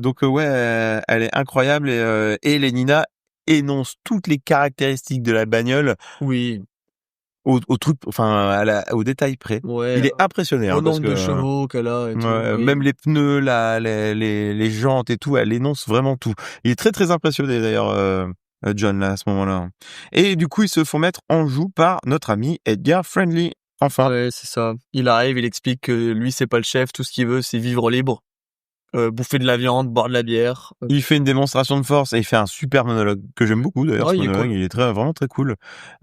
Donc, elle est incroyable. Et Lénina énonce toutes les caractéristiques de la bagnole. Oui. Au truc, enfin, au détail près. Ouais. Il est impressionné. Au Hein, parce nombre de que, chevaux qu'elle a et tout. Oui. même les pneus, les jantes et tout, elle énonce vraiment tout. Il est très très impressionné d'ailleurs, John là à ce moment-là. Et du coup, ils se font mettre en joue par notre ami Edgar Friendly. Enfin. Ouais, c'est ça. Il arrive, il explique que lui c'est pas le chef, tout ce qu'il veut c'est vivre libre. Bouffer de la viande, boire de la bière. Il fait une démonstration de force et il fait un super monologue que j'aime beaucoup d'ailleurs. Ce monologue, il est vraiment très cool.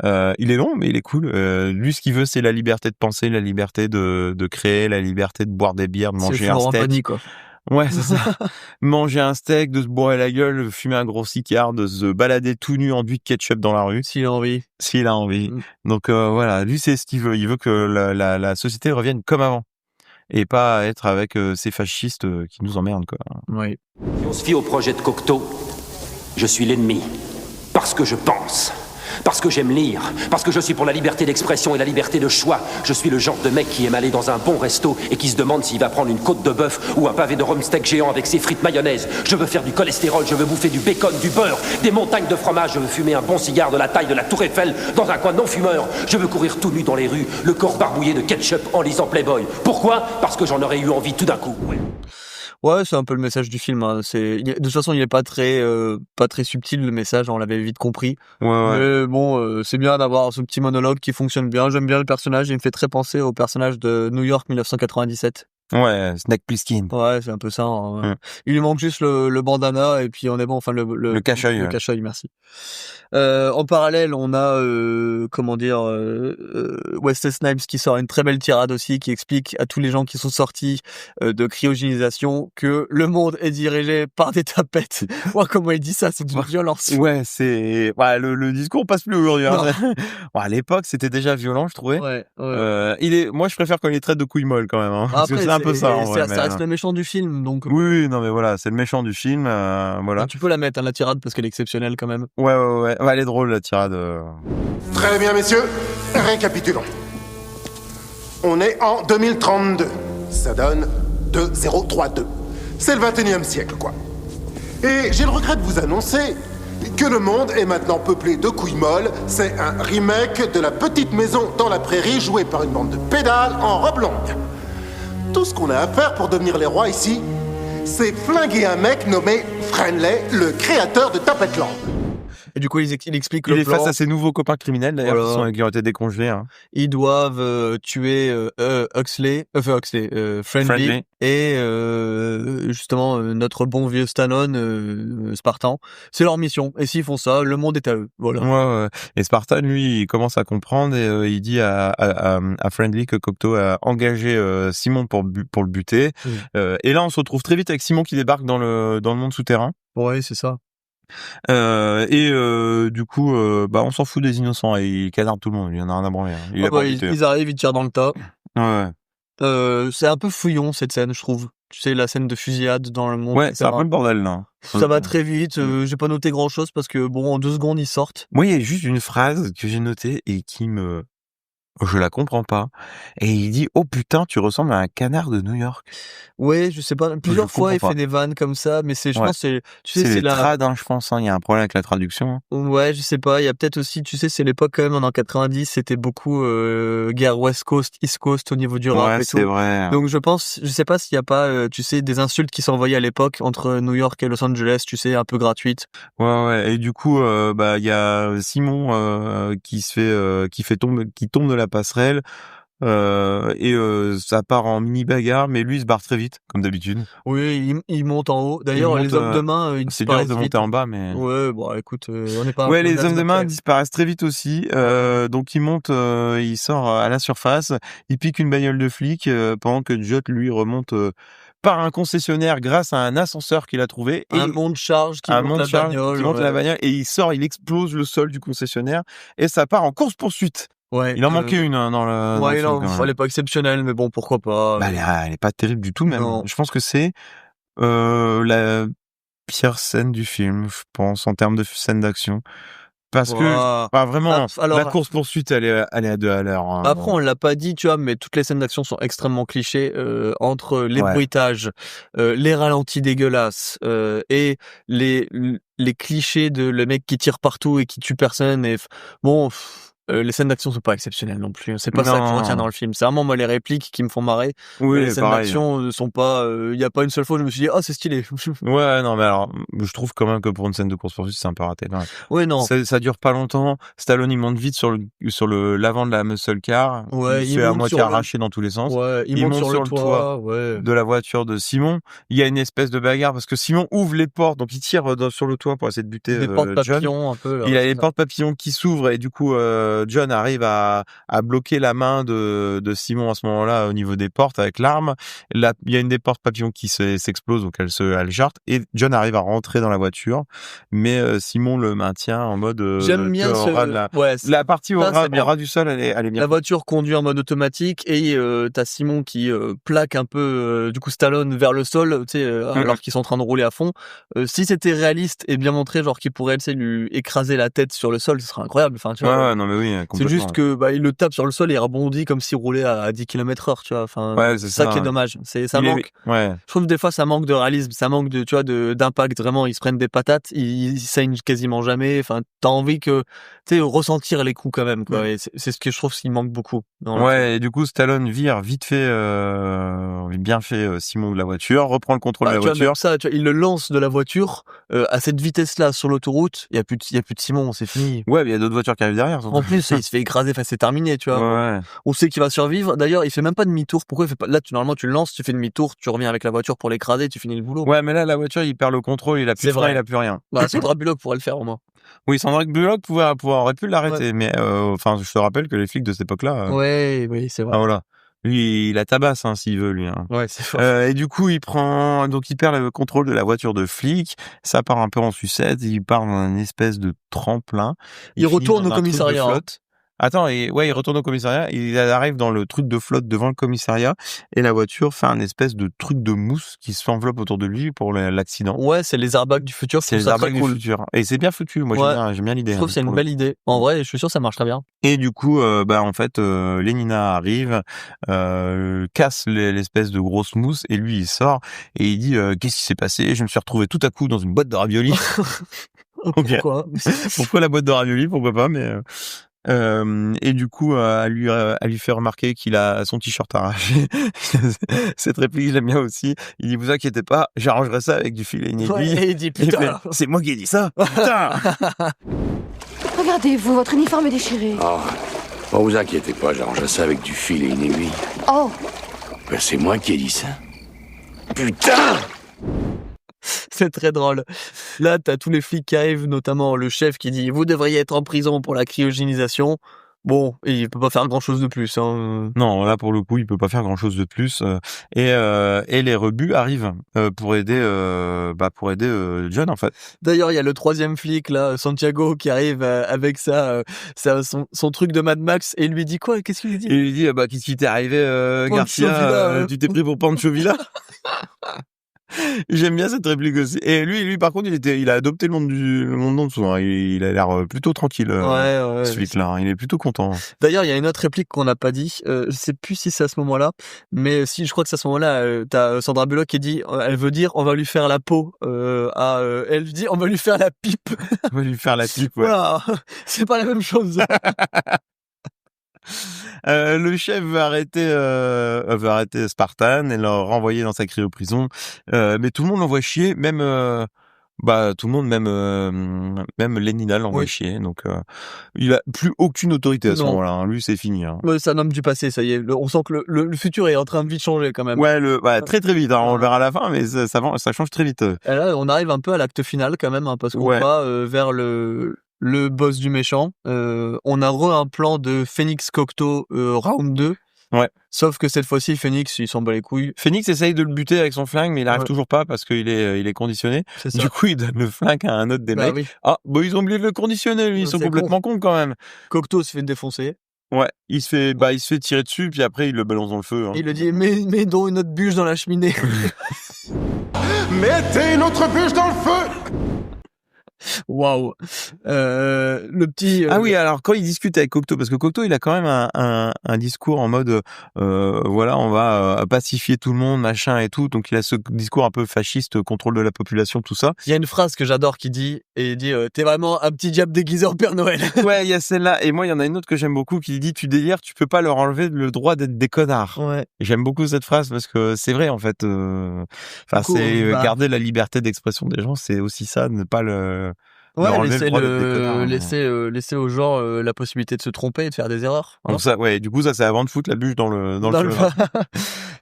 Il est long mais il est cool. Lui, ce qu'il veut, c'est la liberté de penser, la liberté de créer, la liberté de boire des bières, de manger un steak. Panique, quoi. Ouais, c'est ça. Manger un steak, de se bourrer la gueule, fumer un gros cigare, de se balader tout nu enduit de ketchup dans la rue. S'il a envie. S'il a envie. Donc voilà, lui c'est ce qu'il veut. Il veut que la société revienne comme avant. Et pas être avec ces fascistes qui nous emmerdent, quoi. Oui. Si on se fie au projet de Cocteau, je suis l'ennemi. Parce que je pense. Parce que j'aime lire. Parce que je suis pour la liberté d'expression et la liberté de choix. Je suis le genre de mec qui aime aller dans un bon resto et qui se demande s'il va prendre une côte de bœuf ou un pavé de rhum steak géant avec ses frites mayonnaise. Je veux faire du cholestérol, je veux bouffer du bacon, du beurre, des montagnes de fromage. Je veux fumer un bon cigare de la taille de la Tour Eiffel dans un coin non-fumeur. Je veux courir tout nu dans les rues, le corps barbouillé de ketchup en lisant Playboy. Pourquoi ? Parce que j'en aurais eu envie tout d'un coup. Ouais, c'est un peu le message du film. Hein. De toute façon, il est pas très subtil le message. On l'avait vite compris. Ouais. Mais bon, c'est bien d'avoir ce petit monologue qui fonctionne bien. J'aime bien le personnage. Il me fait très penser au personnage de New York 1997. Ouais, Snake Plissken. Ouais, c'est un peu ça. Hein. Il lui manque juste le bandana et puis on est bon. Enfin, le cache-œil. Le cache-œil, merci. En parallèle, on a Wesley Snipes qui sort une très belle tirade aussi, qui explique à tous les gens qui sont sortis de cryogénisation que le monde est dirigé par des tapettes. Ouais, comment il dit ça, c'est une violence. Ouais, c'est le discours passe plus aujourd'hui. Hein. À l'époque, c'était déjà violent, je trouvais. Ouais. Moi, je préfère quand il est traite de couilles molles quand même. Hein, parce que c'est un peu ça. En vrai, ça reste le méchant du film, donc. Oui, non mais voilà, c'est le méchant du film. Voilà. Tu peux la mettre, hein, la tirade, parce qu'elle est exceptionnelle quand même. Ouais, elle est drôle la tirade. Très bien, messieurs. Récapitulons. On est en 2032. Ça donne 2032. C'est le 21e siècle, quoi. Et j'ai le regret de vous annoncer que le monde est maintenant peuplé de couilles molles. C'est un remake de La Petite Maison dans la Prairie, joué par une bande de pédales en robe longue. Tout ce qu'on a à faire pour devenir les rois ici, c'est flinguer un mec nommé Friendly, le créateur de Tapetland. Et du coup, il explique le plan. Il est face à ses nouveaux copains criminels, d'ailleurs, qui ont été décongelés. Hein. Ils doivent tuer Friendly et justement notre bon vieux Stallone, Spartan. C'est leur mission. Et s'ils font ça, le monde est à eux. Voilà. Ouais. Et Spartan, lui, il commence à comprendre et il dit à Friendly que Cocteau a engagé Simon pour le buter. Et là, on se retrouve très vite avec Simon qui débarque dans le monde souterrain. Ouais, c'est ça. Du coup, on s'en fout des innocents et il canarde tout le monde. Il y en a rien à branler. Ils arrivent, ils tirent dans le tas. Ouais. C'est un peu fouillon cette scène, je trouve. Tu sais, la scène de fusillade dans le monde. Ouais, c'est un peu le bordel là. Ça va très vite. J'ai pas noté grand chose parce que en 2 secondes ils sortent. Moi, il y a juste une phrase que j'ai notée et je la comprends pas. Et il dit, oh putain, tu ressembles à un canard de New York. Ouais, je sais pas. Plusieurs fois, il fait des vannes comme ça, mais je pense c'est les trad, hein, je pense. Il y a un problème avec la traduction. Ouais, je sais pas. Il y a peut-être aussi, tu sais, c'est l'époque quand même en 90, c'était beaucoup guerre West Coast, East Coast au niveau du rap et tout. C'est vrai. Donc je sais pas s'il y a pas, tu sais, des insultes qui s'envoyaient à l'époque entre New York et Los Angeles, tu sais, un peu gratuites. Ouais. Et du coup, il y a Simon qui tombe de la passerelle. Ça part en mini bagarre, mais lui il se barre très vite, comme d'habitude. Oui, il monte en haut. D'ailleurs, les hommes de main, ils c'est dur disparaissent de monter vite. en bas, mais. Ouais, écoute, on n'est pas. Ouais, les hommes de main disparaissent très vite aussi. Donc il monte, il sort à la surface, il pique une bagnole de flic pendant que Jot lui remonte. Par un concessionnaire grâce à un ascenseur qu'il a trouvé. Un monte-charge qui monte la bagnole. Et il sort, il explose le sol du concessionnaire et ça part en course-poursuite. Ouais, il en manquait une dans le. Ouais, elle est pas exceptionnelle, mais bon, pourquoi pas. Elle est pas terrible du tout, même. Non. Je pense que c'est la pire scène du film, je pense, en termes de scène d'action. Parce que, vraiment, la course-poursuite, elle est à 2 à l'heure. Hein. Après, on l'a pas dit, tu vois, mais toutes les scènes d'action sont extrêmement clichés, entre les bruitages, les ralentis dégueulasses, et les clichés de le mec qui tire partout et qui tue personne et les scènes d'action sont pas exceptionnelles non plus. C'est pas ça que je retiens dans le film. C'est vraiment moi les répliques qui me font marrer. Oui, les scènes d'action sont pas. Il y a pas une seule fois où je me suis dit c'est stylé. Ouais, non, mais alors je trouve quand même que pour une scène de course poursuite c'est un peu raté. Ouais, non. Ça dure pas longtemps. Stallone il monte vite sur l'avant de la muscle car. Ouais, il fait à moitié arraché dans tous les sens. Ouais, il monte sur le toit de la voiture de Simon. Il y a une espèce de bagarre parce que Simon ouvre les portes, donc il tire sur le toit pour essayer de buter des portes papillons un peu. Là, il a les portes papillons qui s'ouvrent et du coup John arrive à bloquer la main de Simon à ce moment-là au niveau des portes avec l'arme. Là, il y a une des portes papillons qui s'explose, donc elle jarte et John arrive à rentrer dans la voiture, mais Simon le maintient en mode. J'aime bien la partie au ras du sol, elle est bien. La voiture conduit en mode automatique et t'as Simon qui plaque un peu du coup Stallone vers le sol, tu sais, alors qu'ils sont en train de rouler à fond. Si c'était réaliste et bien montré, genre qu'il pourrait lui écraser la tête sur le sol, ce serait incroyable. Enfin, tu vois. Ouais, non mais oui. C'est juste que il le tape sur le sol et il rebondit comme s'il roulait à 10 km/h, tu vois. Enfin, c'est ça qui est dommage. Ça manque. Je trouve que des fois ça manque de réalisme, ça manque de, tu vois, d'impact. Vraiment, ils se prennent des patates, ils saignent quasiment jamais. Enfin, t'as envie que, tu sais, ressentir les coups quand même, quoi. Et c'est ce que je trouve qu'il manque beaucoup. Et du coup, Stallone vire vite fait, bien fait Simon de la voiture, reprend le contrôle de la voiture. Même ça, tu vois, il le lance de la voiture à cette vitesse-là sur l'autoroute. Il y a plus de Simon, c'est fini. Ouais, mais il y a d'autres voitures qui arrivent derrière. En plus, il se fait écraser. Enfin, c'est terminé, tu vois. Ouais. On sait qu'il va survivre. D'ailleurs, il fait même pas demi-tour. Pourquoi il fait pas? Là, normalement, tu le lances, tu fais demi-tour, tu reviens avec la voiture pour l'écraser, tu finis le boulot. Ouais, mais là, la voiture, il perd le contrôle, il a plus de frein, il a plus rien. Sandra Bullock pourrait le faire au moins. Oui, Sandra Bullock aurait pu l'arrêter, mais je te rappelle que les flics de cette époque-là. Oui, c'est vrai. Ah voilà. Lui, il la tabasse s'il veut, lui. Hein. Ouais, c'est fort. Et du coup, il perd le contrôle de la voiture de flic. Ça part un peu en sucette. Il part dans une espèce de tremplin. Il retourne au commissariat. Attends, il retourne au commissariat. Il arrive dans le truc de flotte devant le commissariat et la voiture fait un espèce de truc de mousse qui se enveloppe autour de lui pour l'accident. Ouais, c'est les airbags du futur. C'est les airbags du futur. Et c'est bien foutu. Moi, j'aime bien l'idée. Je trouve que c'est une belle idée. En vrai, je suis sûr que ça marcherait bien. Et du coup, en fait, Lenina arrive, casse l'espèce de grosse mousse et lui, il sort et il dit qu'est-ce qui s'est passé? Je me suis retrouvé tout à coup dans une boîte de raviolis. Pourquoi? Pourquoi la boîte de raviolis? Pourquoi pas? Mais et du coup, à lui fait remarquer qu'il a son t-shirt arraché. Cette réplique, je l'aime bien aussi. Il dit, vous inquiétez pas, j'arrangerai ça avec du fil et une aiguille. Et il dit, putain. C'est moi qui ai dit ça. Putain. Regardez-vous, votre uniforme est déchiré. Oh, vous inquiétez pas, j'arrangerai ça avec du fil et une aiguille. Oh. Ben, c'est moi qui ai dit ça. Putain. C'est très drôle. Là, t'as tous les flics qui arrivent, notamment le chef qui dit « Vous devriez être en prison pour la cryogénisation ». Bon, il peut pas faire grand-chose de plus. Hein. Non, là, pour le coup, il peut pas faire grand-chose de plus. Et les rebuts arrivent pour aider John, en fait. D'ailleurs, il y a le troisième flic, là, Santiago, qui arrive avec son truc de Mad Max et il lui dit quoi? Qu'est-ce qu'il lui dit? Il lui dit qu'est-ce qui t'est arrivé, Garcia? Tu t'es pris pour Pancho Villa? J'aime bien cette réplique aussi. Et lui par contre, il a adopté le monde en dessous. Hein. Il a l'air plutôt tranquille. Ce flic-là, hein. Il est plutôt content. D'ailleurs, il y a une autre réplique qu'on n'a pas dit. Je sais plus si c'est à ce moment-là, mais si je crois que c'est à ce moment-là. T'as Sandra Bullock qui dit, elle veut dire, on va lui faire la peau. Elle dit, on va lui faire la pipe. On va lui faire la pipe. Ouais. Voilà, c'est pas la même chose. Le chef veut arrêter Spartan et le renvoyer dans sa cryoprison, mais tout le monde l'envoie chier, même tout le monde, même Lenina l'envoie chier, donc il a plus aucune autorité à ce moment-là. Hein. Lui, c'est fini. Hein. C'est un homme du passé, ça y est. On sent que le futur est en train de vite changer quand même. Ouais, très très vite. Hein. On le verra à la fin, mais ça change très vite. Et là, on arrive un peu à l'acte final quand même, hein, parce qu'on va vers le boss du méchant. On a un plan de Phoenix Cocteau round 2. Ouais. Sauf que cette fois-ci, Phoenix, il s'en bat les couilles. Phoenix essaye de le buter avec son flingue, mais il arrive toujours pas parce qu'il est conditionné. Du coup, il donne le flingue à un autre des mecs. Oui. Ils ont oublié de le conditionner, lui. Ils sont complètement cons quand même. Cocteau se fait défoncer. Ouais, il se fait tirer dessus, puis après, il le balance dans le feu. Hein. Il le dit, mets donc une autre bûche dans la cheminée. Mettez une autre bûche dans le feu! Waouh. Le petit. Ah oui, alors quand il discute avec Cocteau, parce que Cocteau, il a quand même un discours en mode, voilà, on va pacifier tout le monde, machin et tout. Donc il a ce discours un peu fasciste, contrôle de la population, tout ça. Il y a une phrase que j'adore qui dit, t'es vraiment un petit diable déguisé en Père Noël. Ouais, il y a celle-là. Et moi, il y en a une autre que j'aime beaucoup qui dit, tu délires, tu peux pas leur enlever le droit d'être des connards. Ouais. Et j'aime beaucoup cette phrase parce que c'est vrai, en fait. Enfin, c'est garder la liberté d'expression des gens, c'est aussi ça, ne pas leur enlever le droit d'être des connards. Laisser aux gens la possibilité de se tromper et de faire des erreurs. Donc ça, ouais, du coup, ça, c'est avant de foutre la bûche dans le feu.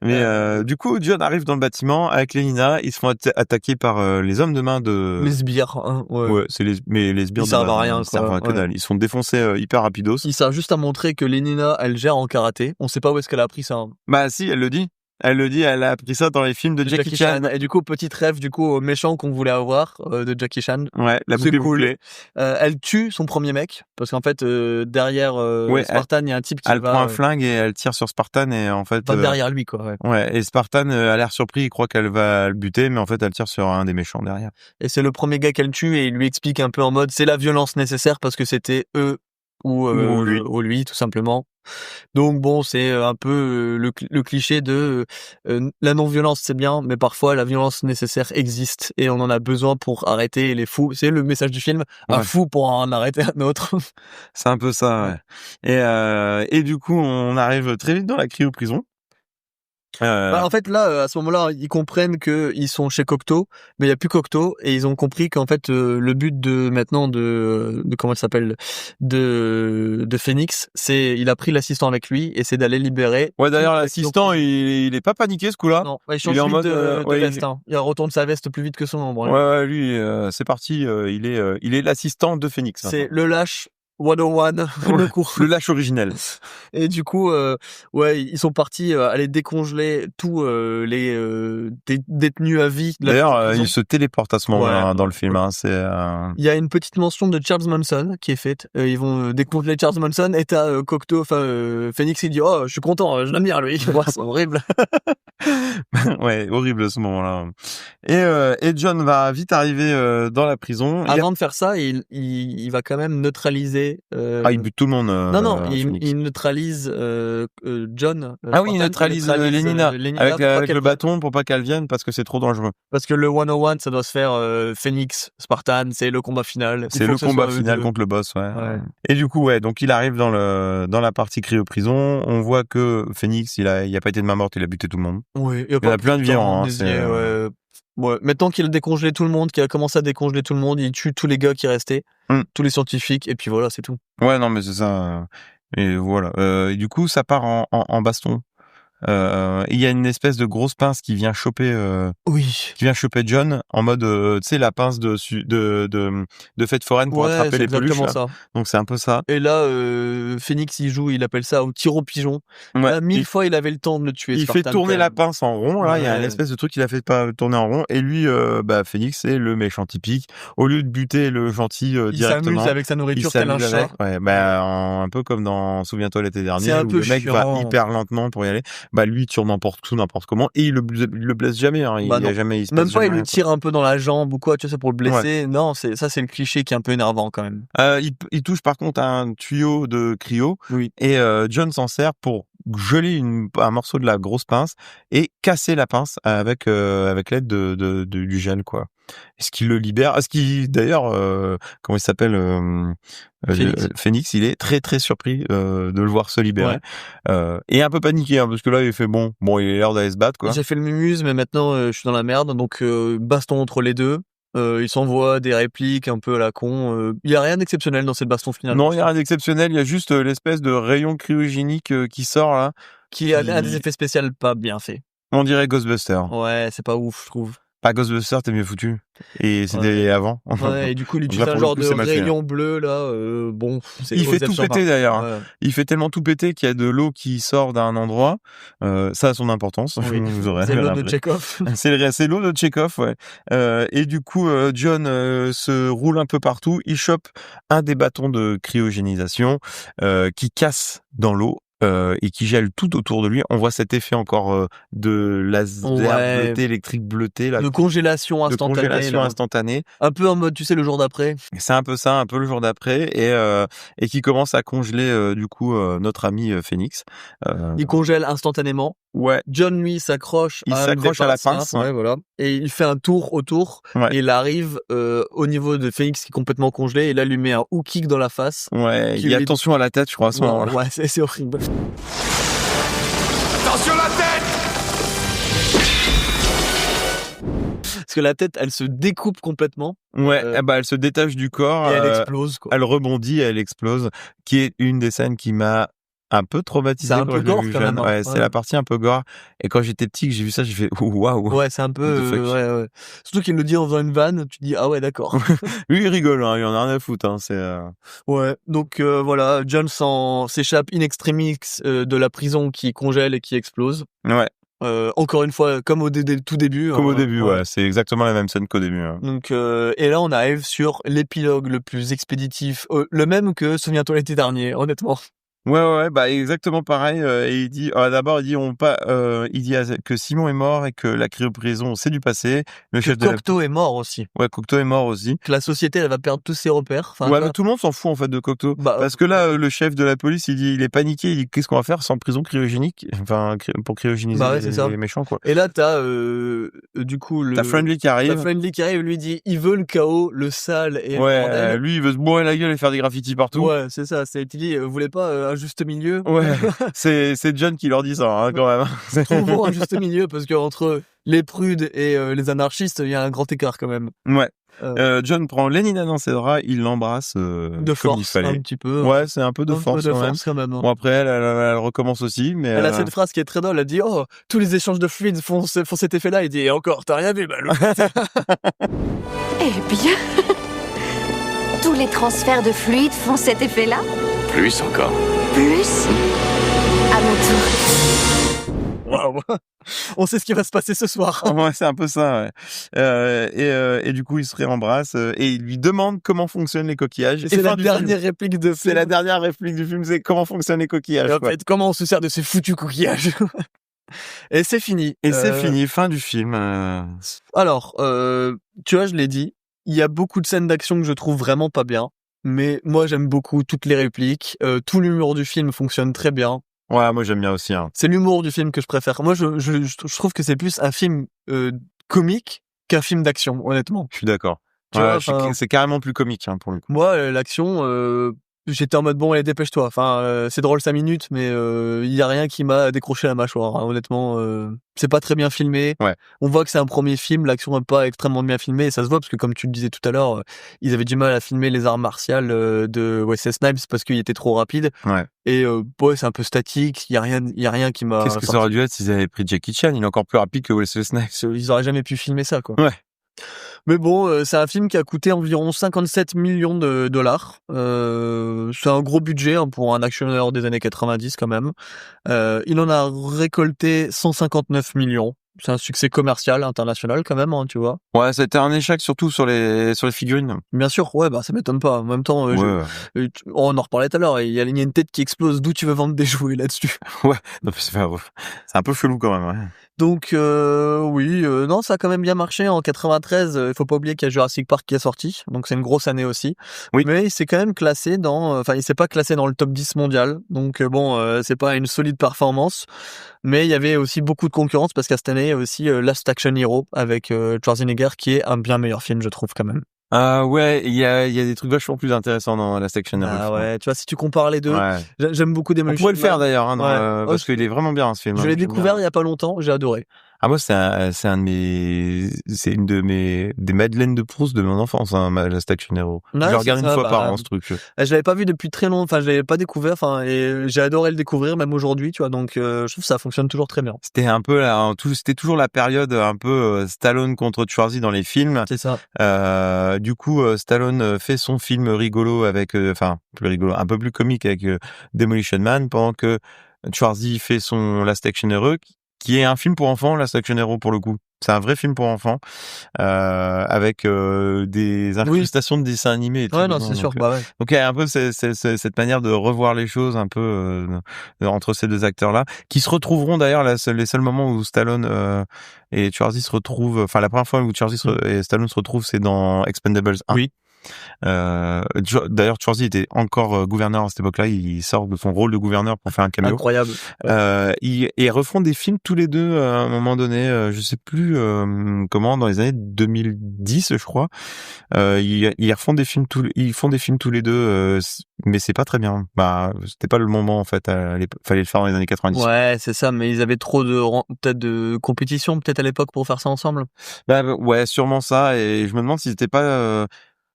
Mais du coup, John arrive dans le bâtiment avec Lénina. Ils se font attaquer par les hommes de main de... Les sbires, hein, ouais. C'est mais les sbires ils servent à rien, ils servent à que dalle. Ils se font défoncer hyper rapidos. Ils servent juste à montrer que Lénina, elle gère en karaté. On sait pas où est-ce qu'elle a appris ça. Hein. Bah si, elle le dit. Elle a appris ça dans les films de Jackie Chan. Et du coup, petite rêve au méchant qu'on voulait avoir de Jackie Chan. Ouais, la boucle bouclée. Elle tue son premier mec parce qu'en fait derrière Spartan, il y a un type qui elle prend un flingue et elle tire sur Spartan et en fait derrière lui quoi. Ouais, et Spartan a l'air surpris, il croit qu'elle va le buter mais en fait elle tire sur un des méchants derrière. Et c'est le premier gars qu'elle tue et il lui explique un peu en mode c'est la violence nécessaire parce que c'était eux ou lui tout simplement. Donc bon, c'est un peu le cliché de la non-violence c'est bien, mais parfois la violence nécessaire existe et on en a besoin pour arrêter les fous. C'est le message du film, un fou pour en arrêter un autre. C'est un peu ça, ouais. Et du coup, on arrive très vite dans la cryo-prison. En fait là à ce moment-là ils comprennent que ils sont chez Cocteau mais il y a plus Cocteau et ils ont compris qu'en fait le but de maintenant de comment il s'appelle de Phoenix c'est il a pris l'assistant avec lui et c'est d'aller libérer. Ouais d'ailleurs l'assistant il est pas paniqué ce coup-là. Non, il change vite de veste. Il retourne sa veste plus vite que son ombre. Ouais lui c'est parti il est l'assistant de Phoenix. C'est le lâche 101 le cours. Le lâche originel. Et du coup, ils sont partis aller décongeler tous les détenus à vie. D'ailleurs, ils se téléportent à ce moment-là dans le film. Hein, il y a une petite mention de Charles Manson qui est faite. Ils vont décongeler Charles Manson et t'as Cocteau, Phoenix, il dit oh, je suis content, je l'aime bien lui. C'est horrible. Ouais, horrible ce moment-là. Et John va vite arriver dans la prison. Avant de faire ça, il va quand même neutraliser. il bute tout le monde. Non, il neutralise John. Il neutralise Lénina avec le bâton pour pas qu'elle vienne parce que c'est trop dangereux. Parce que le 101, ça doit se faire Phoenix, Spartan, c'est le combat final. C'est le combat final contre le boss, ouais. Et du coup, donc il arrive dans la partie cryo-prison. On voit que Phoenix, il a pas été de main morte, il a buté tout le monde. Oui, il y a plein de vivants. Ouais. Maintenant qu'il a décongelé tout le monde, qu'il a commencé à décongeler tout le monde, il tue tous les gars qui restaient, tous les scientifiques, et puis voilà, c'est tout. Ouais, non, mais c'est ça. Et voilà. Et du coup, ça part en baston. Il y a une espèce de grosse pince qui vient choper John en mode tu sais la pince de fête foraine pour attraper les peluches là. Donc c'est un peu ça. Et là Phoenix il appelle ça au tir au pigeon. Là, 1000 fois il avait le temps de le tuer. Il Spartan, fait tourner la pince en rond là, il y a une espèce de truc qu'il a fait pas tourner en rond et lui Phoenix c'est le méchant typique. Au lieu de buter le gentil directement, il s'amuse avec sa nourriture tel un chat. Ouais, un peu comme dans Souviens-toi l'été dernier où le mec va hyper lentement pour y aller. Lui il tire n'importe comment et il le blesse jamais hein. Il même pas il lui tire un peu dans la jambe ou quoi tu sais pour le blesser. Non, c'est le cliché qui est un peu énervant quand même. Il touche par contre un tuyau de cryo et John s'en sert pour geler un morceau de la grosse pince et casser la pince avec l'aide du gel quoi. Est-ce qu'il le libère? Est-ce qu'il d'ailleurs comment il s'appelle Phoenix, il est très très surpris de le voir se libérer et un peu paniqué hein, parce que là il fait bon il a l'air d'aller se battre quoi. J'ai fait le mumuse mais maintenant je suis dans la merde donc baston entre les deux. Ils s'envoient des répliques un peu à la con. Il y a rien d'exceptionnel dans cette baston finale. Non, il y a rien d'exceptionnel. Il y a juste l'espèce de rayon cryogénique qui sort là, qui a des effets spéciaux pas bien faits. On dirait Ghostbusters. Ouais, c'est pas ouf, je trouve. Pas Ghostbusters, t'es mieux foutu. Et c'était avant. Ouais, et du coup, il utilise un genre de rayon bleu, là, il fait tout péter, d'ailleurs. Ouais. Il fait tellement tout péter qu'il y a de l'eau qui sort d'un endroit. Ça a son importance. Oui. C'est l'eau de Tchekhov. C'est l'eau de Tchekhov, ouais. Et du coup, John se roule un peu partout. Il chope un des bâtons de cryogénisation qui casse dans l'eau. et qui gèle tout autour de lui. On voit cet effet encore de laser bleuté, électrique bleuté, là, de congélation instantanée. Un peu en mode, tu sais, le jour d'après. C'est un peu ça, un peu le jour d'après, et qui commence à congeler du coup notre ami Phoenix. Il congèle instantanément. Ouais. John lui s'accroche à la pince. Ouais, voilà. Et il fait un tour autour. Ouais. Et il arrive au niveau de Phoenix qui est complètement congelé. Et là, lui met un hook kick dans la face. Ouais. Il y a attention à la tête, je crois, à ce moment-là. Ouais, c'est horrible. Attention la tête! Parce que la tête, elle se découpe complètement. Ouais, elle se détache du corps. Et elle explose, quoi. Elle rebondit, elle explose. Qui est une des scènes qui m'a un peu traumatisé. C'est un peu gore, quand même. Ouais, c'est la partie un peu gore. Et quand j'étais petit, que j'ai vu ça, j'ai fait waouh. Ouais, c'est un peu, ouais. Surtout qu'il le dit en faisant une vanne, tu dis, ah ouais, d'accord. Lui, il rigole, hein, il en a rien à foutre, hein, Ouais, donc voilà, John s'échappe in extremis de la prison qui congèle et qui explose. Ouais. Encore une fois, comme au tout début. Comme au début, ouais. C'est exactement la même scène qu'au début. Hein. Donc, et là, on arrive sur l'épilogue le plus expéditif, le même que Souviens-toi l'été dernier, honnêtement. Ouais, bah exactement pareil. Et il dit d'abord il dit que Simon est mort et que la cryoprison c'est du passé. Le chef de Cocteau est mort aussi. Ouais, Cocteau est mort aussi. Que la société elle va perdre tous ses repères. Enfin, ouais, mais tout le monde s'en fout en fait de Cocteau. Parce que là, le chef de la police il est paniqué. Il dit qu'est-ce qu'on va faire sans prison cryogénique, enfin pour cryogéniser les méchants quoi. Et là t'as du coup t'as Friendly qui arrive. Lui dit il veut le chaos, le sale et le bordel. Lui il veut se bourrer la gueule et faire des graffitis partout. Ouais, c'est ça. Il dit vous voulez pas un juste milieu. Ouais, c'est John qui leur dit ça, hein, quand même. Trouvons un juste milieu, parce que entre les prudes et les anarchistes, il y a un grand écart quand même. Ouais. John prend Lénina dans ses bras, il l'embrasse de force, comme il fallait. un petit peu. Ouais, c'est un peu de force quand même. Bon, après, elle recommence aussi, mais... Elle a cette phrase qui est très drôle, elle dit « Oh, tous les échanges de fluides font cet effet-là. » Il dit « Et encore, t'as rien vu, Balou. » Eh bien, tous les transferts de fluides font cet effet-là? Plus encore. Plus? À mon tour. Waouh. On sait ce qui va se passer ce soir. Ouais, c'est un peu ça, ouais. Et du coup, ils se réembrassent et il lui demande comment fonctionnent les coquillages. C'est la dernière réplique de film. C'est la dernière réplique du film, c'est comment fonctionnent les coquillages. Et en fait, comment on se sert de ces foutus coquillages. Et c'est fini. Et c'est fini, fin du film. Alors, tu vois, je l'ai dit, il y a beaucoup de scènes d'action que je trouve vraiment pas bien. Mais moi, j'aime beaucoup toutes les répliques. Tout l'humour du film fonctionne très bien. Ouais, moi j'aime bien aussi. Hein. C'est l'humour du film que je préfère. Moi, je trouve que c'est plus un film comique qu'un film d'action, honnêtement. Je suis d'accord. C'est carrément plus comique pour le coup. Moi, l'action, j'étais en mode bon, allez, dépêche-toi. Enfin, c'est drôle 5 minutes, mais il y a rien qui m'a décroché la mâchoire. Hein. Honnêtement, c'est pas très bien filmé. Ouais. On voit que c'est un premier film, l'action n'est pas extrêmement bien filmée, et ça se voit parce que comme tu le disais tout à l'heure, ils avaient du mal à filmer les arts martiales de Wesley Snipes parce qu'il était trop rapide. Ouais. Et c'est un peu statique. Il y a rien qui m'a. Qu'est-ce que ça aurait dû être s'ils avaient pris Jackie Chan? Il est encore plus rapide que Wesley Snipes. Ils auraient jamais pu filmer ça, quoi. Ouais. Mais bon, c'est un film qui a coûté environ 57 millions de dollars. C'est un gros budget pour un actionneur des années 90 quand même. Il en a récolté 159 millions. C'est un succès commercial international quand même, hein, tu vois. Ouais, c'était un échec surtout sur les figurines. Bien sûr, ouais, ça m'étonne pas. En même temps, on en reparlait tout à l'heure. Il y a une tête qui explose. D'où tu veux vendre des jouets là-dessus? Ouais, c'est un peu chelou quand même. Ouais. Donc non, ça a quand même bien marché en 93. Il faut pas oublier qu'il y a Jurassic Park qui est sorti, donc c'est une grosse année aussi. Oui. Mais il s'est quand même classé il s'est pas classé dans le top 10 mondial. Donc c'est pas une solide performance. Mais il y avait aussi beaucoup de concurrence parce qu'à cette année il y a aussi Last Action Hero avec Schwarzenegger qui est un bien meilleur film, je trouve quand même. Ah ouais, il y a des trucs vachement plus intéressants dans Last Action Hero. Ah ouais, tu vois, si tu compares les deux, j'aime beaucoup Demolition Man. On pourrait le faire d'ailleurs, parce qu'il est vraiment bien ce film. Je l'ai découvert il y a pas longtemps, j'ai adoré. Ah moi c'est une des Madeleines de Proust de mon enfance, Last Action Hero. Je le regarde une fois par an ce truc. Je l'avais pas vu depuis très longtemps, je l'avais pas découvert, et j'ai adoré le découvrir même aujourd'hui, tu vois, donc je trouve que ça fonctionne toujours très bien. C'était un peu c'était toujours la période un peu Stallone contre Schwarzy dans les films. C'est ça. Du coup Stallone fait son film rigolo avec plus rigolo, un peu plus comique avec Demolition Man, pendant que Schwarzy fait son Last Action Hero qui est un film pour enfants, Last Action Hero pour le coup. C'est un vrai film pour enfants, avec des incrustations de dessins animés et tout. Ouais, non, c'est sûr. Bah ouais. Donc il y a un peu cette manière de revoir les choses un peu entre ces deux acteurs-là, qui se retrouveront d'ailleurs les seuls moments où Stallone et Schwarzy se retrouvent. Enfin, la première fois où Schwarzy et Stallone se retrouvent, c'est dans Expendables 1. Oui. D'ailleurs, Schwarzy était encore gouverneur à cette époque-là. Il sort de son rôle de gouverneur pour faire un cameo. Incroyable. Ouais. Ils refont des films tous les deux à un moment donné. Je sais plus comment, dans les années 2010, je crois. Ils refont des films ils font des films tous les deux, mais c'est pas très bien. Bah, c'était pas le moment en fait. Fallait le faire dans les années 90. Ouais, c'est ça. Mais ils avaient trop peut-être de compétition peut-être à l'époque pour faire ça ensemble. Bah ouais, sûrement ça. Et je me demande si c'était pas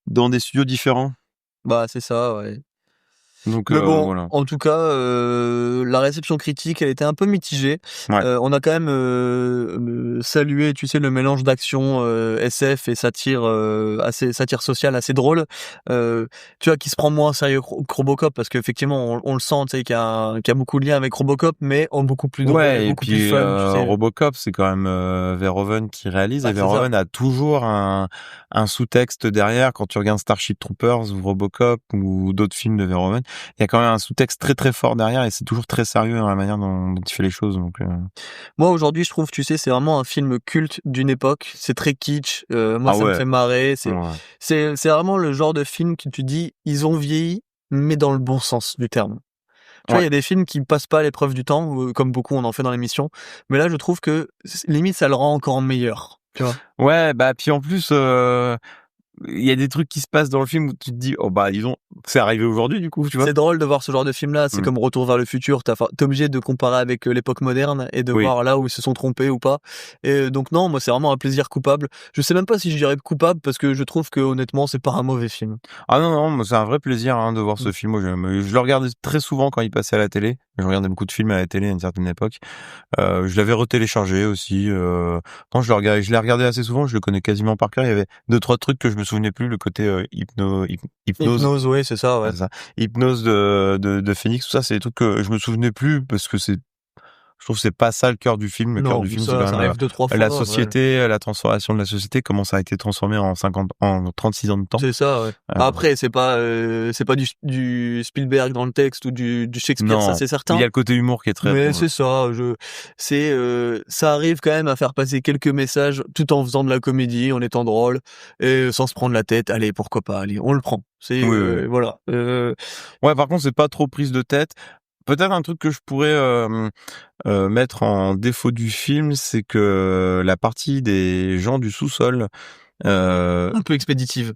dans des studios différents. Bah c'est ça, ouais. Donc, mais bon, voilà. en tout cas, la réception critique, elle était un peu mitigée. Ouais. On a quand même salué, tu sais, le mélange d'action SF et satire sociale assez drôle. Tu vois, qui se prend moins au sérieux que Robocop, parce qu'effectivement, on le sent, tu sais, qu'il y a beaucoup de liens avec Robocop, mais en beaucoup plus drôle, ouais, beaucoup et puis, plus fun. Tu sais. Robocop, c'est quand même Verhoeven qui réalise, Bah, et Verhoeven a toujours un sous-texte derrière. Quand tu regardes Starship Troopers ou Robocop ou d'autres films de Verhoeven, il y a quand même un sous-texte très très fort derrière, et c'est toujours très sérieux dans la manière dont il fait les choses. Donc, moi aujourd'hui, je trouve, tu sais, c'est vraiment un film culte d'une époque. C'est très kitsch. Moi, ça me fait marrer. C'est vraiment le genre de film que tu dis, ils ont vieilli, mais dans le bon sens du terme. Tu vois, il y a des films qui passent pas à l'épreuve du temps, comme beaucoup on en fait dans l'émission. Mais là, je trouve que limite, ça le rend encore meilleur. Tu vois. Ouais, bah puis en plus. Il y a des trucs qui se passent dans le film où tu te dis, oh bah disons, c'est arrivé aujourd'hui du coup, tu vois. C'est drôle de voir ce genre de film-là, c'est comme Retour vers le futur, t'es obligé de comparer avec l'époque moderne et de voir là où ils se sont trompés ou pas. Et donc non, moi c'est vraiment un plaisir coupable. Je sais même pas si je dirais coupable, parce que je trouve que honnêtement c'est pas un mauvais film. Ah non, moi, c'est un vrai plaisir de voir ce film. Moi, je le regardais très souvent quand il passait à la télé. Je regardais beaucoup de films à la télé à une certaine époque. Je l'avais retéléchargé aussi. Quand je l'ai regardé assez souvent, je le connais quasiment par cœur. Il y avait 2-3 trucs que je me souvenais plus, le côté hypnose. Hypnose, oui, c'est ça, ouais. C'est ça. Hypnose de Phoenix, tout ça, c'est des trucs que je me souvenais plus, parce que je trouve que c'est pas ça le cœur du film. Le cœur du film, c'est quand même 2-3 fois, la société, la transformation de la société, comment ça a été transformé en 36 ans de temps. C'est ça, ouais. Après, c'est pas du Spielberg dans le texte ou du Shakespeare, ça c'est certain. Il y a le côté humour qui est très. Mais c'est ça, ça arrive quand même à faire passer quelques messages tout en faisant de la comédie, en étant drôle et sans se prendre la tête. Allez, pourquoi pas, allez, on le prend. Voilà. Ouais, par contre, c'est pas trop prise de tête. Peut-être un truc que je pourrais mettre en défaut du film, c'est que la partie des gens du sous-sol, un peu expéditif,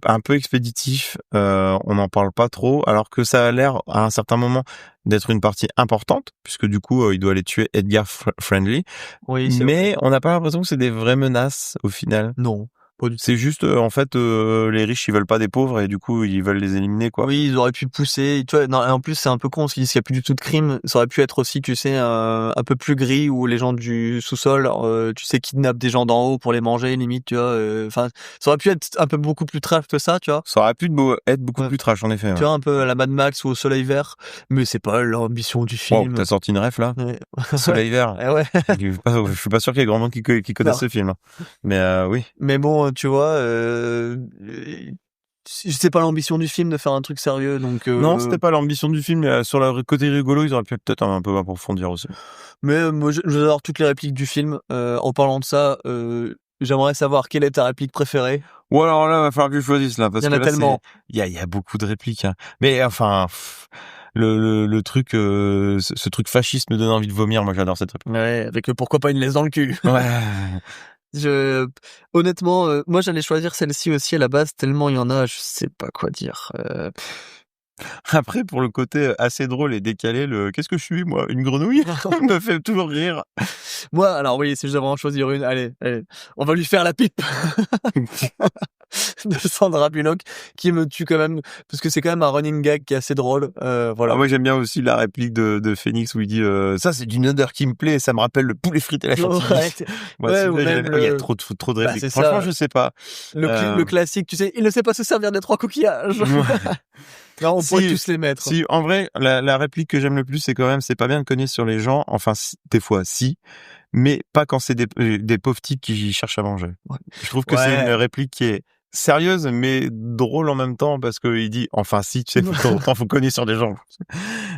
on n'en parle pas trop, alors que ça a l'air à un certain moment d'être une partie importante, puisque du coup il doit aller tuer Edgar Friendly. Oui, mais on n'a pas l'impression que c'est des vraies menaces au final. Non. C'est juste en fait les riches ils veulent pas des pauvres, et du coup ils veulent les éliminer, quoi. Oui, ils auraient pu pousser, tu vois. Non, en plus c'est un peu con parce qu'ils disent qu'il y a plus du tout de crime. Ça aurait pu être aussi, tu sais, un peu plus gris, où les gens du sous-sol, tu sais, kidnappent des gens d'en haut pour les manger limite, tu vois. Enfin, ça aurait pu être un peu beaucoup plus trash que ça, tu vois. Ça aurait pu être beaucoup plus trash, en effet. Tu vois, un peu à la Mad Max ou au Soleil Vert, mais c'est pas l'ambition du film. Oh, t'as sorti une ref là. Soleil Vert. Ouais. Je suis pas sûr qu'il y ait grand monde qui connaisse ce film. Mais oui. Mais bon, tu vois, c'est pas l'ambition du film de faire un truc sérieux, donc. Non, c'était pas l'ambition du film. Mais sur le côté rigolo, ils auraient pu peut-être un peu approfondir aussi. Mais moi, j'adore toutes les répliques du film. En parlant de ça, j'aimerais savoir quelle est ta réplique préférée. Ou alors là, il va falloir que je choisisse là, parce il y en a tellement. Il y a beaucoup de répliques. Mais enfin. Le truc, ce truc fasciste me donne envie de vomir. Moi, j'adore cette réplique. Ouais, avec pourquoi pas une laisse dans le cul. Ouais. Honnêtement, moi j'allais choisir celle-ci aussi à la base, tellement il y en a, je sais pas quoi dire. Après, pour le côté assez drôle et décalé, qu'est-ce que je suis, moi, une grenouille me fait toujours rire. Moi, alors oui, si je devais en choisir une, allez, on va lui faire la pipe de Sandra Bullock, qui me tue quand même, parce que c'est quand même un running gag qui est assez drôle. Voilà. Moi, j'aime bien aussi la réplique de Phoenix où il dit ça, c'est d'une odeur qui me plaît, ça me rappelle le poulet frit et la chantilly. Il y a trop de répliques. Franchement, je sais pas. Le classique, tu sais, il ne sait pas se servir des 3 coquillages. Non, on pourrait tous les mettre. Si, en vrai, la réplique que j'aime le plus, c'est quand même, c'est pas bien de cogner sur les gens. Enfin, des fois, si. Mais pas quand c'est des pauvres types qui cherchent à manger. Ouais. Je trouve que c'est une réplique qui est sérieuse, mais drôle en même temps, parce qu'il dit, enfin, si, tu sais, faut cogner sur les gens.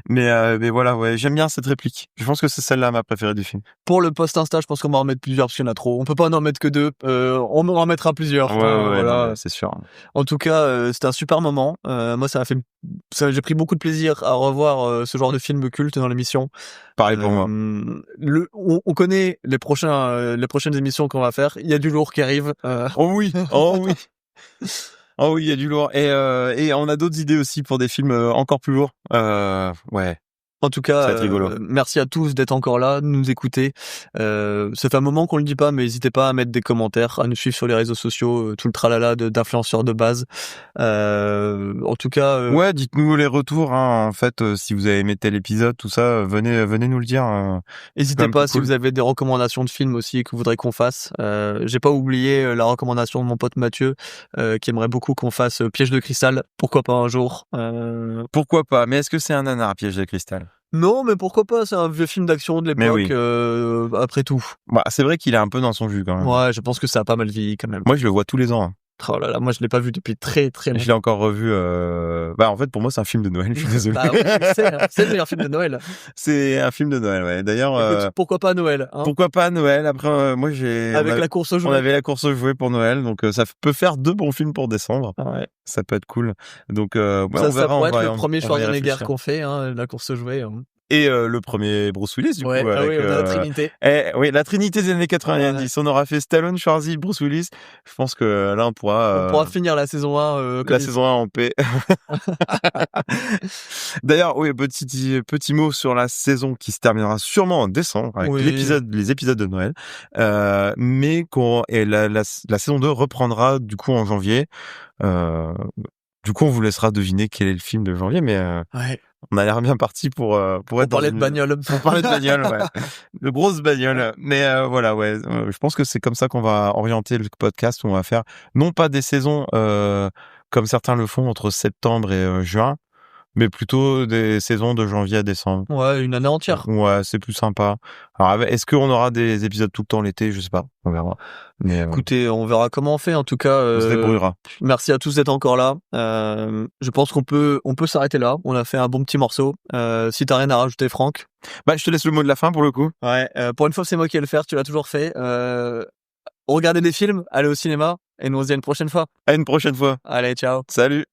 Mais voilà, ouais, j'aime bien cette réplique. Je pense que c'est celle-là ma préférée du film. Pour le post Insta, je pense qu'on va en mettre plusieurs, parce qu'il y en a trop. On peut pas en mettre que 2. On en mettra plusieurs. Ouais, non, c'est sûr. En tout cas, c'était un super moment. Moi, j'ai pris beaucoup de plaisir à revoir ce genre de film culte dans l'émission. Pareil pour moi. On connaît les prochaines émissions qu'on va faire. Il y a du lourd qui arrive. Oh oui. Oh oui, il y a du lourd. Et on a d'autres idées aussi pour des films encore plus lourds. Ouais. En tout cas, merci à tous d'être encore là, de nous écouter. Ça fait un moment qu'on le dit pas, mais n'hésitez pas à mettre des commentaires, à nous suivre sur les réseaux sociaux, tout le tralala d'influenceurs de base. En tout cas, ouais, dites-nous les retours. Hein, en fait, si vous avez aimé tel épisode, tout ça, venez nous le dire. N'hésitez pas si vous avez des recommandations de films aussi que vous voudrez qu'on fasse. J'ai pas oublié la recommandation de mon pote Mathieu, qui aimerait beaucoup qu'on fasse Piège de cristal. Pourquoi pas un jour. Pourquoi pas. Mais est-ce que c'est un nanar, Piège de cristal? Non, mais pourquoi pas, c'est un vieux film d'action de l'époque, après tout. Bah, c'est vrai qu'il est un peu dans son jus quand même. Ouais, je pense que ça a pas mal vieilli quand même. Moi, je le vois tous les ans. Hein. Oh là là, moi je l'ai pas vu depuis très longtemps. Je l'ai encore revu. Bah en fait pour moi c'est un film de Noël. Je suis désolé. Bah, oui, c'est le meilleur film de Noël. C'est un film de Noël, ouais. D'ailleurs. Pourquoi pas Noël hein. Pourquoi pas Noël. Après moi la course aux jouets. On avait la course aux jouets pour Noël, donc ça peut faire 2 bons films pour décembre. Ouais. Ça peut être cool. Donc ça pourrait être le premier Schwarzenegger qu'on fait, hein, la course aux jouets. Hein. Et le premier Bruce Willis, du coup. Avec, on a la Trinité. Oui, la Trinité des années 90. On aura fait Stallone, Schwarzy, Bruce Willis. Je pense que là, on pourra finir la saison 1. La saison 1 en paix. D'ailleurs, oui, petit mot sur la saison qui se terminera sûrement en décembre, avec les épisodes de Noël. Mais la saison 2 reprendra, du coup, en janvier. Du coup, on vous laissera deviner quel est le film de janvier, mais on a l'air bien parti pour parler de bagnole. Pour parler de bagnole, ouais. De grosses bagnoles. Mais voilà, ouais. Je pense que c'est comme ça qu'on va orienter le podcast, où on va faire non pas des saisons comme certains le font entre septembre et juin, mais plutôt des saisons de janvier à décembre. Ouais, une année entière. Ouais, c'est plus sympa. Alors, est-ce qu'on aura des épisodes tout le temps l'été? Je sais pas. On verra. Mais écoutez, on verra comment on fait. En tout cas, on se débrouillera. Merci à tous d'être encore là. Je pense qu'on peut s'arrêter là. On a fait un bon petit morceau. Si t'as rien à rajouter, Franck. Bah, je te laisse le mot de la fin pour le coup. Ouais. Pour une fois, c'est moi qui vais le faire. Tu l'as toujours fait. Regardez des films, allez au cinéma, et nous on se dit à une prochaine fois. À une prochaine fois. Allez, ciao. Salut.